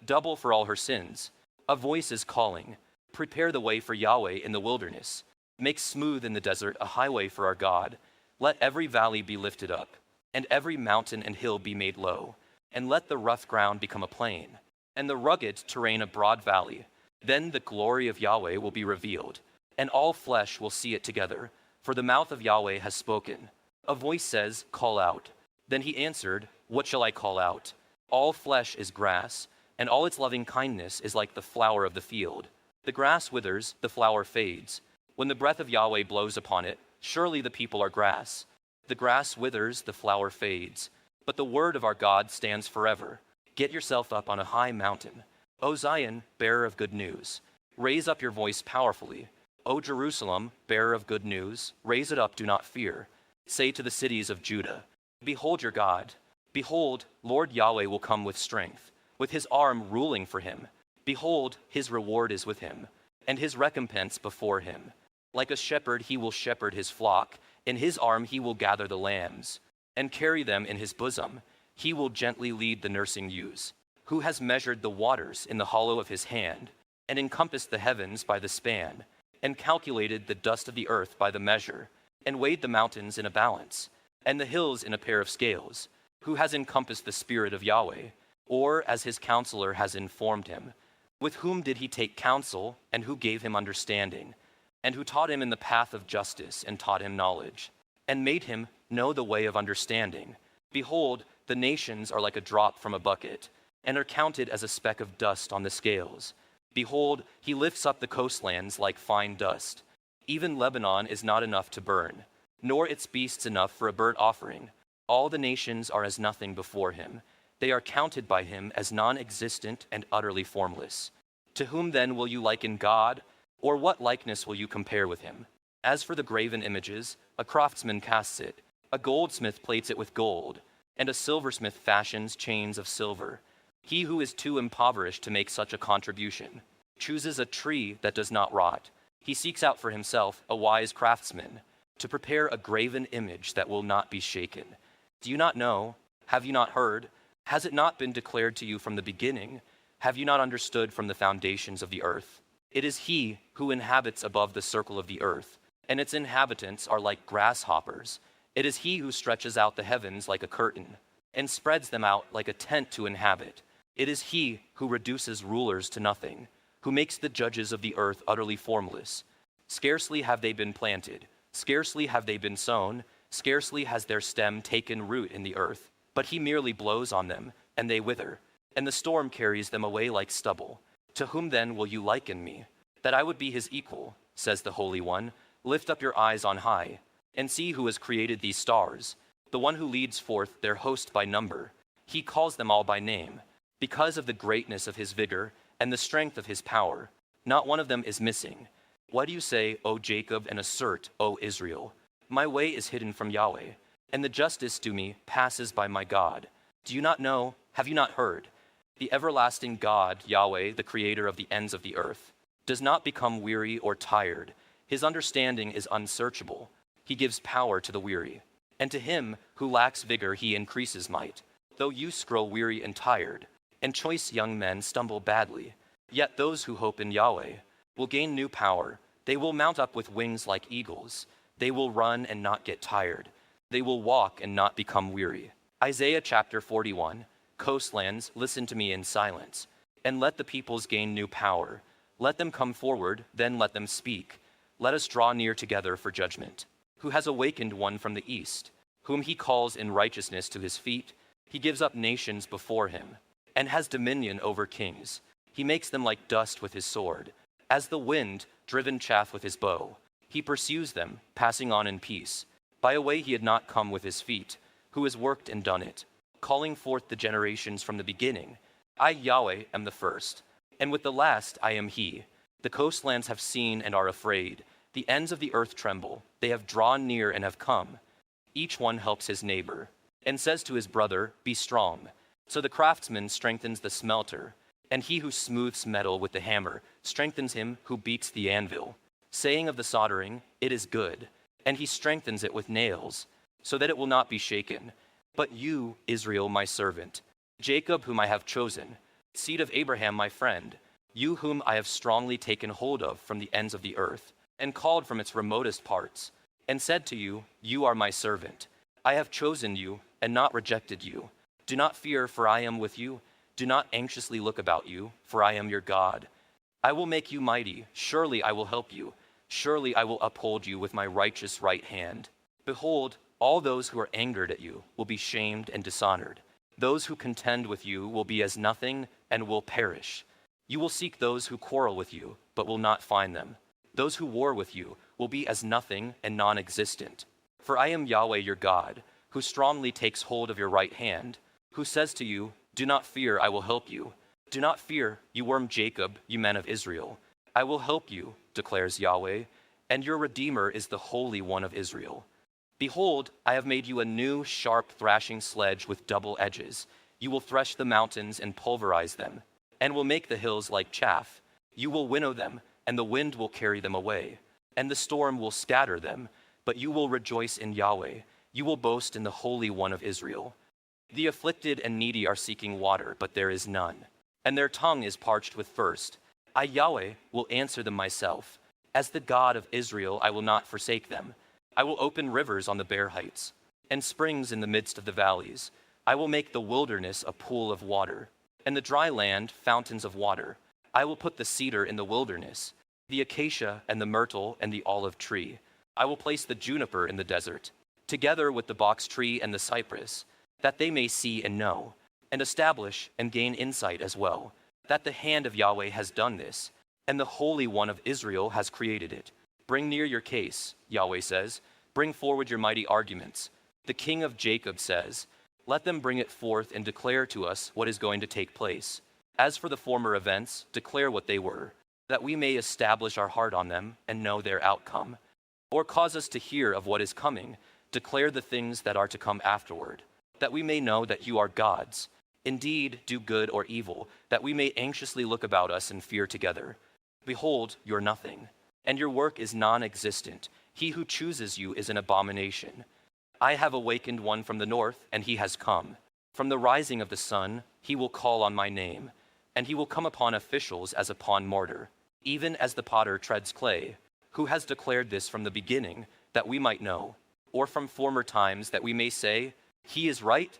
double for all her sins. A voice is calling, prepare the way for Yahweh in the wilderness. Make smooth in the desert a highway for our God. Let every valley be lifted up, and every mountain and hill be made low, and let the rough ground become a plain, and the rugged terrain a broad valley. Then the glory of Yahweh will be revealed, and all flesh will see it together, for the mouth of Yahweh has spoken. A voice says, call out. Then he answered, what shall I call out? All flesh is grass, and all its loving kindness is like the flower of the field. The grass withers, the flower fades. When the breath of Yahweh blows upon it, surely the people are grass. The grass withers, the flower fades. But the word of our God stands forever. Get yourself up on a high mountain. O Zion, bearer of good news, raise up your voice powerfully. O Jerusalem, bearer of good news, raise it up, do not fear. Say to the cities of Judah, behold your God. Behold, Lord Yahweh will come with strength, with his arm ruling for him. Behold, his reward is with him, and his recompense before him. Like a shepherd he will shepherd his flock. In his arm he will gather the lambs, and carry them in his bosom. He will gently lead the nursing ewes. Who has measured the waters in the hollow of his hand, and encompassed the heavens by the span, and calculated the dust of the earth by the measure, and weighed the mountains in a balance, and the hills in a pair of scales? Who has encompassed the Spirit of Yahweh, or as his counselor has informed him? With whom did he take counsel, and who gave him understanding? And who taught him in the path of justice, and taught him knowledge? and made him know the way of understanding. Behold, the nations are like a drop from a bucket, and are counted as a speck of dust on the scales. Behold, he lifts up the coastlands like fine dust. Even Lebanon is not enough to burn, nor its beasts enough for a burnt offering. All the nations are as nothing before him. They are counted by him as non-existent and utterly formless. To whom then will you liken God, or what likeness will you compare with him? As for the graven images, a craftsman casts it, a goldsmith plates it with gold, and a silversmith fashions chains of silver. He who is too impoverished to make such a contribution chooses a tree that does not rot. He seeks out for himself a wise craftsman to prepare a graven image that will not be shaken. Do you not know? Have you not heard? Has it not been declared to you from the beginning? Have you not understood from the foundations of the earth? It is he who inhabits above the circle of the earth, and its inhabitants are like grasshoppers. It is he who stretches out the heavens like a curtain, and spreads them out like a tent to inhabit. It is he who reduces rulers to nothing, who makes the judges of the earth utterly formless. Scarcely have they been planted, scarcely have they been sown, scarcely has their stem taken root in the earth, but he merely blows on them, and they wither, and the storm carries them away like stubble. To whom then will you liken me, that I would be his equal, says the Holy One? Lift up your eyes on high, and see who has created these stars, the one who leads forth their host by number. He calls them all by name. Because of the greatness of his vigor and the strength of his power, not one of them is missing. Why do you say, O Jacob, and assert, O Israel? My way is hidden from Yahweh, and the justice due me passes by my God. Do you not know? Have you not heard? The everlasting God, Yahweh, the creator of the ends of the earth, does not become weary or tired. His understanding is unsearchable. He gives power to the weary, and to him who lacks vigor he increases might. Though youths grow weary and tired, and choice young men stumble badly, yet those who hope in Yahweh will gain new power. They will mount up with wings like eagles. They will run and not get tired. They will walk and not become weary. Isaiah chapter 41. Coastlands, listen to me in silence, and let the peoples gain new power. Let them come forward, then let them speak. Let us draw near together for judgment. Who has awakened one from the east, whom he calls in righteousness to his feet? He gives up nations before him, and has dominion over kings. He makes them like dust with his sword, as the wind driven chaff with his bow. He pursues them, passing on in peace, by a way he had not come with his feet, who has worked and done it, calling forth the generations from the beginning. I, Yahweh, am the first, and with the last I am he. The coastlands have seen and are afraid. The ends of the earth tremble. They have drawn near and have come. Each one helps his neighbor, and says to his brother, be strong. So the craftsman strengthens the smelter, and he who smooths metal with the hammer strengthens him who beats the anvil, saying of the soldering, it is good, and he strengthens it with nails, so that it will not be shaken. But you, Israel, my servant, Jacob, whom I have chosen, seed of Abraham, my friend, you whom I have strongly taken hold of from the ends of the earth, and called from its remotest parts, and said to you, you are my servant. I have chosen you and not rejected you. Do not fear, for I am with you. Do not anxiously look about you, for I am your God. I will make you mighty. Surely I will help you. Surely I will uphold you with my righteous right hand. Behold, all those who are angered at you will be shamed and dishonored. Those who contend with you will be as nothing and will perish. You will seek those who quarrel with you, but will not find them. Those who war with you will be as nothing and non-existent. For I am Yahweh your God, who strongly takes hold of your right hand, who says to you, do not fear, I will help you. Do not fear, you worm Jacob, you men of Israel. I will help you, declares Yahweh, and your Redeemer is the Holy One of Israel. Behold, I have made you a new, sharp thrashing sledge with double edges. You will thresh the mountains and pulverize them, and will make the hills like chaff. You will winnow them, and the wind will carry them away, and the storm will scatter them. But you will rejoice in Yahweh. You will boast in the Holy One of Israel. The afflicted and needy are seeking water, but there is none, and their tongue is parched with thirst. I, Yahweh, will answer them myself. As the God of Israel, I will not forsake them. I will open rivers on the bare heights, and springs in the midst of the valleys. I will make the wilderness a pool of water, and the dry land fountains of water. I will put the cedar in the wilderness, the acacia and the myrtle and the olive tree. I will place the juniper in the desert, together with the box tree and the cypress, that they may see and know, and establish and gain insight as well, that the hand of Yahweh has done this, and the Holy One of Israel has created it. Bring near your case, Yahweh says. Bring forward your mighty arguments. The King of Jacob says, let them bring it forth and declare to us what is going to take place. As for the former events, declare what they were, that we may establish our heart on them and know their outcome. Or cause us to hear of what is coming, declare the things that are to come afterward, that we may know that you are gods. Indeed, do good or evil, that we may anxiously look about us and fear together. Behold, you're nothing, and your work is non-existent. He who chooses you is an abomination. I have awakened one from the north, and he has come. From the rising of the sun, he will call on my name, and he will come upon officials as upon mortar, even as the potter treads clay. Who has declared this from the beginning, that we might know, or from former times, that we may say, he is right?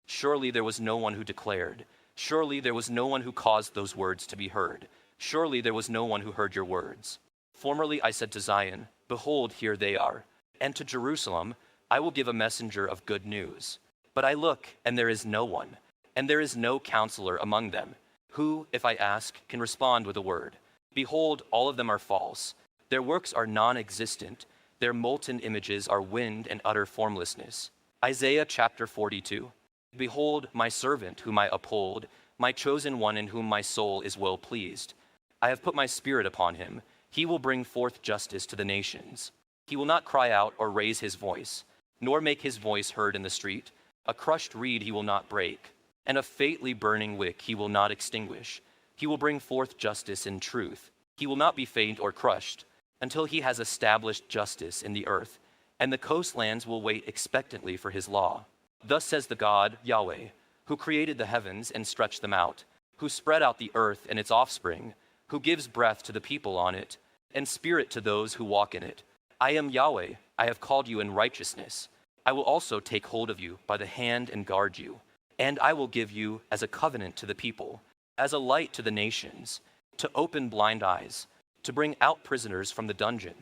Surely there was no one who declared. Surely there was no one who caused those words to be heard. Surely there was no one who heard your words. Formerly I said to Zion, behold, here they are. And to Jerusalem, I will give a messenger of good news. But I look, and there is no one, and there is no counselor among them, who, if I ask, can respond with a word. Behold, all of them are false. Their works are non-existent. Their molten images are wind and utter formlessness. Isaiah chapter 42. Behold, my servant whom I uphold, my chosen one in whom my soul is well pleased. I have put my spirit upon him. He will bring forth justice to the nations. He will not cry out or raise his voice, nor make his voice heard in the street. A crushed reed he will not break, and a faintly burning wick he will not extinguish. He will bring forth justice and truth. He will not be faint or crushed, until he has established justice in the earth, and the coastlands will wait expectantly for his law. Thus says the God, Yahweh, who created the heavens and stretched them out, who spread out the earth and its offspring, who gives breath to the people on it, and spirit to those who walk in it. I am Yahweh, I have called you in righteousness. I will also take hold of you by the hand and guard you, and I will give you as a covenant to the people, as a light to the nations, to open blind eyes, to bring out prisoners from the dungeon,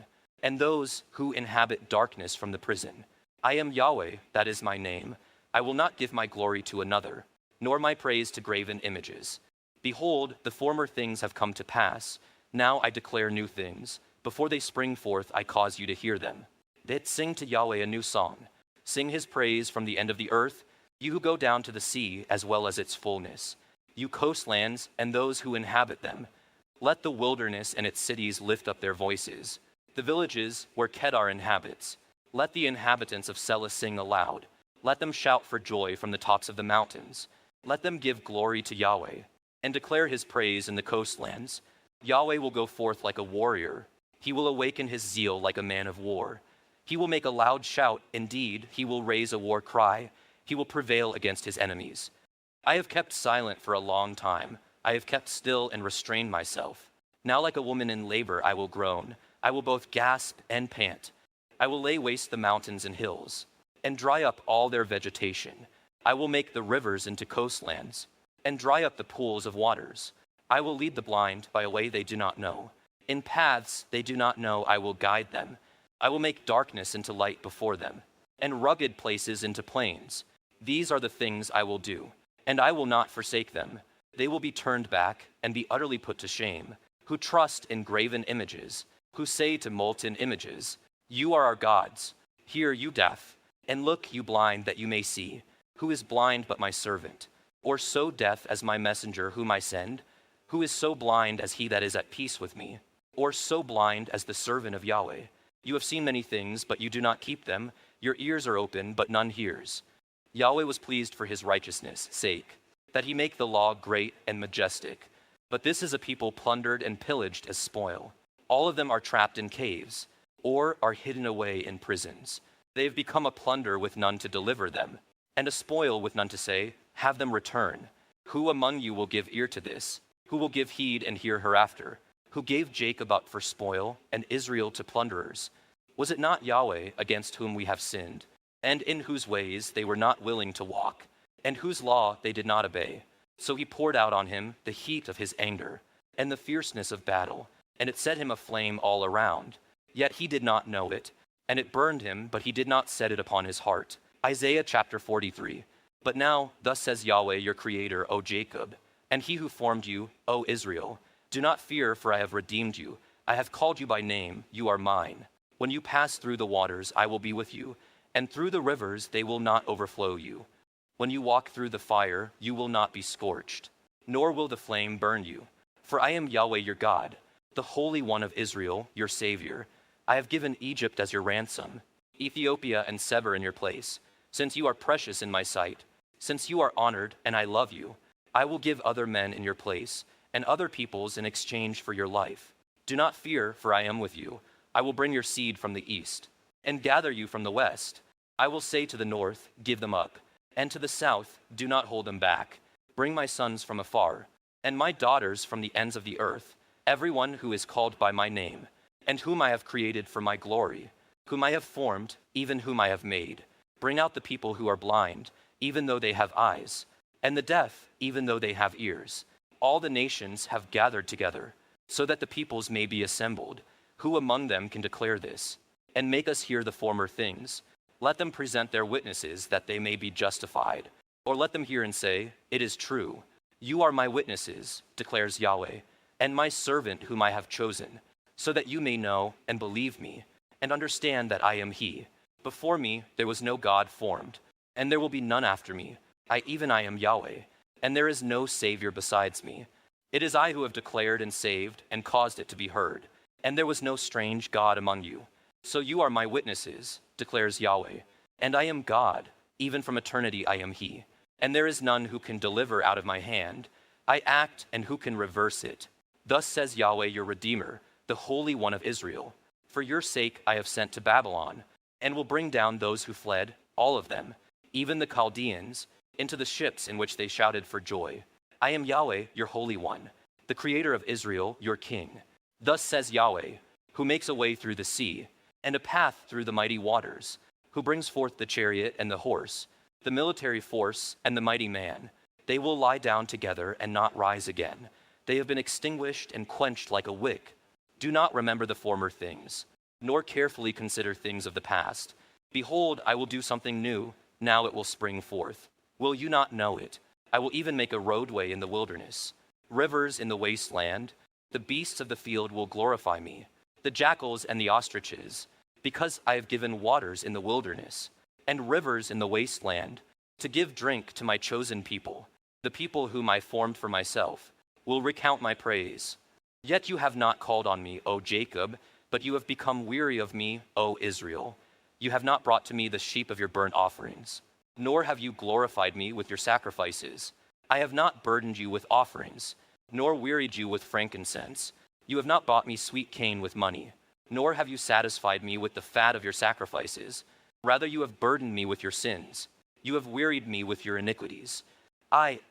and those who inhabit darkness from the prison. I am Yahweh, that is my name. I will not give my glory to another, nor my praise to graven images. Behold, the former things have come to pass. Now I declare new things. Before they spring forth, I cause you to hear them. Then sing to Yahweh a new song. Sing his praise from the end of the earth, you who go down to the sea as well as its fullness, you coastlands and those who inhabit them. Let the wilderness and its cities lift up their voices, the villages where Kedar inhabits. Let the inhabitants of Selah sing aloud. Let them shout for joy from the tops of the mountains. Let them give glory to Yahweh and declare his praise in the coastlands. Yahweh will go forth like a warrior. He will awaken his zeal like a man of war. He will make a loud shout. Indeed, he will raise a war cry. He will prevail against his enemies. I have kept silent for a long time. I have kept still and restrained myself. Now like a woman in labor I will groan. I will both gasp and pant. I will lay waste the mountains and hills, and dry up all their vegetation. I will make the rivers into coastlands, and dry up the pools of waters. I will lead the blind by a way they do not know. In paths they do not know I will guide them. I will make darkness into light before them, and rugged places into plains. These are the things I will do, and I will not forsake them. They will be turned back and be utterly put to shame, who trust in graven images, who say to molten images, you are our gods. Hear, you deaf, and look, you blind, that you may see. Who is blind but my servant? Or so deaf as my messenger whom I send? Who is so blind as he that is at peace with me? Or so blind as the servant of Yahweh? You have seen many things, but you do not keep them. Your ears are open, but none hears. Yahweh was pleased for his righteousness' sake, that he make the law great and majestic. But this is a people plundered and pillaged as spoil. All of them are trapped in caves, or are hidden away in prisons. They have become a plunder with none to deliver them, and a spoil with none to say, have them return. Who among you will give ear to this? Who will give heed and hear hereafter? Who gave Jacob up for spoil, and Israel to plunderers? Was it not Yahweh against whom we have sinned, and in whose ways they were not willing to walk, and whose law they did not obey? So he poured out on him the heat of his anger, and the fierceness of battle, and it set him aflame all around. Yet he did not know it, and it burned him, but he did not set it upon his heart. Isaiah chapter 43. But now, thus says Yahweh your Creator, O Jacob, and he who formed you, O Israel, do not fear, for I have redeemed you. I have called you by name, you are mine. When you pass through the waters, I will be with you, and through the rivers, they will not overflow you. When you walk through the fire, you will not be scorched, nor will the flame burn you. For I am Yahweh your God, the Holy One of Israel, your Savior. I have given Egypt as your ransom, Ethiopia and Seba in your place. Since you are precious in my sight, since you are honored and I love you, I will give other men in your place, and other peoples in exchange for your life. Do not fear, for I am with you. I will bring your seed from the east, and gather you from the west. I will say to the north, give them up, and to the south, do not hold them back. Bring my sons from afar, and my daughters from the ends of the earth, everyone who is called by my name, and whom I have created for my glory, whom I have formed, even whom I have made. Bring out the people who are blind, even though they have eyes, and the deaf, even though they have ears. All the nations have gathered together, so that the peoples may be assembled. Who among them can declare this, and make us hear the former things? Let them present their witnesses, that they may be justified. Or let them hear and say, it is true. You are my witnesses, declares Yahweh, and my servant whom I have chosen, so that you may know and believe me, and understand that I am he. Before me there was no God formed, and there will be none after me. I am Yahweh, and there is no Savior besides me. It is I who have declared and saved and caused it to be heard, and there was no strange God among you. So you are my witnesses, declares Yahweh, and I am God, even from eternity I am he, and there is none who can deliver out of my hand. I act, and who can reverse it? Thus says Yahweh your Redeemer, the Holy One of Israel. For your sake I have sent to Babylon, and will bring down those who fled, all of them, even the Chaldeans, into the ships in which they shouted for joy. I am Yahweh, your Holy One, the Creator of Israel, your King. Thus says Yahweh, who makes a way through the sea, and a path through the mighty waters, who brings forth the chariot and the horse, the military force and the mighty man. They will lie down together and not rise again. They have been extinguished and quenched like a wick. Do not remember the former things, nor carefully consider things of the past. Behold, I will do something new. Now it will spring forth. Will you not know it? I will even make a roadway in the wilderness, rivers in the wasteland. The beasts of the field will glorify me, the jackals and the ostriches, because I have given waters in the wilderness and rivers in the wasteland to give drink to my chosen people, the people whom I formed for myself, will recount my praise. Yet you have not called on me, O Jacob, but you have become weary of me, O Israel. You have not brought to me the sheep of your burnt offerings, nor have you glorified me with your sacrifices. I have not burdened you with offerings, nor wearied you with frankincense. You have not bought me sweet cane with money, nor have you satisfied me with the fat of your sacrifices. Rather you have burdened me with your sins. You have wearied me with your iniquities.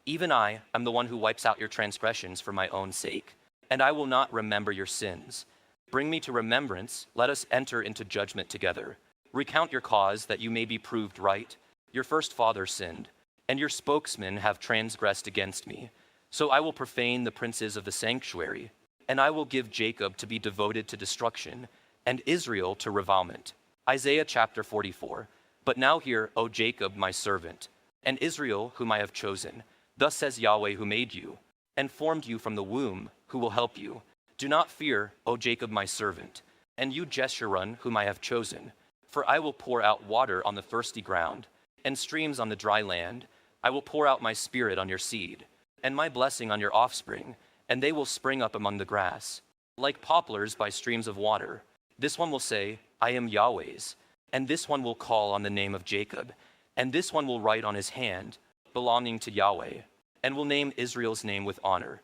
Even I, am the one who wipes out your transgressions for my own sake, and I will not remember your sins. Bring me to remembrance, let us enter into judgment together. Recount your cause, that you may be proved right. Your first father sinned, and your spokesmen have transgressed against me. So I will profane the princes of the sanctuary, and I will give Jacob to be devoted to destruction, and Israel to revilement. Isaiah chapter 44. But now hear, O Jacob, my servant, and Israel, whom I have chosen. Thus says Yahweh, who made you, and formed you from the womb, who will help you. Do not fear, O Jacob, my servant, and you Jeshurun, whom I have chosen. For I will pour out water on the thirsty ground, and streams on the dry land. I will pour out my spirit on your seed, and my blessing on your offspring, and they will spring up among the grass, like poplars by streams of water. This one will say, I am Yahweh's, and this one will call on the name of Jacob, and this one will write on his hand, belonging to Yahweh, and will name Israel's name with honor.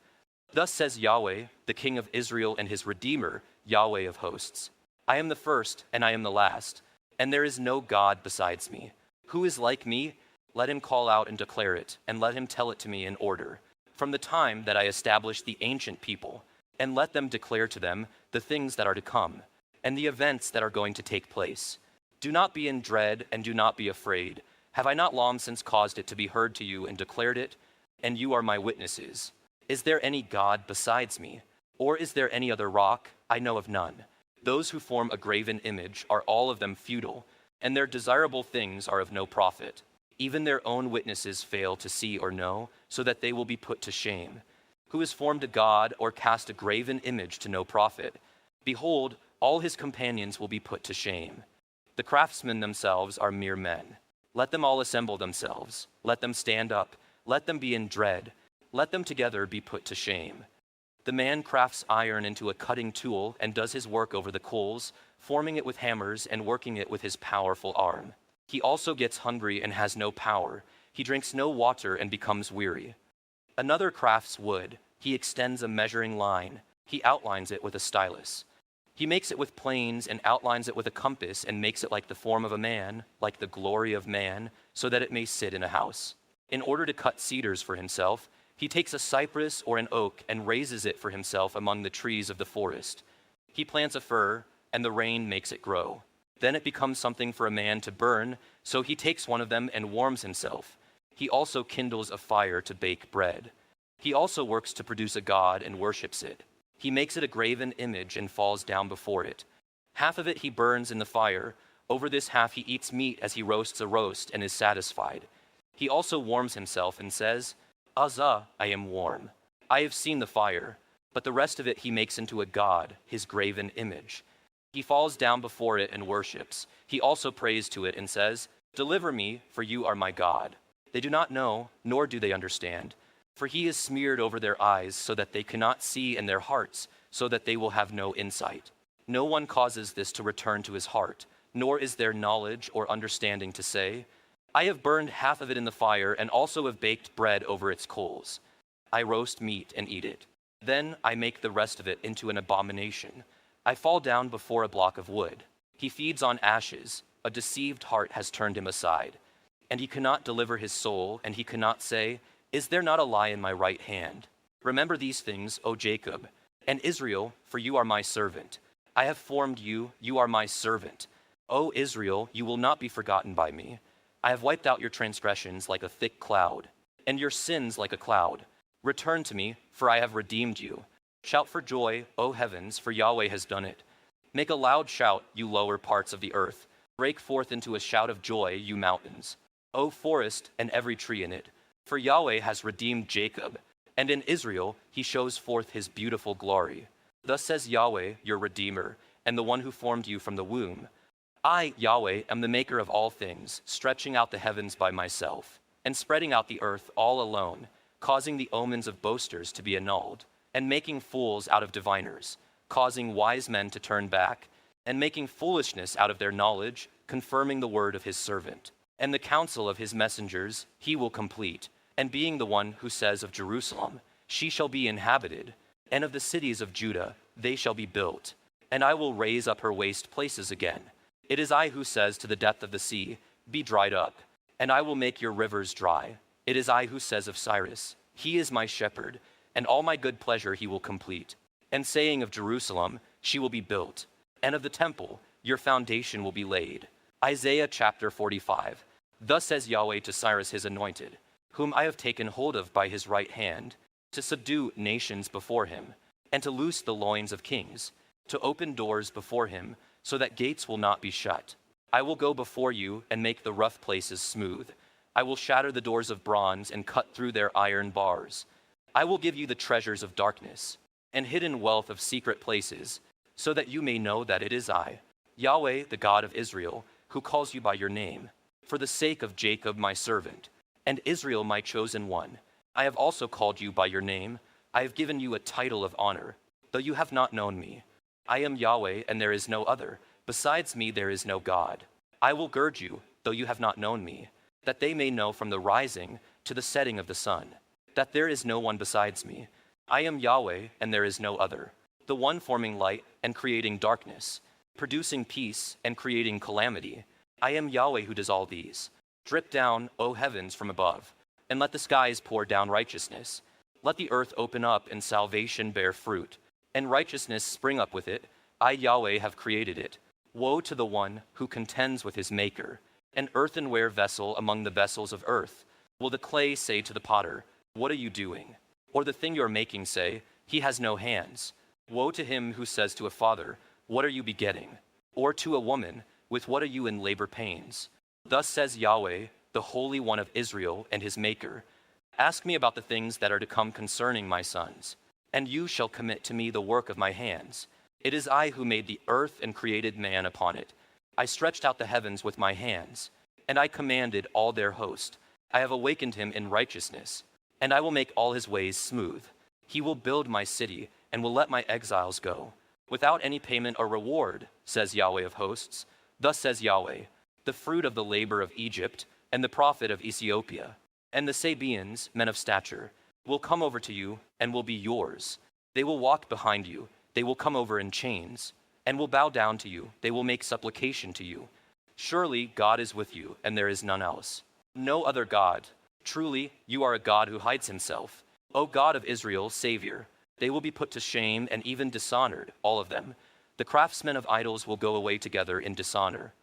Thus says Yahweh, the King of Israel and his Redeemer, Yahweh of hosts. I am the first, and I am the last, and there is no God besides me. Who is like me? Let him call out and declare it, and let him tell it to me in order. From the time that I established the ancient people, and let them declare to them the things that are to come, and the events that are going to take place. Do not be in dread, and do not be afraid. Have I not long since caused it to be heard to you and declared it? And you are my witnesses. Is there any God besides me? Or is there any other rock? I know of none. Those who form a graven image are all of them futile, and their desirable things are of no profit. Even their own witnesses fail to see or know, so that they will be put to shame. Who has formed a god or cast a graven image to no profit? Behold, all his companions will be put to shame. The craftsmen themselves are mere men. Let them all assemble themselves. Let them stand up. Let them be in dread. Let them together be put to shame. The man crafts iron into a cutting tool and does his work over the coals, forming it with hammers and working it with his powerful arm. He also gets hungry and has no power. He drinks no water and becomes weary. Another crafts wood. He extends a measuring line. He outlines it with a stylus. He makes it with planes and outlines it with a compass and makes it like the form of a man, like the glory of man, so that it may sit in a house. In order to cut cedars for himself, he takes a cypress or an oak and raises it for himself among the trees of the forest. He plants a fir, and the rain makes it grow. Then it becomes something for a man to burn, so he takes one of them and warms himself. He also kindles a fire to bake bread. He also works to produce a god and worships it. He makes it a graven image and falls down before it. Half of it he burns in the fire. Over this half he eats meat as he roasts a roast and is satisfied. He also warms himself and says, "Uzzah, I am warm. I have seen the fire." But the rest of it he makes into a god, his graven image. He falls down before it and worships. He also prays to it and says, "Deliver me, for you are my God." They do not know, nor do they understand. For he is smeared over their eyes so that they cannot see, and their hearts so that they will have no insight. No one causes this to return to his heart, nor is there knowledge or understanding to say, "I have burned half of it in the fire and also have baked bread over its coals. I roast meat and eat it. Then I make the rest of it into an abomination. I fall down before a block of wood. He feeds on ashes. A deceived heart has turned him aside. And he cannot deliver his soul, and he cannot say, 'Is there not a lie in my right hand?' Remember these things, O Jacob, and Israel, for you are my servant. I have formed you, you are my servant. O Israel, you will not be forgotten by me. I have wiped out your transgressions like a thick cloud, and your sins like a cloud. Return to me, for I have redeemed you. Shout for joy, O heavens, for Yahweh has done it. Make a loud shout, you lower parts of the earth. Break forth into a shout of joy, you mountains. O forest and every tree in it. For Yahweh has redeemed Jacob, and in Israel he shows forth his beautiful glory. Thus says Yahweh, your Redeemer, and the one who formed you from the womb. I, Yahweh, am the maker of all things, stretching out the heavens by myself, and spreading out the earth all alone, causing the omens of boasters to be annulled, and making fools out of diviners, causing wise men to turn back, and making foolishness out of their knowledge, confirming the word of his servant. And the counsel of his messengers he will complete. And being the one who says of Jerusalem, she shall be inhabited, and of the cities of Judah, they shall be built. And I will raise up her waste places again. It is I who says to the depth of the sea, be dried up, and I will make your rivers dry. It is I who says of Cyrus, he is my shepherd, and all my good pleasure he will complete. And saying of Jerusalem, she will be built, and of the temple, your foundation will be laid. Isaiah chapter 45. Thus says Yahweh to Cyrus his anointed, whom I have taken hold of by his right hand, to subdue nations before him, and to loose the loins of kings, to open doors before him, so that gates will not be shut. I will go before you and make the rough places smooth. I will shatter the doors of bronze and cut through their iron bars. I will give you the treasures of darkness and hidden wealth of secret places, so that you may know that it is I, Yahweh, the God of Israel, who calls you by your name, for the sake of Jacob my servant, and Israel my chosen one. I have also called you by your name. I have given you a title of honor, though you have not known me. I am Yahweh, and there is no other. Besides me there is no God. I will gird you, though you have not known me, that they may know from the rising to the setting of the sun, that there is no one besides me. I am Yahweh, and there is no other, the one forming light and creating darkness, producing peace and creating calamity. I am Yahweh who does all these. Drip down, O heavens, from above, and let the skies pour down righteousness. Let the earth open up and salvation bear fruit, and righteousness spring up with it. I, Yahweh, have created it. Woe to the one who contends with his maker, an earthenware vessel among the vessels of earth. Will the clay say to the potter, what are you doing? Or the thing you are making say, he has no hands. Woe to him who says to a father, what are you begetting? Or to a woman, with what are you in labor pains? Thus says Yahweh, the Holy One of Israel and his Maker, ask me about the things that are to come concerning my sons, and you shall commit to me the work of my hands. It is I who made the earth and created man upon it. I stretched out the heavens with my hands, and I commanded all their host. I have awakened him in righteousness, and I will make all his ways smooth. He will build my city, and will let my exiles go, without any payment or reward, says Yahweh of hosts. Thus says Yahweh, the fruit of the labor of Egypt, and the profit of Ethiopia, and the Sabeans, men of stature, will come over to you, and will be yours. They will walk behind you, they will come over in chains, and will bow down to you, they will make supplication to you. Surely God is with you, and there is none else. No other God. Truly, you are a God who hides himself. O God of Israel, Savior, they will be put to shame and even dishonored, all of them. The craftsmen of idols will go away together in dishonor.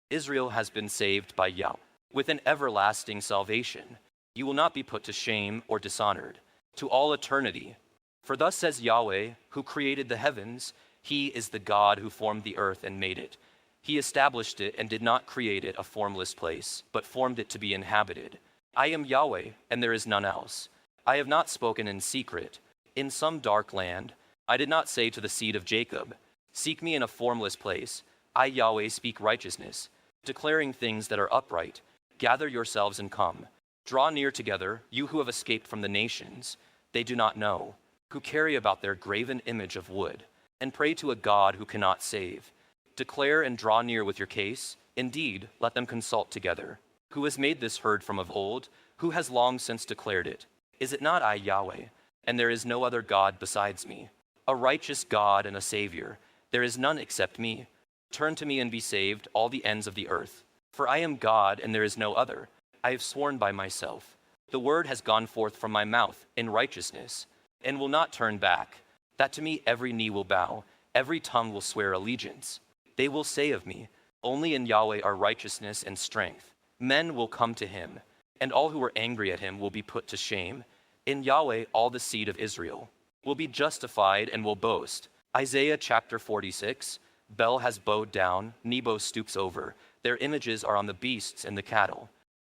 Israel has been saved by Yahweh with an everlasting salvation. You will not be put to shame or dishonored to all eternity. For thus says Yahweh, who created the heavens, he is the God who formed the earth and made it. He established it and did not create it a formless place, but formed it to be inhabited. I am Yahweh, and there is none else. I have not spoken in secret. In some dark land, I did not say to the seed of Jacob, seek me in a formless place. I, Yahweh, speak righteousness, declaring things that are upright. Gather yourselves and come. Draw near together, you who have escaped from the nations. They do not know, who carry about their graven image of wood, and pray to a God who cannot save. Declare and draw near with your case. Indeed, let them consult together. Who has made this heard from of old? Who has long since declared it? Is it not I, Yahweh? And there is no other God besides me, a righteous God and a Savior. There is none except me. Turn to me and be saved, all the ends of the earth. For I am God, and there is no other. I have sworn by myself. The word has gone forth from my mouth in righteousness, and will not turn back, that to me every knee will bow, every tongue will swear allegiance. They will say of me, only in Yahweh are righteousness and strength. Men will come to him, and all who are angry at him will be put to shame. In Yahweh all the seed of Israel will be justified and will boast. Isaiah chapter 46, Bel has bowed down, Nebo stoops over. Their images are on the beasts and the cattle.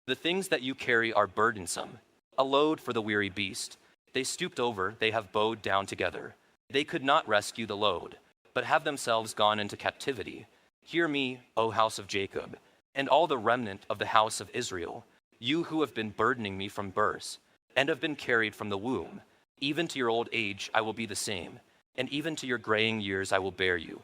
The things that you carry are burdensome, a load for the weary beast. They stooped over, they have bowed down together. They could not rescue the load, but have themselves gone into captivity. Hear me, O house of Jacob, and all the remnant of the house of Israel, you who have been burdening me from birth, and have been carried from the womb. Even to your old age I will be the same, and even to your graying years I will bear you.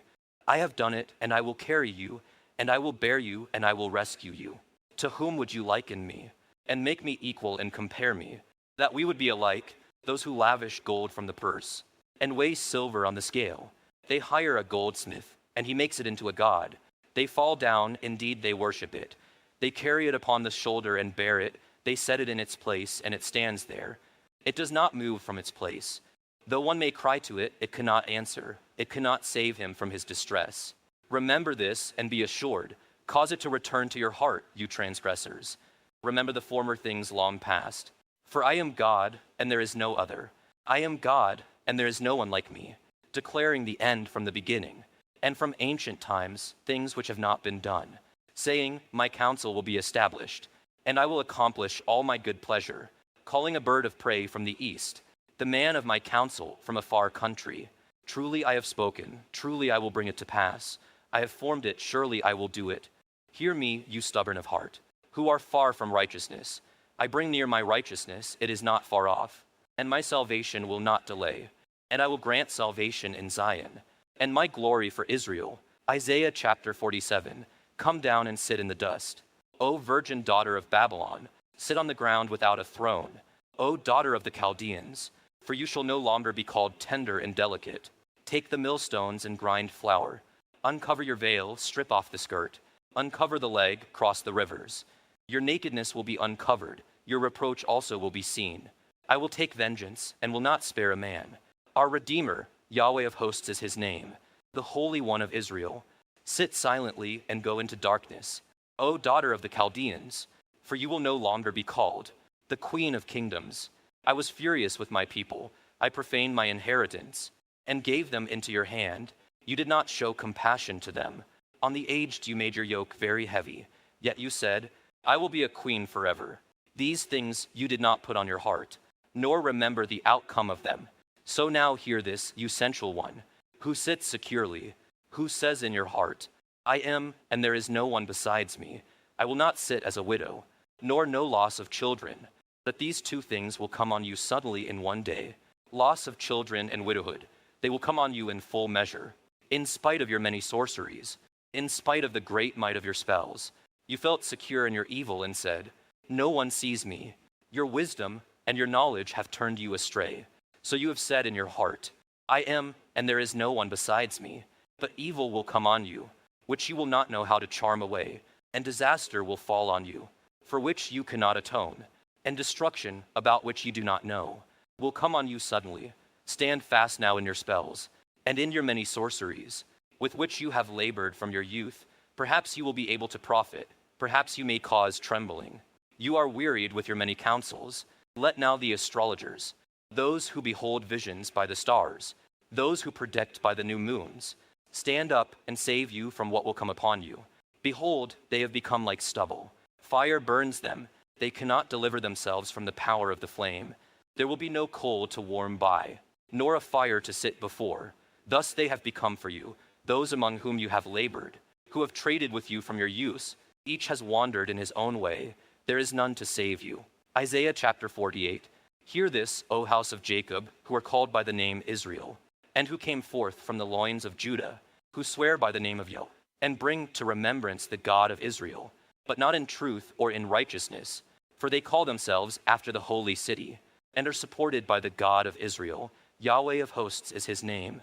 I have done it, and I will carry you, and I will bear you, and I will rescue you. To whom would you liken me, and make me equal and compare me, that we would be alike, those who lavish gold from the purse, and weigh silver on the scale? They hire a goldsmith, and he makes it into a god. They fall down, indeed they worship it. They carry it upon the shoulder and bear it. They set it in its place, and it stands there. It does not move from its place. Though one may cry to it, it cannot answer. It cannot save him from his distress. Remember this and be assured. Cause it to return to your heart, you transgressors. Remember the former things long past. For I am God, and there is no other. I am God, and there is no one like me, declaring the end from the beginning, and from ancient times things which have not been done, saying, my counsel will be established, and I will accomplish all my good pleasure, calling a bird of prey from the east, the man of my counsel from a far country. Truly I have spoken, truly I will bring it to pass. I have formed it, surely I will do it. Hear me, you stubborn of heart, who are far from righteousness. I bring near my righteousness, it is not far off, and my salvation will not delay. And I will grant salvation in Zion, and my glory for Israel. Isaiah chapter 47, come down and sit in the dust. O virgin daughter of Babylon, sit on the ground without a throne. O daughter of the Chaldeans, for you shall no longer be called tender and delicate. Take the millstones and grind flour. Uncover your veil, strip off the skirt. Uncover the leg, cross the rivers. Your nakedness will be uncovered. Your reproach also will be seen. I will take vengeance and will not spare a man. Our Redeemer, Yahweh of hosts is his name, the Holy One of Israel. Sit silently and go into darkness, O daughter of the Chaldeans, for you will no longer be called the Queen of Kingdoms. I was furious with my people. I profaned my inheritance and gave them into your hand. You did not show compassion to them. On the aged you made your yoke very heavy. Yet you said, I will be a queen forever. These things you did not put on your heart, nor remember the outcome of them. So now hear this, you sensual one, who sits securely, who says in your heart, I am, and there is no one besides me. I will not sit as a widow, nor no loss of children. But these two things will come on you suddenly in one day, loss of children and widowhood. They will come on you in full measure. In spite of your many sorceries, in spite of the great might of your spells, you felt secure in your evil and said, no one sees me. Your wisdom and your knowledge have turned you astray. So you have said in your heart, I am, and there is no one besides me. But evil will come on you, which you will not know how to charm away, and disaster will fall on you, for which you cannot atone, and destruction, about which you do not know, will come on you suddenly. Stand fast now in your spells, and in your many sorceries, with which you have labored from your youth. Perhaps you will be able to profit, perhaps you may cause trembling. You are wearied with your many counsels. Let now the astrologers, those who behold visions by the stars, those who predict by the new moons, stand up and save you from what will come upon you. Behold, they have become like stubble. Fire burns them. They cannot deliver themselves from the power of the flame. There will be no coal to warm by, nor a fire to sit before. Thus they have become for you, those among whom you have labored, who have traded with you from your youth. Each has wandered in his own way. There is none to save you. Isaiah chapter 48. Hear this, O house of Jacob, who are called by the name Israel, and who came forth from the loins of Judah, who swear by the name of Yahweh, and bring to remembrance the God of Israel, but not in truth or in righteousness, for they call themselves after the holy city, and are supported by the God of Israel. Yahweh of hosts is his name.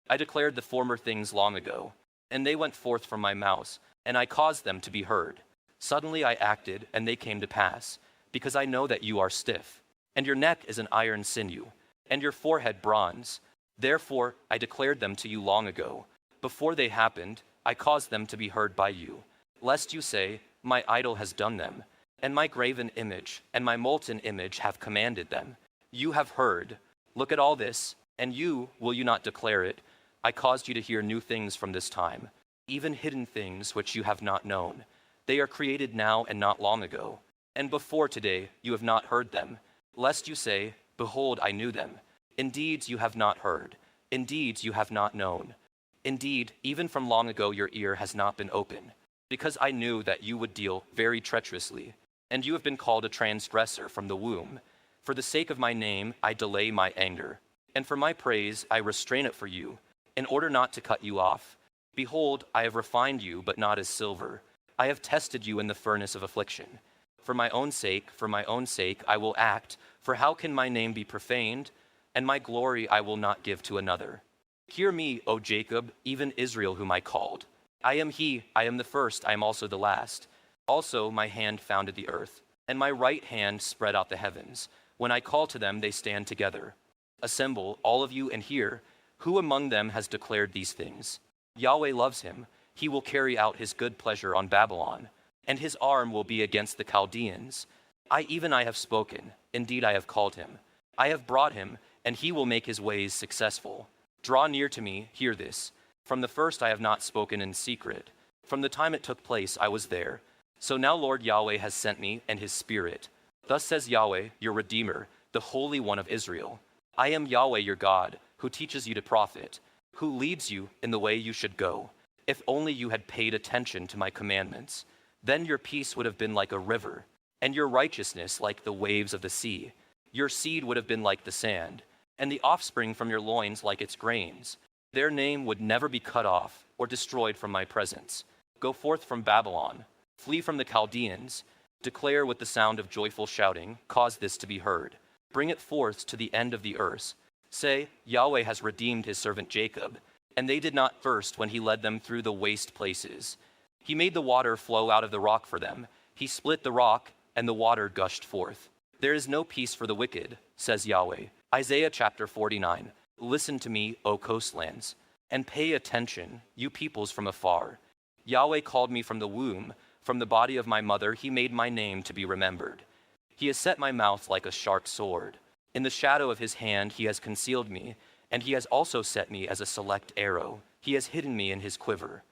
I declared the former things long ago, and they went forth from my mouth, and I caused them to be heard. Suddenly I acted, and they came to pass, because I know that you are stiff, and your neck is an iron sinew, and your forehead bronze. Therefore I declared them to you long ago. Before they happened, I caused them to be heard by you, lest you say, my idol has done them, and my graven image and my molten image have commanded them. You have heard. Look at all this, and will you not declare it? I caused you to hear new things from this time, even hidden things which you have not known. They are created now and not long ago, and before today you have not heard them, lest you say, behold, I knew them. Indeed, you have not heard. Indeed, you have not known. Indeed, even from long ago your ear has not been open, because I knew that you would deal very treacherously, and you have been called a transgressor from the womb. For the sake of my name I delay my anger, and for my praise I restrain it for you, in order not to cut you off. Behold, I have refined you, but not as silver. I have tested you in the furnace of affliction. For my own sake, I will act, for how can my name be profaned? And my glory I will not give to another. Hear me, O Jacob, even Israel whom I called. I am he, I am the first, I am also the last. Also my hand founded the earth, and my right hand spread out the heavens. When I call to them, they stand together. Assemble, all of you, and hear. Who among them has declared these things? Yahweh loves him. He will carry out his good pleasure on Babylon, and his arm will be against the Chaldeans. I have spoken. Indeed, I have called him. I have brought him, and he will make his ways successful. Draw near to me, hear this. From the first I have not spoken in secret. From the time it took place, I was there. So now Lord Yahweh has sent me and his Spirit. Thus says Yahweh, your Redeemer, the Holy One of Israel. I am Yahweh your God, who teaches you to profit, who leads you in the way you should go. If only you had paid attention to my commandments, then your peace would have been like a river, and your righteousness like the waves of the sea. Your seed would have been like the sand, and the offspring from your loins like its grains. Their name would never be cut off or destroyed from my presence. Go forth from Babylon, flee from the Chaldeans, declare with the sound of joyful shouting, cause this to be heard. Bring it forth to the end of the earth. Say, Yahweh has redeemed his servant Jacob, and they did not thirst when he led them through the waste places. He made the water flow out of the rock for them. He split the rock, and the water gushed forth. There is no peace for the wicked, says Yahweh. Isaiah chapter 49. Listen to me, O coastlands, and pay attention, you peoples from afar. Yahweh called me from the womb, from the body of my mother he made my name to be remembered. He has set my mouth like a sharp sword. In the shadow of his hand he has concealed me, and he has also set me as a select arrow. he has hidden me in his quiver.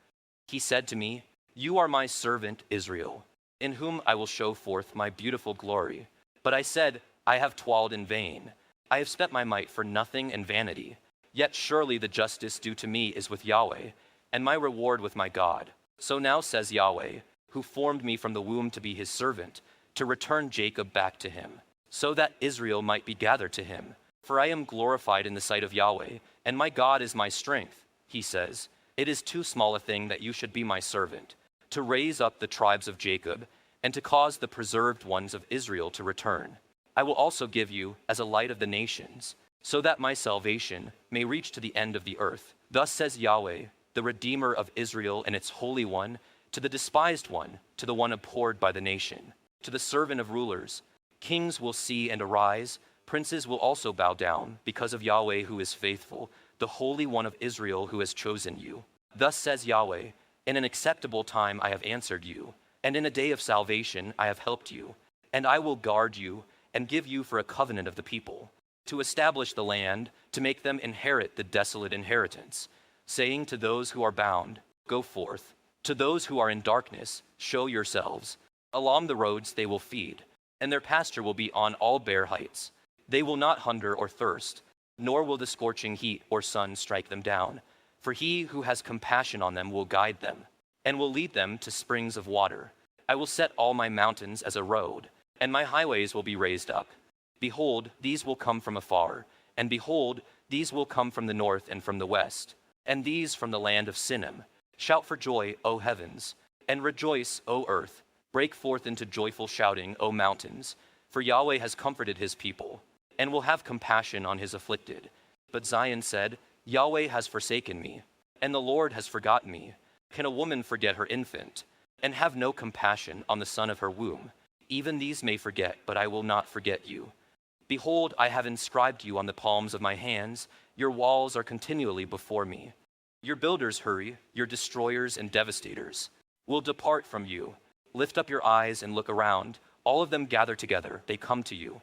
He said to me, "You are my servant Israel, in whom I will show forth my beautiful glory." But I said, "I have toiled in vain. I have spent my might for nothing and vanity. Yet surely the justice due to me is with Yahweh, and my reward with my God. So now says Yahweh, who formed me from the womb to be his servant, to return Jacob back to him, so that Israel might be gathered to him. For I am glorified in the sight of Yahweh, and my God is my strength." He says, "It is too small a thing that you should be my servant, to raise up the tribes of Jacob, and to cause the preserved ones of Israel to return. I will also give you as a light of the nations, so that my salvation may reach to the end of the earth. Thus says Yahweh, the Redeemer of Israel and its Holy One, to the despised one, to the one abhorred by the nation, to the servant of rulers. Kings will see and arise, princes will also bow down, because of Yahweh who is faithful, the Holy One of Israel who has chosen you. Thus says Yahweh, in an acceptable time I have answered you, and in a day of salvation I have helped you, and I will guard you and give you for a covenant of the people, to establish the land, to make them inherit the desolate inheritance, saying to those who are bound, "Go forth." To those who are in darkness, "Show yourselves." Along the roads they will feed, and their pasture will be on all bare heights. They will not hunger or thirst, nor will the scorching heat or sun strike them down. For he who has compassion on them will guide them, and will lead them to springs of water. I will set all my mountains as a road, and my highways will be raised up. Behold, these will come from afar, and behold, these will come from the north and from the west, and these from the land of Sinim. Shout for joy, O heavens, and rejoice, O earth. Break forth into joyful shouting, O mountains, for Yahweh has comforted his people, and will have compassion on his afflicted. But Zion said, "Yahweh has forsaken me, and the Lord has forgotten me." Can a woman forget her infant, and have no compassion on the son of her womb? Even these may forget, but I will not forget you. Behold, I have inscribed you on the palms of my hands. Your walls are continually before me. Your builders hurry, your destroyers and devastators will depart from you. Lift up your eyes and look around. All of them gather together, they come to you.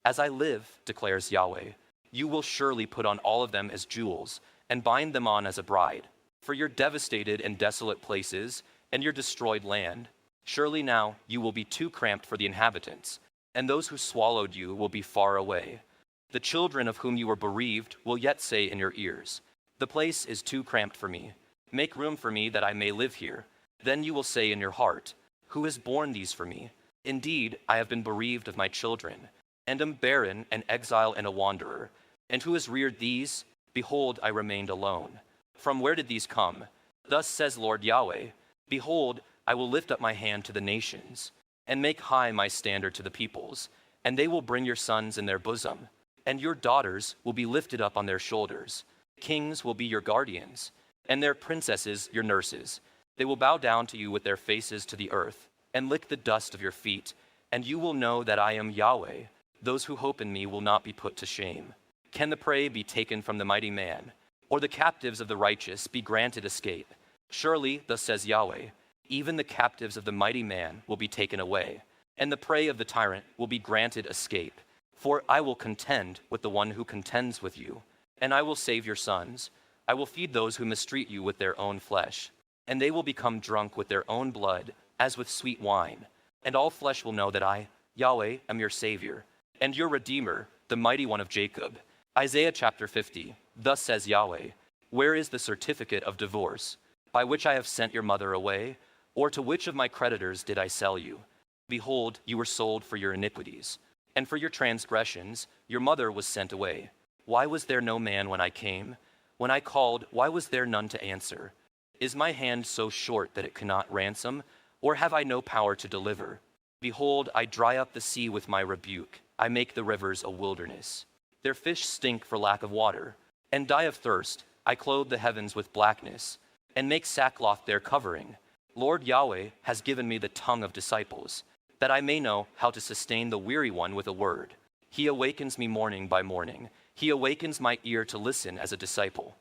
As I live, declares Yahweh, you will surely put on all of them as jewels, and bind them on as a bride. For your devastated and desolate places, and your destroyed land, surely now you will be too cramped for the inhabitants, and those who swallowed you will be far away. The children of whom you were bereaved will yet say in your ears, "The place is too cramped for me. Make room for me that I may live here." Then you will say in your heart, "Who has borne these for me? Indeed, I have been bereaved of my children, and am barren, an exile and a wanderer. And who has reared these? Behold, I remained alone. From where did these come? Thus says Lord Yahweh, behold, I will lift up my hand to the nations, and make high my standard to the peoples, and they will bring your sons in their bosom, and your daughters will be lifted up on their shoulders. Kings will be your guardians, and their princesses your nurses. They will bow down to you with their faces to the earth, and lick the dust of your feet, and you will know that I am Yahweh. Those who hope in me will not be put to shame. Can the prey be taken from the mighty man, or the captives of the righteous be granted escape? Surely, thus says Yahweh, even the captives of the mighty man will be taken away, and the prey of the tyrant will be granted escape. For I will contend with the one who contends with you, and I will save your sons. I will feed those who mistreat you with their own flesh, and they will become drunk with their own blood, as with sweet wine. And all flesh will know that I, Yahweh, am your Savior, and your Redeemer, the mighty one of Jacob. Isaiah chapter 50, thus says Yahweh, where is the certificate of divorce, by which I have sent your mother away? Or to which of my creditors did I sell you? Behold, you were sold for your iniquities, and for your transgressions your mother was sent away. Why was there no man when I came? When I called, why was there none to answer? Is my hand so short that it cannot ransom, or have I no power to deliver? Behold, I dry up the sea with my rebuke. I make the rivers a wilderness. Their fish stink for lack of water, and die of thirst. I clothe the heavens with blackness, and make sackcloth their covering. Lord Yahweh has given me the tongue of disciples, that I may know how to sustain the weary one with a word. He awakens me morning by morning. He awakens my ear to listen as a disciple.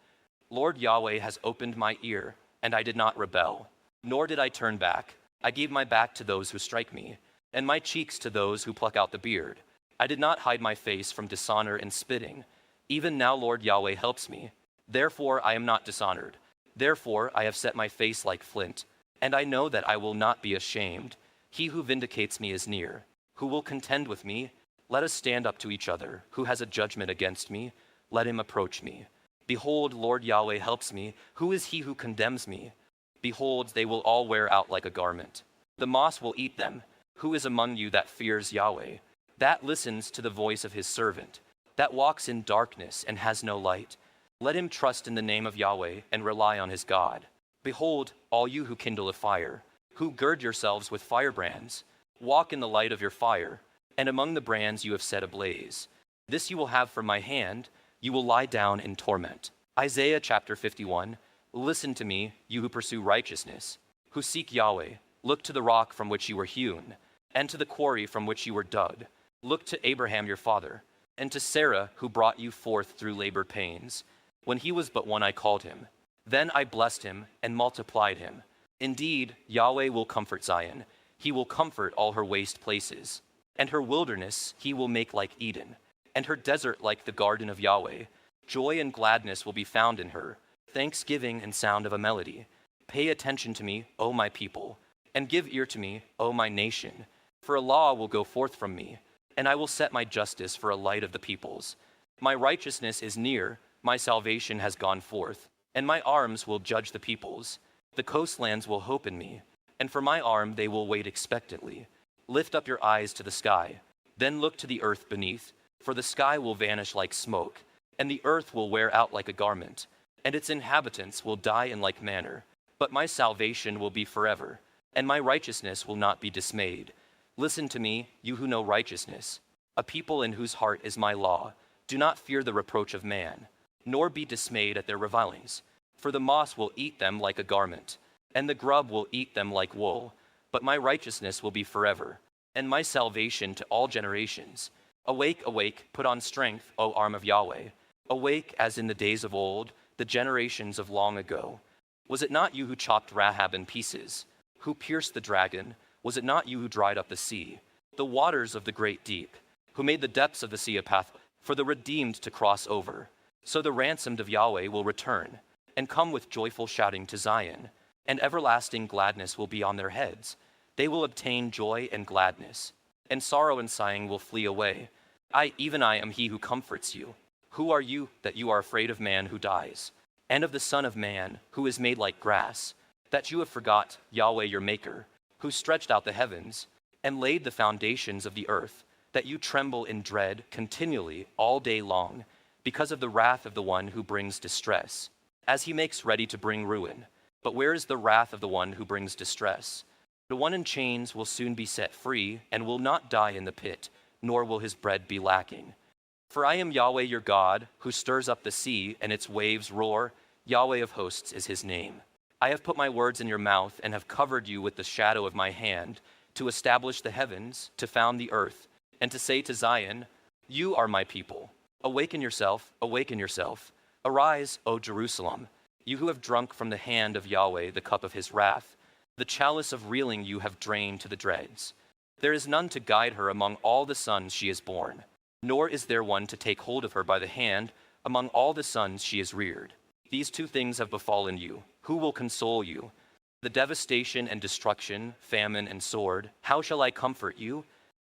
Lord Yahweh has opened my ear, and I did not rebel, nor did I turn back. I gave my back to those who strike me, and my cheeks to those who pluck out the beard. I did not hide my face from dishonor and spitting. Even now, Lord Yahweh helps me. Therefore, I am not dishonored. Therefore I have set my face like flint, and I know that I will not be ashamed. He who vindicates me is near. Who will contend with me? Let us stand up to each other. Who has a judgment against me? Let him approach me. Behold, Lord Yahweh helps me. Who is he who condemns me? Behold, they will all wear out like a garment. The moss will eat them. Who is among you that fears Yahweh? That listens to the voice of his servant, that walks in darkness and has no light. Let him trust in the name of Yahweh and rely on his God. Behold, all you who kindle a fire, who gird yourselves with firebrands, walk in the light of your fire, and among the brands you have set ablaze. This you will have from my hand, you will lie down in torment. Isaiah chapter 51. Listen to me, you who pursue righteousness, who seek Yahweh. Look to the rock from which you were hewn, and to the quarry from which you were dug. Look to Abraham your father, and to Sarah who brought you forth through labor pains. When he was but one I called him. Then I blessed him and multiplied him. Indeed, Yahweh will comfort Zion. He will comfort all her waste places. And her wilderness he will make like Eden, and her desert like the garden of Yahweh. Joy and gladness will be found in her, thanksgiving and sound of a melody. Pay attention to me, O my people, and give ear to me, O my nation. For a law will go forth from me, and I will set my justice for a light of the peoples. My righteousness is near, my salvation has gone forth, and my arms will judge the peoples. The coastlands will hope in me, and for my arm they will wait expectantly. Lift up your eyes to the sky, then look to the earth beneath, for the sky will vanish like smoke, and the earth will wear out like a garment, and its inhabitants will die in like manner. But my salvation will be forever, and my righteousness will not be dismayed. Listen to me, you who know righteousness, a people in whose heart is my law. Do not fear the reproach of man, nor be dismayed at their revilings. For the moss will eat them like a garment, and the grub will eat them like wool. But my righteousness will be forever, and my salvation to all generations. Awake, awake, put on strength, O arm of Yahweh. Awake as in the days of old, the generations of long ago. Was it not you who chopped Rahab in pieces, who pierced the dragon? Was it not you who dried up the sea, the waters of the great deep, who made the depths of the sea a path for the redeemed to cross over? So the ransomed of Yahweh will return, and come with joyful shouting to Zion, and everlasting gladness will be on their heads. They will obtain joy and gladness, and sorrow and sighing will flee away. Even I am he who comforts you. Who are you that you are afraid of man who dies, and of the Son of Man who is made like grass, that you have forgot Yahweh your Maker, who stretched out the heavens and laid the foundations of the earth, that you tremble in dread continually all day long, because of the wrath of the one who brings distress, as he makes ready to bring ruin. But where is the wrath of the one who brings distress? The one in chains will soon be set free, and will not die in the pit, nor will his bread be lacking. For I am Yahweh your God, who stirs up the sea, and its waves roar. Yahweh of hosts is his name. I have put my words in your mouth, and have covered you with the shadow of my hand, to establish the heavens, to found the earth, and to say to Zion, you are my people. Awaken yourself, awaken yourself. Arise, O Jerusalem, you who have drunk from the hand of Yahweh the cup of his wrath. The chalice of reeling you have drained to the dregs. There is none to guide her among all the sons she has borne, nor is there one to take hold of her by the hand among all the sons she has reared. These two things have befallen you. Who will console you? The devastation and destruction, famine and sword. How shall I comfort you?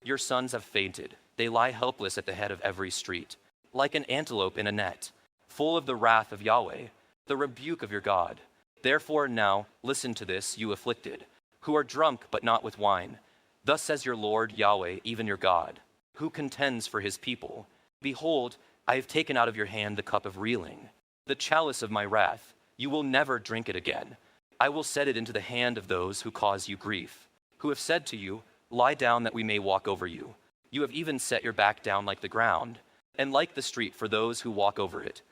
Your sons have fainted. They lie helpless at the head of every street, like an antelope in a net, full of the wrath of Yahweh, the rebuke of your God. Therefore now, listen to this, you afflicted, who are drunk but not with wine. Thus says your Lord Yahweh, even your God, who contends for his people. Behold, I have taken out of your hand the cup of reeling, the chalice of my wrath. You will never drink it again. I will set it into the hand of those who cause you grief, who have said to you, lie down that we may walk over you. You have even set your back down like the ground, and like the street for those who walk over it.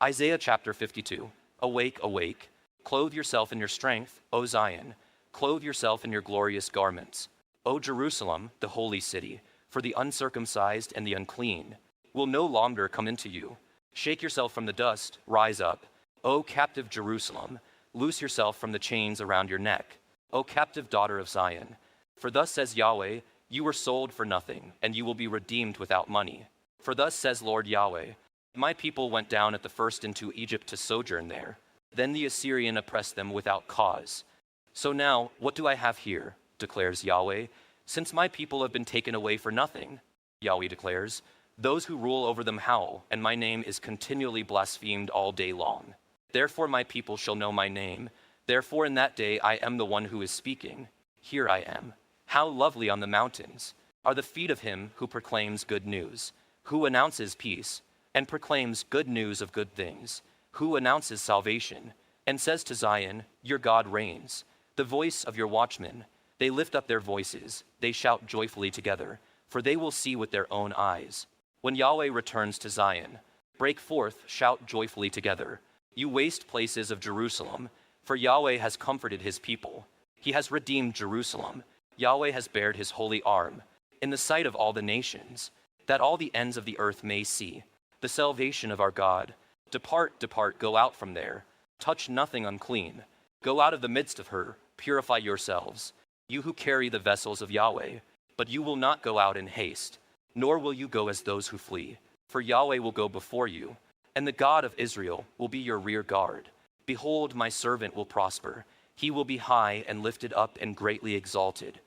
Isaiah chapter 52. Awake, awake. Clothe yourself in your strength, O Zion. Clothe yourself in your glorious garments. O Jerusalem, the holy city, for the uncircumcised and the unclean will no longer come into you. Shake yourself from the dust, rise up. O captive Jerusalem, loose yourself from the chains around your neck. O captive daughter of Zion, for thus says Yahweh, you were sold for nothing, and you will be redeemed without money. For thus says Lord Yahweh, my people went down at the first into Egypt to sojourn there. Then the Assyrian oppressed them without cause. So now, what do I have here, declares Yahweh, since my people have been taken away for nothing? Yahweh declares, those who rule over them howl, and my name is continually blasphemed all day long. Therefore my people shall know my name. Therefore in that day I am the one who is speaking. Here I am. How lovely on the mountains are the feet of him who proclaims good news, who announces peace, and proclaims good news of good things, who announces salvation, and says to Zion, your God reigns. The voice of your watchmen, they lift up their voices, they shout joyfully together, for they will see with their own eyes. When Yahweh returns to Zion, break forth, shout joyfully together, you waste places of Jerusalem, for Yahweh has comforted his people. He has redeemed Jerusalem. Yahweh has bared his holy arm in the sight of all the nations, that all the ends of the earth may see the salvation of our God. Depart, depart, go out from there. Touch nothing unclean. Go out of the midst of her, purify yourselves, you who carry the vessels of Yahweh. But you will not go out in haste, nor will you go as those who flee. For Yahweh will go before you, and the God of Israel will be your rear guard. Behold, my servant will prosper. He will be high and lifted up and greatly exalted.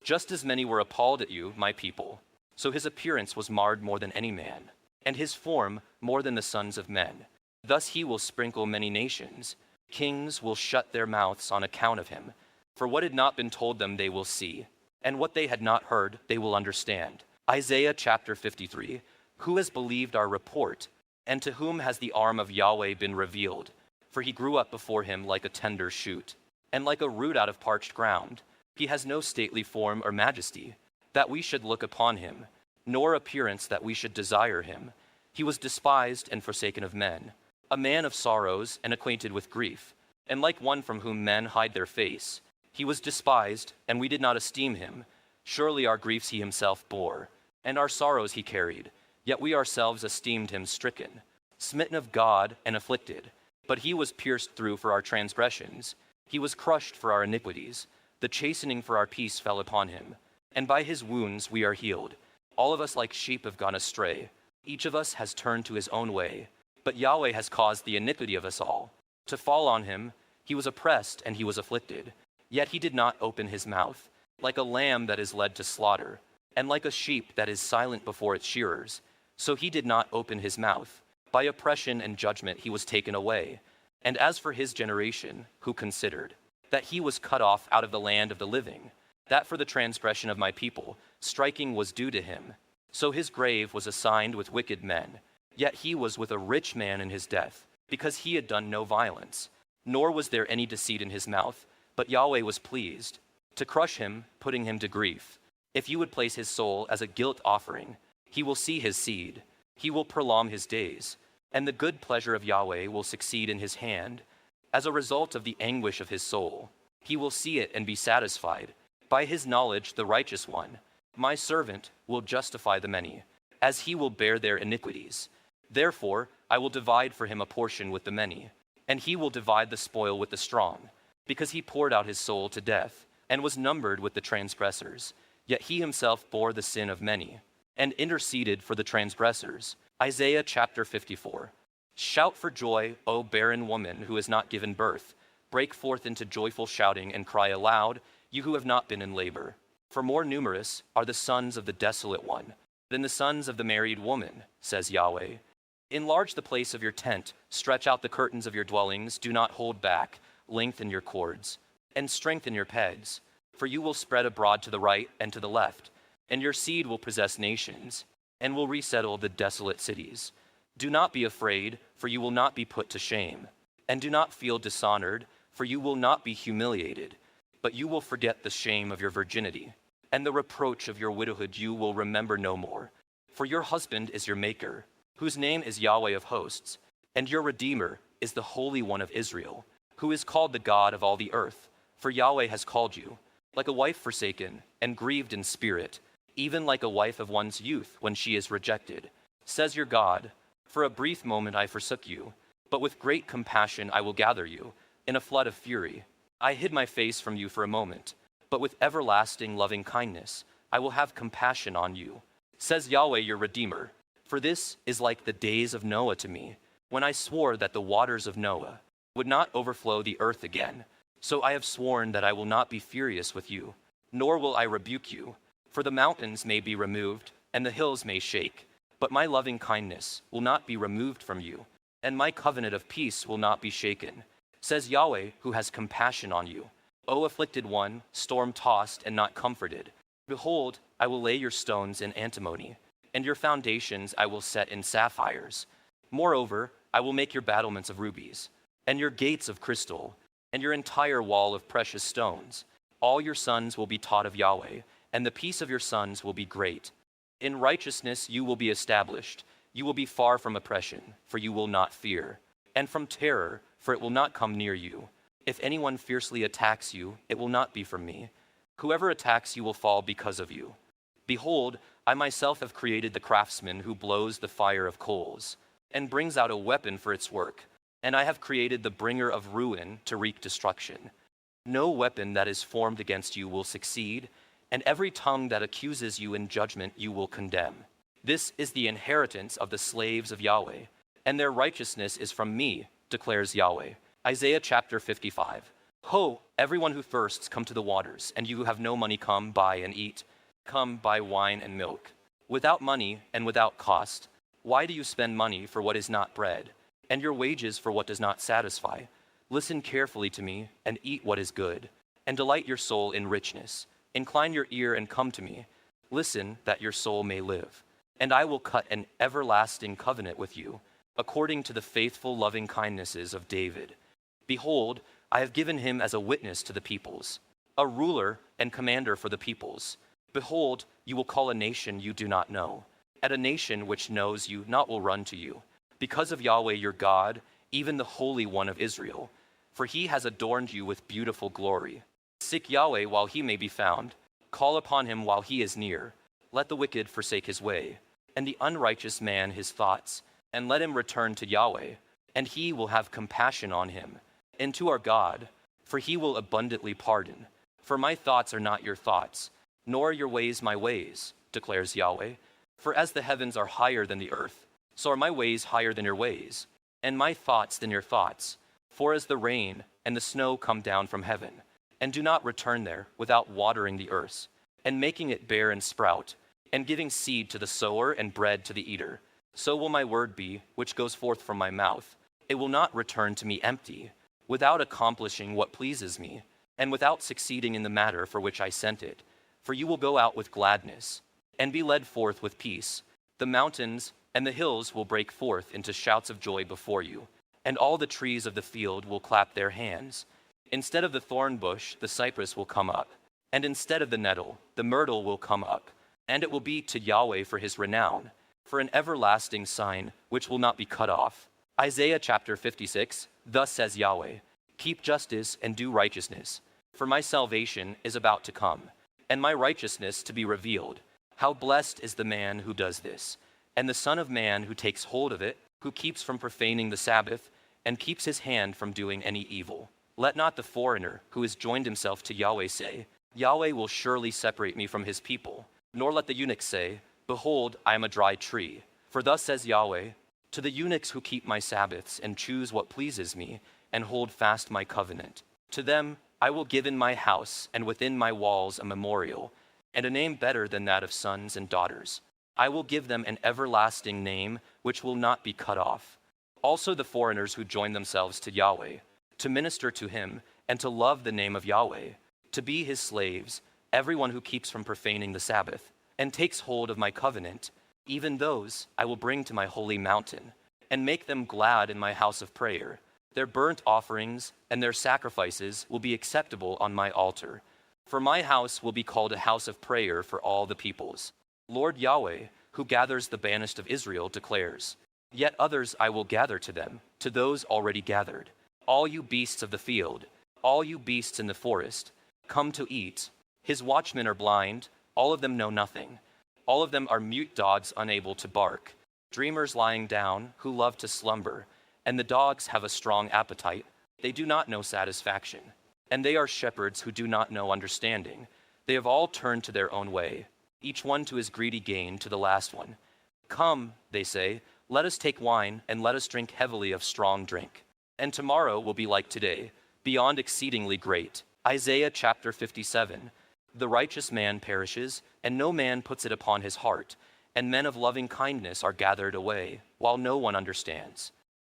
Just as many were appalled at you, my people, so his appearance was marred more than any man, and his form more than the sons of men. Thus he will sprinkle many nations. Kings will shut their mouths on account of him. For what had not been told them they will see, and what they had not heard they will understand. Isaiah chapter 53. Who has believed our report, and to whom has the arm of Yahweh been revealed? For he grew up before him like a tender shoot, and like a root out of parched ground. He has no stately form or majesty, that we should look upon him, nor appearance that we should desire him. He was despised and forsaken of men, a man of sorrows and acquainted with grief, and like one from whom men hide their face. He was despised, and we did not esteem him. Surely our griefs he himself bore, and our sorrows he carried. Yet we ourselves esteemed him stricken, smitten of God, and afflicted. But he was pierced through for our transgressions. He was crushed for our iniquities. The chastening for our peace fell upon him, and by his wounds we are healed. All of us like sheep have gone astray. Each of us has turned to his own way. But Yahweh has caused the iniquity of us all to fall on him. He was oppressed and he was afflicted. Yet he did not open his mouth. Like a lamb that is led to slaughter, and like a sheep that is silent before its shearers, so he did not open his mouth. By oppression and judgment he was taken away. And as for his generation, who considered that he was cut off out of the land of the living, that for the transgression of my people striking was due to him. So his grave was assigned with wicked men, yet he was with a rich man in his death, because he had done no violence, nor was there any deceit in his mouth. But Yahweh was pleased to crush him, putting him to grief. If you would place his soul as a guilt offering, he will see his seed. He will prolong his days, and the good pleasure of Yahweh will succeed in his hand. As a result of the anguish of his soul, he will see it and be satisfied. By his knowledge, the righteous one, my servant, will justify the many, as he will bear their iniquities. Therefore, I will divide for him a portion with the many, and he will divide the spoil with the strong, because he poured out his soul to death, and was numbered with the transgressors. Yet he himself bore the sin of many, and interceded for the transgressors. Isaiah chapter 54. Shout for joy, O barren woman who has not given birth. Break forth into joyful shouting and cry aloud, you who have not been in labor. For more numerous are the sons of the desolate one than the sons of the married woman, says Yahweh. Enlarge the place of your tent, stretch out the curtains of your dwellings, do not hold back, lengthen your cords, and strengthen your pegs. For you will spread abroad to the right and to the left, and your seed will possess nations, and will resettle the desolate cities. Do not be afraid, for you will not be put to shame, and do not feel dishonored, for you will not be humiliated, but you will forget the shame of your virginity, and the reproach of your widowhood you will remember no more. For your husband is your maker, whose name is Yahweh of hosts, and your Redeemer is the Holy One of Israel, who is called the God of all the earth. For Yahweh has called you, like a wife forsaken and grieved in spirit, even like a wife of one's youth when she is rejected. Says your God, for a brief moment I forsook you, but with great compassion I will gather you. In a flood of fury, I hid my face from you for a moment, but with everlasting loving kindness I will have compassion on you. Says Yahweh your Redeemer, for this is like the days of Noah to me, when I swore that the waters of Noah would not overflow the earth again. So I have sworn that I will not be furious with you, nor will I rebuke you, for the mountains may be removed, and the hills may shake, but my loving kindness will not be removed from you, and my covenant of peace will not be shaken, says Yahweh, who has compassion on you. O afflicted one, storm-tossed and not comforted, behold, I will lay your stones in antimony, and your foundations I will set in sapphires. Moreover, I will make your battlements of rubies, and your gates of crystal, and your entire wall of precious stones. All your sons will be taught of Yahweh, and the peace of your sons will be great. In righteousness you will be established. You will be far from oppression, for you will not fear, and from terror, for it will not come near you. If anyone fiercely attacks you, it will not be from me. Whoever attacks you will fall because of you. Behold, I myself have created the craftsman who blows the fire of coals, and brings out a weapon for its work, and I have created the bringer of ruin to wreak destruction. No weapon that is formed against you will succeed, and every tongue that accuses you in judgment you will condemn. This is the inheritance of the slaves of Yahweh, and their righteousness is from me, declares Yahweh. Isaiah chapter 55. Ho, everyone who thirsts, come to the waters, and you who have no money, come, buy and eat. Come, buy wine and milk. Without money and without cost, why do you spend money for what is not bread, and your wages for what does not satisfy? Listen carefully to me, and eat what is good, and delight your soul in richness. Incline your ear and come to me. Listen, that your soul may live. And I will cut an everlasting covenant with you, according to the faithful loving kindnesses of David. Behold, I have given him as a witness to the peoples, a ruler and commander for the peoples. Behold, you will call a nation you do not know, and a nation which knows you not will run to you, because of Yahweh your God, even the Holy One of Israel. For he has adorned you with beautiful glory. Seek Yahweh while he may be found. Call upon him while he is near. Let the wicked forsake his way, and the unrighteous man his thoughts, and let him return to Yahweh, and he will have compassion on him, and to our God, for he will abundantly pardon. For my thoughts are not your thoughts, nor are your ways my ways, declares Yahweh. For as the heavens are higher than the earth, so are my ways higher than your ways, and my thoughts than your thoughts. For as the rain and the snow come down from heaven, and do not return there without watering the earth, and making it bear and sprout, and giving seed to the sower and bread to the eater, so will my word be, which goes forth from my mouth. It will not return to me empty, without accomplishing what pleases me, and without succeeding in the matter for which I sent it. For you will go out with gladness, and be led forth with peace. The mountains and the hills will break forth into shouts of joy before you, and all the trees of the field will clap their hands. Instead of the thorn bush, the cypress will come up, and instead of the nettle, the myrtle will come up, and it will be to Yahweh for his renown, for an everlasting sign which will not be cut off. Isaiah chapter 56, thus says Yahweh, keep justice and do righteousness, for my salvation is about to come, and my righteousness to be revealed. How blessed is the man who does this, and the Son of Man who takes hold of it, who keeps from profaning the Sabbath, and keeps his hand from doing any evil. Let not the foreigner who has joined himself to Yahweh say, Yahweh will surely separate me from his people. Nor let the eunuch say, behold, I am a dry tree. For thus says Yahweh, to the eunuchs who keep my Sabbaths and choose what pleases me, and hold fast my covenant, to them I will give in my house and within my walls a memorial, and a name better than that of sons and daughters. I will give them an everlasting name which will not be cut off. Also the foreigners who join themselves to Yahweh, to minister to him and to love the name of Yahweh, to be his slaves, everyone who keeps from profaning the Sabbath, and takes hold of my covenant, even those I will bring to my holy mountain, and make them glad in my house of prayer. Their burnt offerings and their sacrifices will be acceptable on my altar. For my house will be called a house of prayer for all the peoples. Lord Yahweh, who gathers the banished of Israel, declares, yet others I will gather to them, to those already gathered. All you beasts of the field, all you beasts in the forest, come to eat. His watchmen are blind, all of them know nothing. All of them are mute dogs unable to bark, dreamers lying down who love to slumber, and the dogs have a strong appetite. They do not know satisfaction, and they are shepherds who do not know understanding. They have all turned to their own way, each one to his greedy gain, to the last one. Come, they say, let us take wine, and let us drink heavily of strong drink. and tomorrow will be like today, beyond exceedingly great. Isaiah chapter 57. The righteous man perishes, and no man puts it upon his heart, and men of loving kindness are gathered away, while no one understands.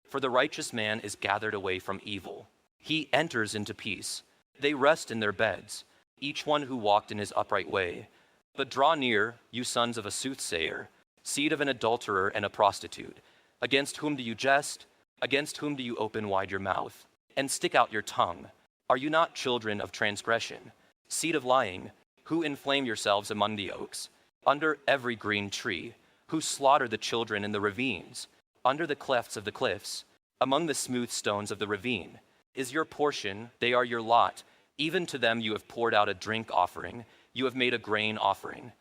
For the righteous man is gathered away from evil. He enters into peace. They rest in their beds, each one who walked in his upright way. But draw near, you sons of a soothsayer, seed of an adulterer and a prostitute. Against whom do you jest? Against whom do you open wide your mouth, and stick out your tongue? Are you not children of transgression, seed of lying, who inflame yourselves among the oaks, under every green tree, who slaughter the children in the ravines, under the clefts of the cliffs, among the smooth stones of the ravine? Is your portion, they are your lot. Even to them you have poured out a drink offering, you have made a grain offering.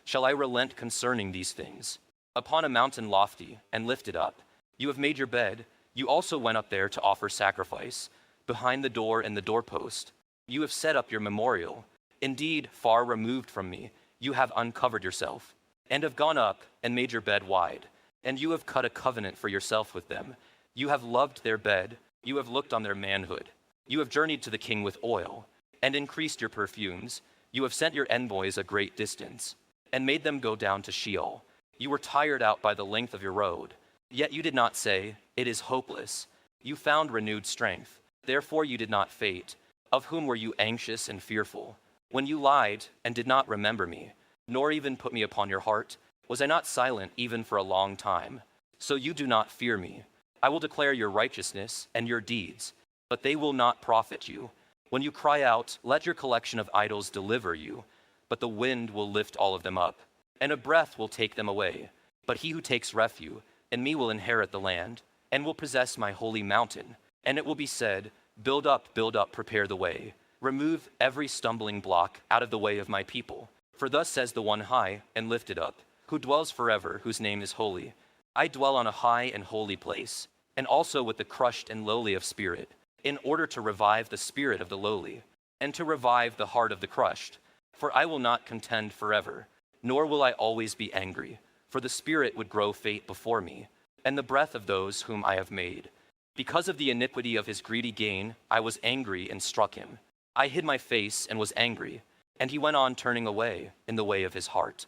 Shall I relent concerning these things? Upon a mountain lofty and lifted up, you have made your bed. You also went up there to offer sacrifice. Behind the door and the doorpost, you have set up your memorial. Indeed, far removed from me, you have uncovered yourself, and have gone up and made your bed wide. And you have cut a covenant for yourself with them. You have loved their bed. You have looked on their manhood. You have journeyed to the king with oil, and increased your perfumes. You have sent your envoys a great distance, and made them go down to Sheol. You were tired out by the length of your road. Yet you did not say, it is hopeless. You found renewed strength. Therefore you did not faint. Of whom were you anxious and fearful? When you lied and did not remember me, nor even put me upon your heart, was I not silent even for a long time? So you do not fear me. I will declare your righteousness and your deeds, but they will not profit you. When you cry out, let your collection of idols deliver you, but the wind will lift all of them up, and a breath will take them away. But he who takes refuge in me will inherit the land, and will possess my holy mountain. And it will be said, build up, prepare the way. Remove every stumbling block out of the way of my people. For thus says the one high and lifted up, who dwells forever, whose name is holy. I dwell on a high and holy place, and also with the crushed and lowly of spirit, in order to revive the spirit of the lowly, and to revive the heart of the crushed. For I will not contend forever, nor will I always be angry, for the spirit would grow faint before me, and the breath of those whom I have made. Because of the iniquity of his greedy gain, I was angry and struck him. I hid my face and was angry, and he went on turning away in the way of his heart.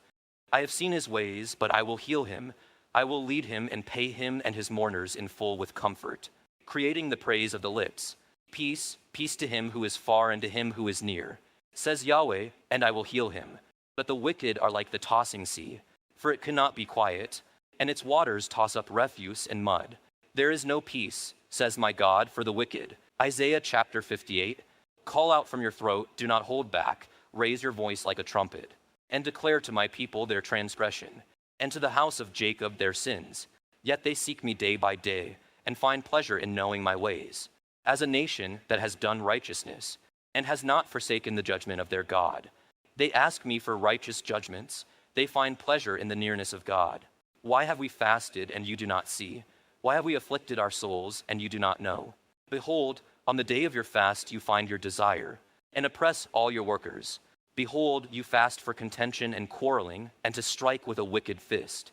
I have seen his ways, but I will heal him. I will lead him and pay him and his mourners in full with comfort, creating the praise of the lips. Peace, peace to him who is far and to him who is near, says Yahweh, and I will heal him. But the wicked are like the tossing sea, for it cannot be quiet, and its waters toss up refuse and mud. There is no peace, says my God, for the wicked. Isaiah chapter 58. Call out from your throat, do not hold back, raise your voice like a trumpet, and declare to my people their transgression, and to the house of Jacob their sins. Yet they seek me day by day, and find pleasure in knowing my ways. As a nation that has done righteousness, and has not forsaken the judgment of their God. They ask me for righteous judgments. They find pleasure in the nearness of God. Why have we fasted, and you do not see? Why have we afflicted our souls, and you do not know? Behold, on the day of your fast you find your desire, and oppress all your workers. Behold, you fast for contention and quarreling, and to strike with a wicked fist.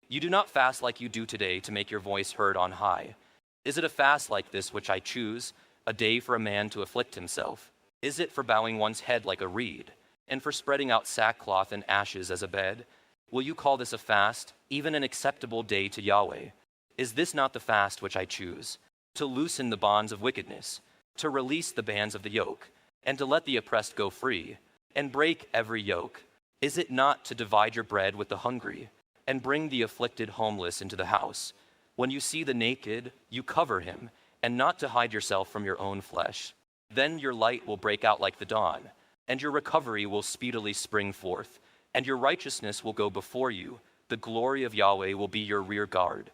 You do not fast like you do today to make your voice heard on high. Is it a fast like this which I choose, a day for a man to afflict himself? Is it for bowing one's head like a reed, and for spreading out sackcloth and ashes as a bed? Will you call this a fast, even an acceptable day to Yahweh? Is this not the fast which I choose? To loosen the bonds of wickedness, to release the bands of the yoke, and to let the oppressed go free, and break every yoke? Is it not to divide your bread with the hungry, and bring the afflicted homeless into the house? When you see the naked, you cover him, and not to hide yourself from your own flesh. Then your light will break out like the dawn, and your recovery will speedily spring forth, and your righteousness will go before you. The glory of Yahweh will be your rear guard.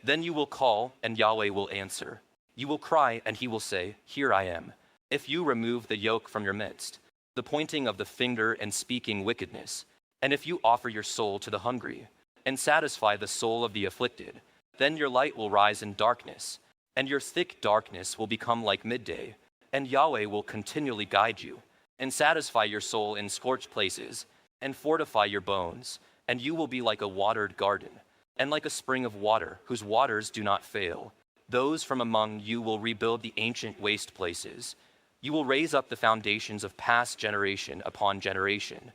Then you will call, and Yahweh will answer. You will cry, and he will say, Here I am. If you remove the yoke from your midst, the pointing of the finger and speaking wickedness, and if you offer your soul to the hungry, and satisfy the soul of the afflicted, then your light will rise in darkness, and your thick darkness will become like midday, and Yahweh will continually guide you, and satisfy your soul in scorched places, and fortify your bones, and you will be like a watered garden, and like a spring of water whose waters do not fail. Those from among you will rebuild the ancient waste places. You will raise up the foundations of past generation upon generation,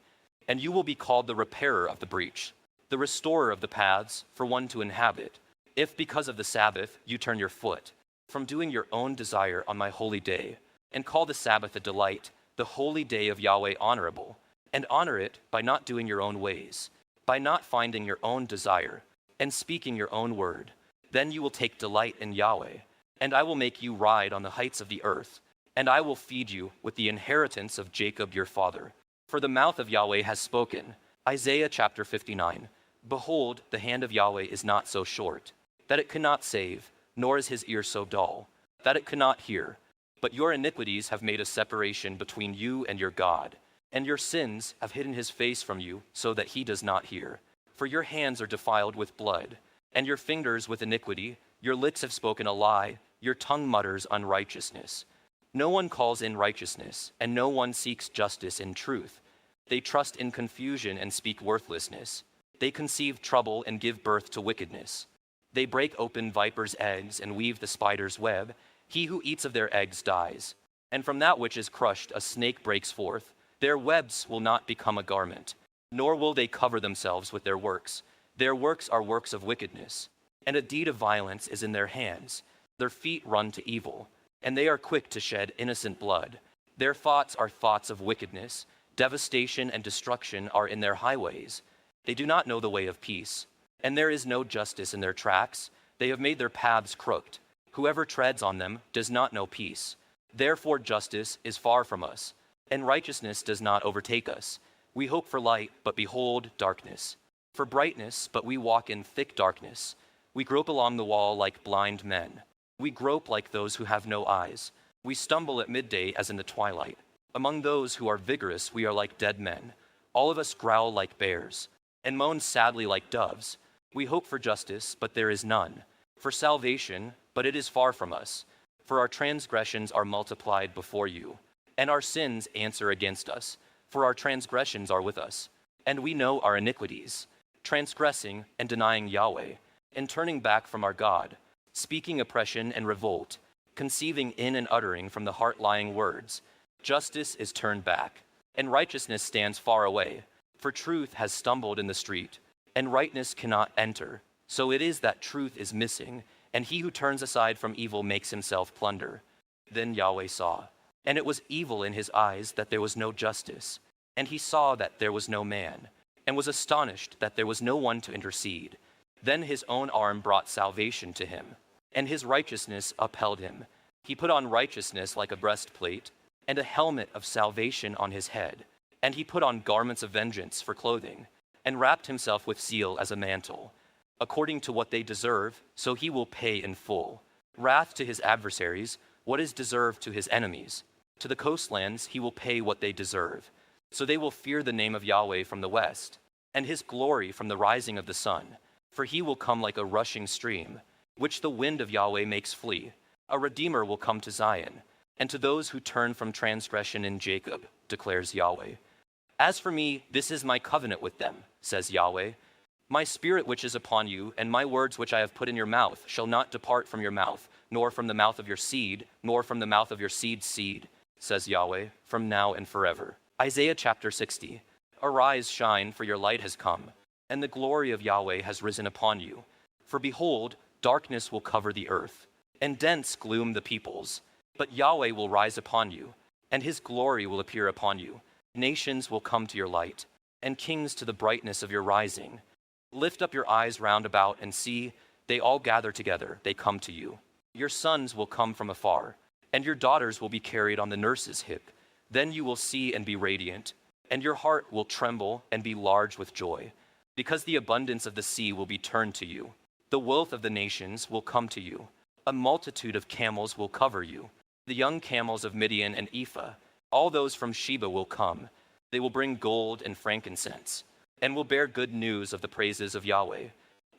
and you will be called the repairer of the breach, the restorer of the paths for one to inhabit. If because of the Sabbath you turn your foot from doing your own desire on my holy day, and call the Sabbath a delight, the holy day of Yahweh honorable, and honor it by not doing your own ways, by not finding your own desire, and speaking your own word, then you will take delight in Yahweh, and I will make you ride on the heights of the earth, and I will feed you with the inheritance of Jacob your father. For the mouth of Yahweh has spoken. Isaiah chapter 59. Behold, the hand of Yahweh is not so short, that it cannot save, nor is his ear so dull, that it cannot hear. But your iniquities have made a separation between you and your God, and your sins have hidden his face from you, so that he does not hear. For your hands are defiled with blood, and your fingers with iniquity. Your lips have spoken a lie, your tongue mutters unrighteousness. No one calls in righteousness, and no one seeks justice in truth. They trust in confusion and speak worthlessness. They conceive trouble and give birth to wickedness. They break open vipers' eggs and weave the spider's web. He who eats of their eggs dies, and from that which is crushed a snake breaks forth. Their webs will not become a garment, nor will they cover themselves with their works. Their works are works of wickedness, and a deed of violence is in their hands. Their feet run to evil, and they are quick to shed innocent blood. Their thoughts are thoughts of wickedness. Devastation and destruction are in their highways. They do not know the way of peace, and there is no justice in their tracks. They have made their paths crooked. Whoever treads on them does not know peace. Therefore justice is far from us, and righteousness does not overtake us. We hope for light, but behold darkness. For brightness, but we walk in thick darkness. We grope along the wall like blind men. We grope like those who have no eyes. We stumble at midday as in the twilight. Among those who are vigorous, we are like dead men. All of us growl like bears, and moan sadly like doves. We hope for justice, but there is none. For salvation, but it is far from us. For our transgressions are multiplied before you, and our sins answer against us. For our transgressions are with us, and we know our iniquities, transgressing and denying Yahweh, and turning back from our God, speaking oppression and revolt, conceiving in and uttering from the heart lying words. Justice is turned back, and righteousness stands far away. For truth has stumbled in the street, and rightness cannot enter. So it is that truth is missing, and he who turns aside from evil makes himself plunder. Then Yahweh saw, and it was evil in his eyes that there was no justice. And he saw that there was no man, and was astonished that there was no one to intercede. Then his own arm brought salvation to him, and his righteousness upheld him. He put on righteousness like a breastplate, and a helmet of salvation on his head. And he put on garments of vengeance for clothing, and wrapped himself with zeal as a mantle. According to what they deserve, so he will pay in full. Wrath to his adversaries, what is deserved to his enemies. To the coastlands he will pay what they deserve. So they will fear the name of Yahweh from the west, and his glory from the rising of the sun. For he will come like a rushing stream, which the wind of Yahweh makes flee. A redeemer will come to Zion, and to those who turn from transgression in Jacob, declares Yahweh. As for me, this is my covenant with them, says Yahweh. My spirit which is upon you, and my words which I have put in your mouth, shall not depart from your mouth, nor from the mouth of your seed, nor from the mouth of your seed's seed, says Yahweh, from now and forever. Isaiah chapter 60. Arise, shine, for your light has come, and the glory of Yahweh has risen upon you. For behold, darkness will cover the earth, and dense gloom the peoples. But Yahweh will rise upon you, and his glory will appear upon you. Nations will come to your light, and kings to the brightness of your rising. Lift up your eyes round about and see, they all gather together, they come to you. Your sons will come from afar, and your daughters will be carried on the nurse's hip. Then you will see and be radiant, and your heart will tremble and be large with joy, because the abundance of the sea will be turned to you. The wealth of the nations will come to you. A multitude of camels will cover you. The young camels of Midian and Ephah, all those from Sheba will come. They will bring gold and frankincense, and will bear good news of the praises of Yahweh.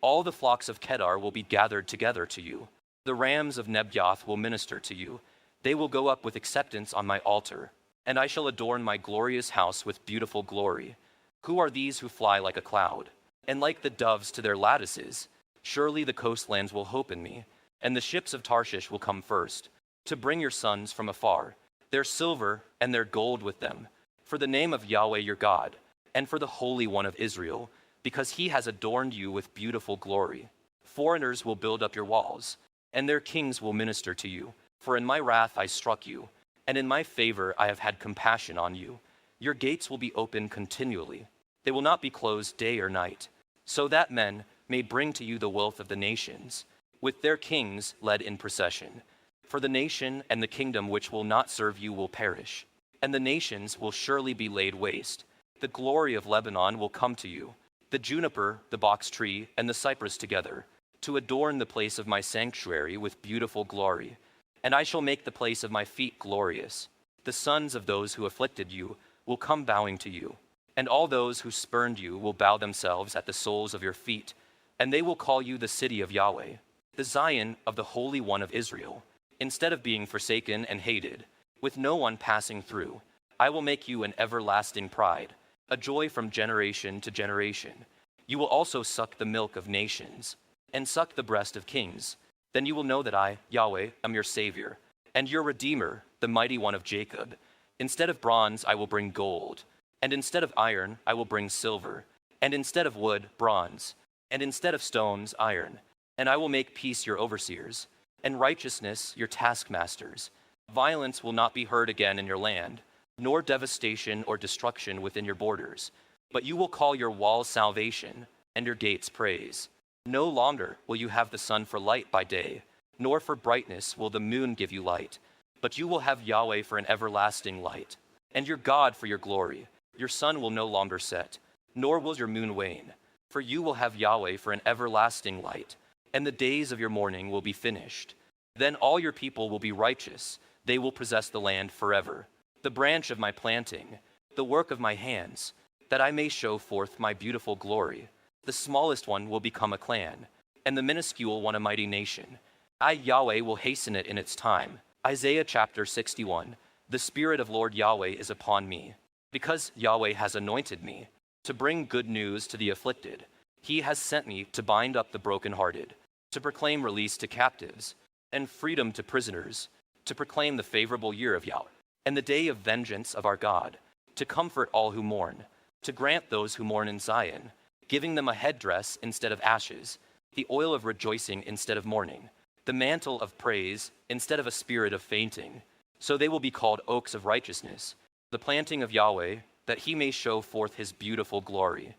All the flocks of Kedar will be gathered together to you. The rams of Nebaioth will minister to you. They will go up with acceptance on my altar, and I shall adorn my glorious house with beautiful glory. Who are these who fly like a cloud, and like the doves to their lattices? Surely the coastlands will hope in me, and the ships of Tarshish will come first, to bring your sons from afar, their silver and their gold with them, for the name of Yahweh your God, and for the Holy One of Israel, because he has adorned you with beautiful glory. Foreigners will build up your walls, and their kings will minister to you. For in my wrath I struck you, and in my favor I have had compassion on you. Your gates will be open continually. They will not be closed day or night, so that men may bring to you the wealth of the nations, with their kings led in procession. For the nation and the kingdom which will not serve you will perish, and the nations will surely be laid waste. The glory of Lebanon will come to you, the juniper, the box tree, and the cypress together, to adorn the place of my sanctuary with beautiful glory. And I shall make the place of my feet glorious. The sons of those who afflicted you will come bowing to you, and all those who spurned you will bow themselves at the soles of your feet, and they will call you the city of Yahweh, the Zion of the Holy One of Israel. Instead of being forsaken and hated, with no one passing through, I will make you an everlasting pride, a joy from generation to generation. You will also suck the milk of nations, and suck the breast of kings. Then you will know that I, Yahweh, am your Savior, and your Redeemer, the Mighty One of Jacob. Instead of bronze, I will bring gold, and instead of iron, I will bring silver, and instead of wood, bronze, and instead of stones, iron. And I will make peace your overseers, and righteousness your taskmasters. Violence will not be heard again in your land, nor devastation or destruction within your borders. But you will call your walls salvation, and your gates praise. No longer will you have the sun for light by day, nor for brightness will the moon give you light. But you will have Yahweh for an everlasting light, and your God for your glory. Your sun will no longer set, nor will your moon wane. For you will have Yahweh for an everlasting light, and the days of your mourning will be finished. Then all your people will be righteous. They will possess the land forever. The branch of my planting, the work of my hands, that I may show forth my beautiful glory. The smallest one will become a clan, and the minuscule one a mighty nation. I, Yahweh, will hasten it in its time. Isaiah chapter 61. The Spirit of Lord Yahweh is upon me, because Yahweh has anointed me to bring good news to the afflicted. He has sent me to bind up the brokenhearted, to proclaim release to captives, and freedom to prisoners, to proclaim the favorable year of Yahweh, and the day of vengeance of our God, to comfort all who mourn, to grant those who mourn in Zion, giving them a headdress instead of ashes, the oil of rejoicing instead of mourning, the mantle of praise instead of a spirit of fainting. So they will be called oaks of righteousness, the planting of Yahweh, that he may show forth his beautiful glory.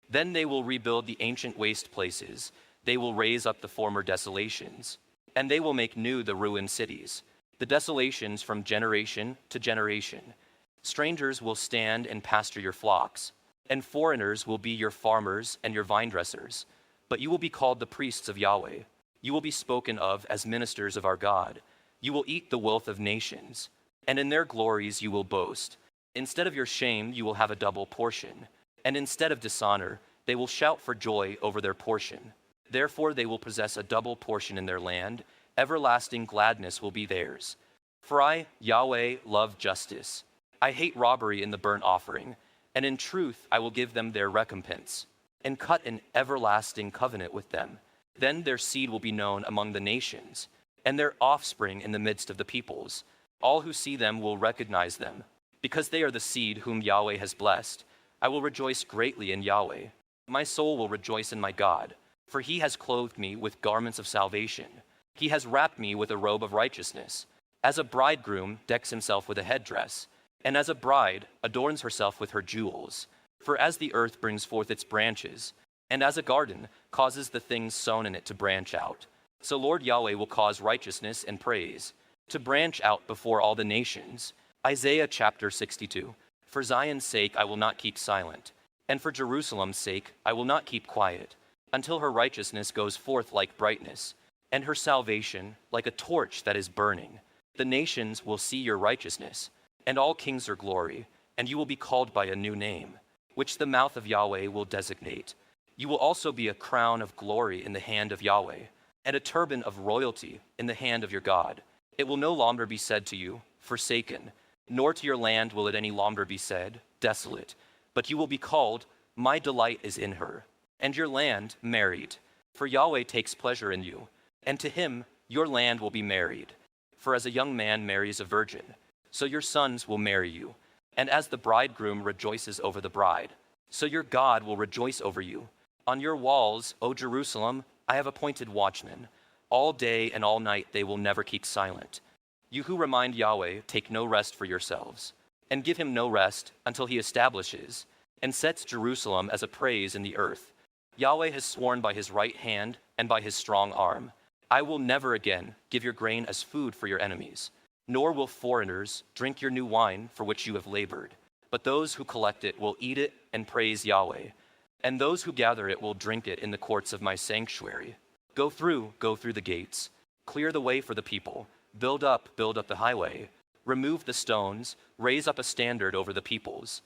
Then they will rebuild the ancient waste places. They will raise up the former desolations, and they will make new the ruined cities, the desolations from generation to generation. Strangers will stand and pasture your flocks, and foreigners will be your farmers and your vine dressers. But you will be called the priests of Yahweh. You will be spoken of as ministers of our God. You will eat the wealth of nations, and in their glories you will boast. Instead of your shame, you will have a double portion, and instead of dishonor, they will shout for joy over their portion. Therefore they will possess a double portion in their land. Everlasting gladness will be theirs. For I, Yahweh, love justice. I hate robbery in the burnt offering, and in truth I will give them their recompense, and cut an everlasting covenant with them. Then their seed will be known among the nations, and their offspring in the midst of the peoples. All who see them will recognize them, because they are the seed whom Yahweh has blessed. I will rejoice greatly in Yahweh. My soul will rejoice in my God, for he has clothed me with garments of salvation. He has wrapped me with a robe of righteousness. As a bridegroom decks himself with a headdress, and as a bride adorns herself with her jewels. For as the earth brings forth its branches, and as a garden causes the things sown in it to branch out, so Lord Yahweh will cause righteousness and praise to branch out before all the nations. Isaiah chapter 62. For Zion's sake I will not keep silent, and for Jerusalem's sake I will not keep quiet, until her righteousness goes forth like brightness, and her salvation like a torch that is burning. The nations will see your righteousness, and all kings your glory, and you will be called by a new name, which the mouth of Yahweh will designate. You will also be a crown of glory in the hand of Yahweh, and a turban of royalty in the hand of your God. It will no longer be said to you, forsaken, nor to your land will it any longer be said, desolate, but you will be called, my delight is in her, and your land married. For Yahweh takes pleasure in you, and to him Your land will be married. For as a young man marries a virgin, so your sons will marry you. And as the bridegroom rejoices over the bride, so your God will rejoice over you. On your walls, O Jerusalem, I have appointed watchmen. All day and all night they will never keep silent. You who remind Yahweh, take no rest for yourselves, and give him no rest until he establishes and sets Jerusalem as a praise in the earth. Yahweh has sworn by his right hand and by his strong arm, I will never again give your grain as food for your enemies, nor will foreigners drink your new wine for which you have labored. But those who collect it will eat it and praise Yahweh, and those who gather it will drink it in the courts of my sanctuary. Go through the gates, clear the way for the people, build up the highway, remove the stones, raise up a standard over the peoples.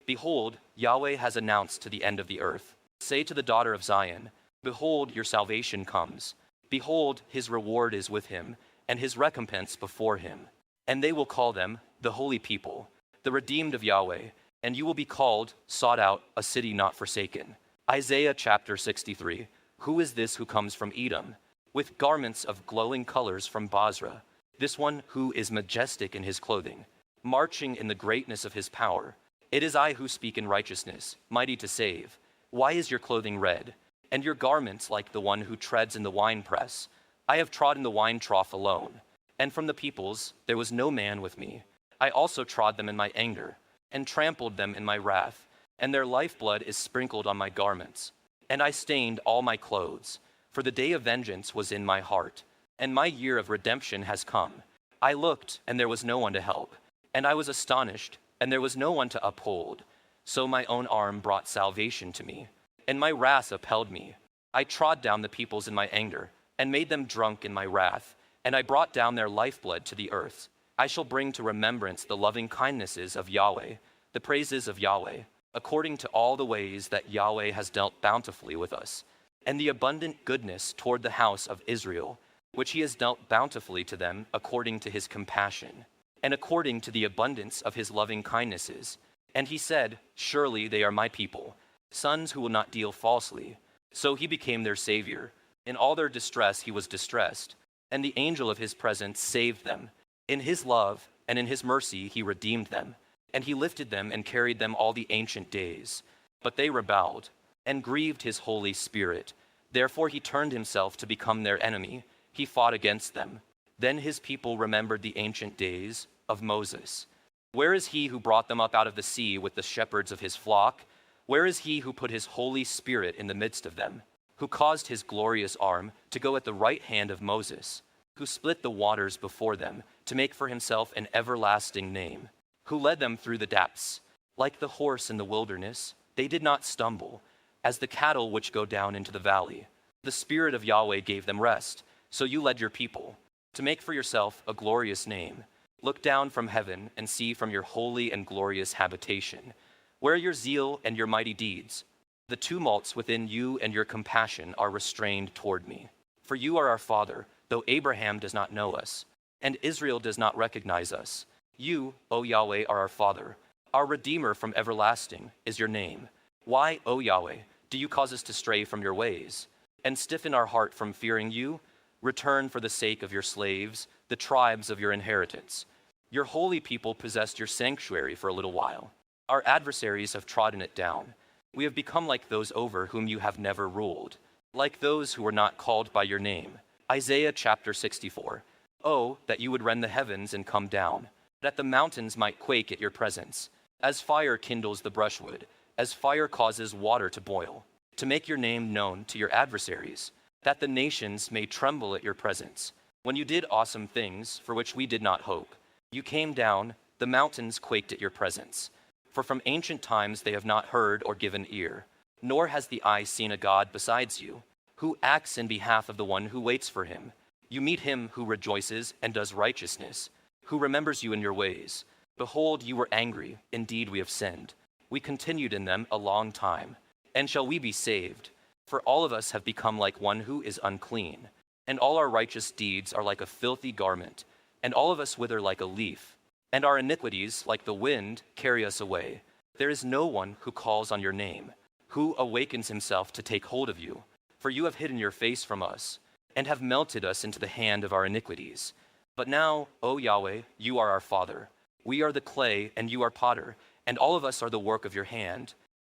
Behold, Yahweh has announced to the end of the earth. Say to the daughter of Zion, behold, your salvation comes. Behold, his reward is with him, and his recompense before him. And they will call them the holy people, the redeemed of Yahweh, and you will be called, sought out, a city not forsaken. Isaiah chapter 63. Who is this who comes from Edom, with garments of glowing colors from Basra? This one who is majestic in his clothing, marching in the greatness of his power. It is I who speak in righteousness, mighty to save. Why is your clothing red, and your garments like the one who treads in the winepress? I have trodden the wine trough alone, and from the peoples there was no man with me. I also trod them in my anger, and trampled them in my wrath, and their lifeblood is sprinkled on my garments. And I stained all my clothes, for the day of vengeance was in my heart, and my year of redemption has come. I looked, and there was no one to help, and I was astonished, and there was no one to uphold. So my own arm brought salvation to me, and my wrath upheld me. I trod down the peoples in my anger, and made them drunk in my wrath, and I brought down their lifeblood to the earth. I shall bring to remembrance the loving kindnesses of Yahweh, the praises of Yahweh, according to all the ways that Yahweh has dealt bountifully with us, and the abundant goodness toward the house of Israel, which he has dealt bountifully to them according to his compassion, and according to the abundance of his loving kindnesses. And he said, surely they are my people, sons who will not deal falsely. So he became their savior. In all their distress he was distressed, and the angel of his presence saved them. In his love and in his mercy he redeemed them, and he lifted them and carried them all the ancient days. But they rebelled and grieved his Holy Spirit. Therefore he turned himself to become their enemy. He fought against them. Then his people remembered the ancient days of Moses. Where is he who brought them up out of the sea with the shepherds of his flock? Where is he who put his Holy Spirit in the midst of them, who caused his glorious arm to go at the right hand of Moses, who split the waters before them to make for himself an everlasting name, who led them through the depths? Like the horse in the wilderness, they did not stumble, as the cattle which go down into the valley. The Spirit of Yahweh gave them rest, so you led your people, to make for yourself a glorious name. Look down from heaven and see from your holy and glorious habitation. Where are your zeal and your mighty deeds? The tumults within you and your compassion are restrained toward me. For you are our Father, though Abraham does not know us, and Israel does not recognize us. You, O Yahweh, are our Father. Our Redeemer from everlasting is your name. Why, O Yahweh, do you cause us to stray from your ways, and stiffen our heart from fearing you? Return for the sake of your slaves, the tribes of your inheritance. Your holy people possessed your sanctuary for a little while. Our adversaries have trodden it down. We have become like those over whom you have never ruled, like those who were not called by your name. Isaiah chapter 64. Oh, that you would rend the heavens and come down, that the mountains might quake at your presence. As fire kindles the brushwood, as fire causes water to boil, to make your name known to your adversaries, that the nations may tremble at your presence. When you did awesome things for which we did not hope, you came down, the mountains quaked at your presence. For from ancient times they have not heard or given ear, nor has the eye seen a God besides you, who acts in behalf of the one who waits for him. You meet him who rejoices and does righteousness, who remembers you in your ways. Behold, you were angry, indeed we have sinned. We continued in them a long time. And shall we be saved? For all of us have become like one who is unclean, and all our righteous deeds are like a filthy garment, and all of us wither like a leaf, and our iniquities, like the wind, carry us away. There is no one who calls on your name, who awakens himself to take hold of you. For you have hidden your face from us, and have melted us into the hand of our iniquities. But now, O Yahweh, you are our Father. We are the clay, and you are potter, and all of us are the work of your hand.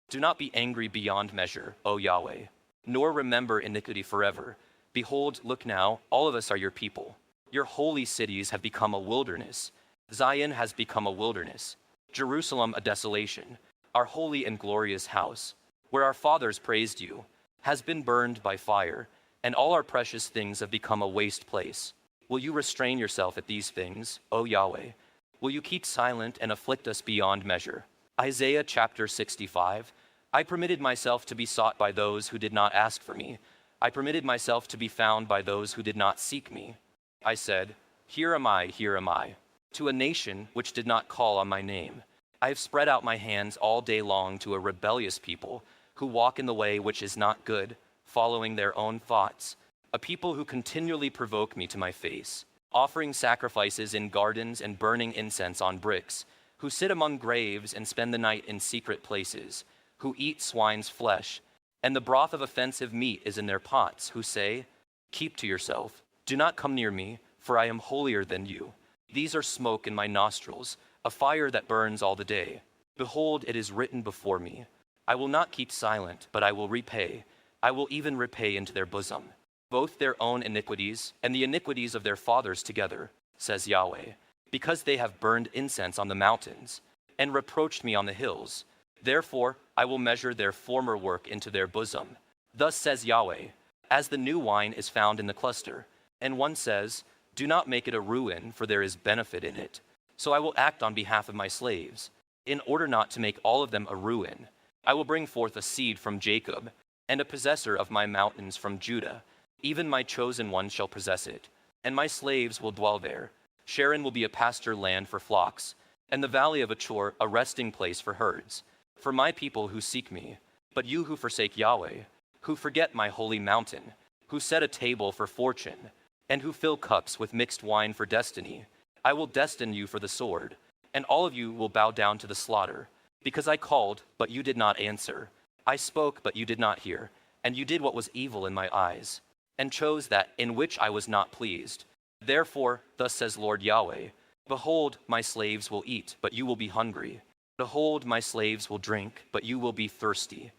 Do not be angry beyond measure, O Yahweh, nor remember iniquity forever. Behold, look now, all of us are your people. Your holy cities have become a wilderness. Zion has become a wilderness. Jerusalem a desolation. Our holy and glorious house, where our fathers praised you, has been burned by fire, and all our precious things have become a waste place. Will you restrain yourself at these things, O Yahweh? Will you keep silent and afflict us beyond measure? Isaiah chapter 65. I permitted myself to be sought by those who did not ask for me. I permitted myself to be found by those who did not seek me. I said, here am I, here am I, to a nation which did not call on my name. I have spread out my hands all day long to a rebellious people who walk in the way which is not good, following their own thoughts, a people who continually provoke me to my face, offering sacrifices in gardens and burning incense on bricks, who sit among graves and spend the night in secret places, who eat swine's flesh, and the broth of offensive meat is in their pots, who say, keep to yourself, do not come near me, for I am holier than you. These are smoke in my nostrils, a fire that burns all the day. Behold, it is written before me. I will not keep silent, but I will repay. I will even repay into their bosom both their own iniquities and the iniquities of their fathers together, says Yahweh, because they have burned incense on the mountains and reproached me on the hills. Therefore, I will measure their former work into their bosom. Thus says Yahweh, as the new wine is found in the cluster, and one says, do not make it a ruin, for there is benefit in it. So I will act on behalf of my slaves, in order not to make all of them a ruin. I will bring forth a seed from Jacob, and a possessor of my mountains from Judah. Even my chosen one shall possess it, and my slaves will dwell there. Sharon will be a pasture land for flocks, and the valley of Achor a resting place for herds. For my people who seek me, but you who forsake Yahweh, who forget my holy mountain, who set a table for fortune, and who fill cups with mixed wine for destiny, I will destine you for the sword, and all of you will bow down to the slaughter. Because I called, but you did not answer. I spoke, but you did not hear, and you did what was evil in my eyes, and chose that in which I was not pleased. Therefore, thus says Lord Yahweh, behold, my slaves will eat, but you will be hungry. Behold, my slaves will drink, but you will be thirsty.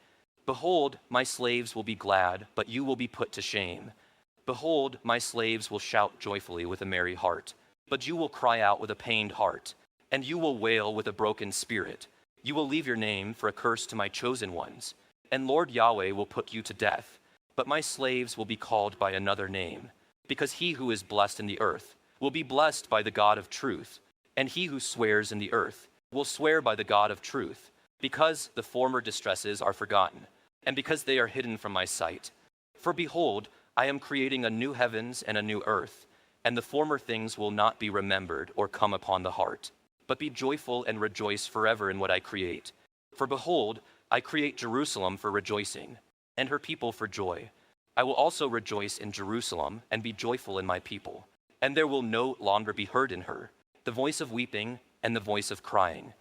Behold, my slaves will be glad, but you will be put to shame. Behold, my slaves will shout joyfully with a merry heart, but you will cry out with a pained heart, and you will wail with a broken spirit. You will leave your name for a curse to my chosen ones, and Lord Yahweh will put you to death. But my slaves will be called by another name, because he who is blessed in the earth will be blessed by the God of truth, and he who swears in the earth will swear by the God of truth, because the former distresses are forgotten, and because they are hidden from my sight. For behold, I am creating a new heavens and a new earth, and the former things will not be remembered or come upon the heart. But be joyful and rejoice forever in what I create. For behold, I create Jerusalem for rejoicing, and her people for joy. I will also rejoice in Jerusalem and be joyful in my people. And there will no longer be heard in her the voice of weeping and the voice of crying.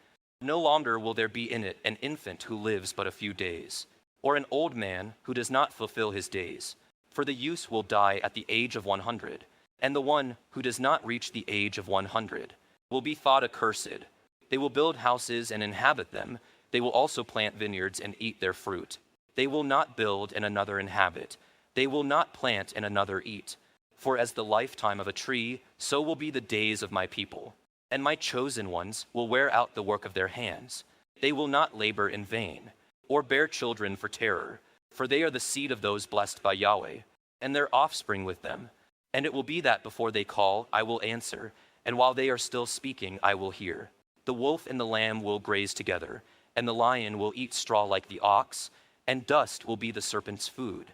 No longer will there be in it an infant who lives but a few days, or an old man who does not fulfill his days. For the youth will die at the age of 100, and the one who does not reach the age of 100 will be thought accursed. They will build houses and inhabit them. They will also plant vineyards and eat their fruit. They will not build and another inhabit. They will not plant and another eat. For as the lifetime of a tree, so will be the days of my people. And my chosen ones will wear out the work of their hands. They will not labor in vain, or bear children for terror. For they are the seed of those blessed by Yahweh, and their offspring with them. And it will be that before they call, I will answer, and while they are still speaking, I will hear. The wolf and the lamb will graze together, and the lion will eat straw like the ox, and dust will be the serpent's food.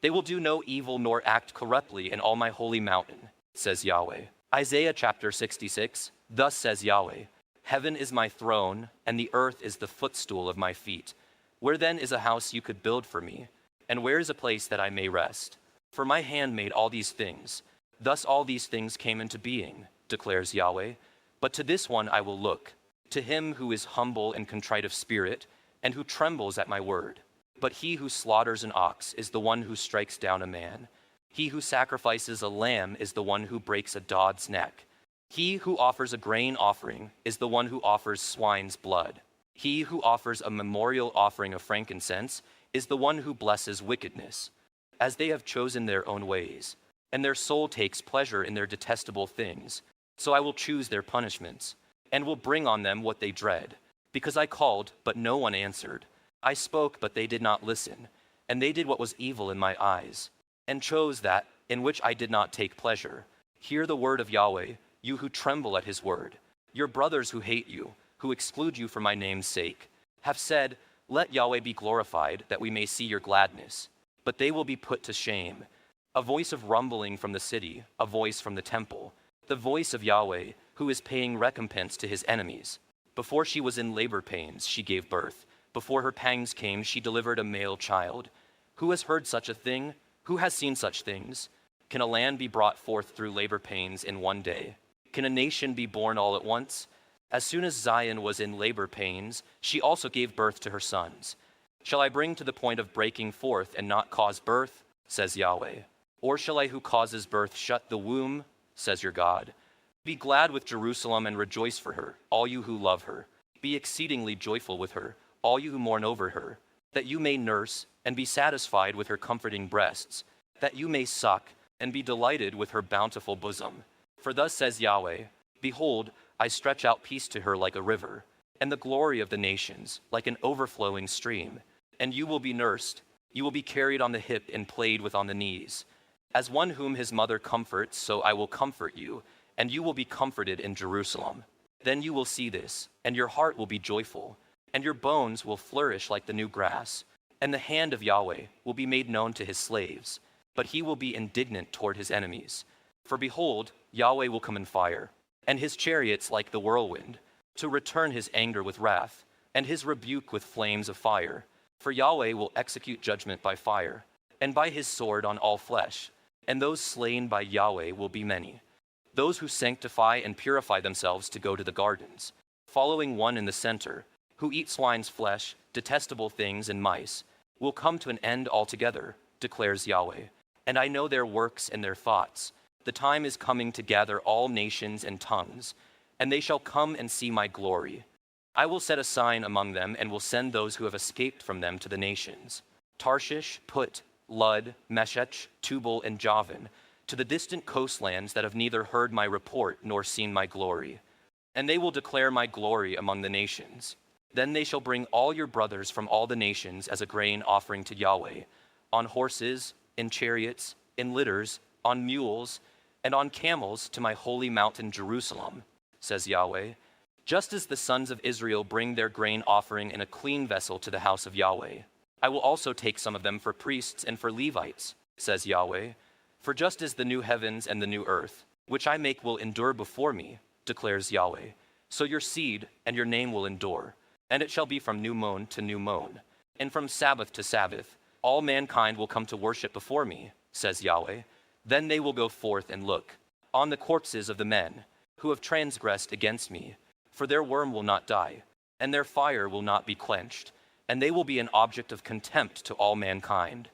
They will do no evil nor act corruptly in all my holy mountain, says Yahweh. Isaiah chapter 66, thus says Yahweh, heaven is my throne, and the earth is the footstool of my feet. Where then is a house you could build for me? And where is a place that I may rest? For my hand made all these things. Thus all these things came into being, declares Yahweh. But to this one I will look, to him who is humble and contrite of spirit, and who trembles at my word. But he who slaughters an ox is the one who strikes down a man. He who sacrifices a lamb is the one who breaks a dog's neck. He who offers a grain offering is the one who offers swine's blood. He who offers a memorial offering of frankincense is the one who blesses wickedness, as they have chosen their own ways, and their soul takes pleasure in their detestable things. So I will choose their punishments, and will bring on them what they dread. Because I called, but no one answered. I spoke, but they did not listen, and they did what was evil in my eyes, and chose that in which I did not take pleasure. Hear the word of Yahweh, you who tremble at his word. Your brothers who hate you, who exclude you for my name's sake, have said, let Yahweh be glorified, that we may see your gladness. But they will be put to shame. A voice of rumbling from the city, a voice from the temple, the voice of Yahweh, who is paying recompense to his enemies. Before she was in labor pains, she gave birth. Before her pangs came, she delivered a male child. Who has heard such a thing? Who has seen such things? Can a land be brought forth through labor pains in one day? Can a nation be born all at once? As soon as Zion was in labor pains, she also gave birth to her sons. Shall I bring to the point of breaking forth and not cause birth? Says Yahweh. Or shall I who causes birth shut the womb? Says your God. Be glad with Jerusalem and rejoice for her, all you who love her. Be exceedingly joyful with her, all you who mourn over her, that you may nurse and be satisfied with her comforting breasts, that you may suck and be delighted with her bountiful bosom. For thus says Yahweh, behold, I stretch out peace to her like a river, and the glory of the nations like an overflowing stream. And you will be nursed, you will be carried on the hip and played with on the knees. As one whom his mother comforts, so I will comfort you, and you will be comforted in Jerusalem. Then you will see this, and your heart will be joyful, and your bones will flourish like the new grass. And the hand of Yahweh will be made known to his slaves, but he will be indignant toward his enemies. For behold, Yahweh will come in fire, and his chariots like the whirlwind, to return his anger with wrath, and his rebuke with flames of fire. For Yahweh will execute judgment by fire, and by his sword on all flesh, and those slain by Yahweh will be many. Those who sanctify and purify themselves to go to the gardens, following one in the center, who eat swine's flesh, detestable things, and mice, will come to an end altogether, declares Yahweh. And I know their works and their thoughts. The time is coming to gather all nations and tongues, and they shall come and see my glory. I will set a sign among them and will send those who have escaped from them to the nations. Tarshish, Put, Lud, Meshech, Tubal, and Javan, to the distant coastlands that have neither heard my report nor seen my glory. And they will declare my glory among the nations. Then they shall bring all your brothers from all the nations as a grain offering to Yahweh, on horses, in chariots, in litters, on mules, and on camels to my holy mountain Jerusalem, says Yahweh. Just as the sons of Israel bring their grain offering in a clean vessel to the house of Yahweh, I will also take some of them for priests and for Levites, says Yahweh. For just as the new heavens and the new earth, which I make will endure before me, declares Yahweh, so your seed and your name will endure, and it shall be from new moon to new moon, and from Sabbath to Sabbath. All mankind will come to worship before me, says Yahweh. Then they will go forth and look on the corpses of the men who have transgressed against me, for their worm will not die, and their fire will not be quenched, and they will be an object of contempt to all mankind.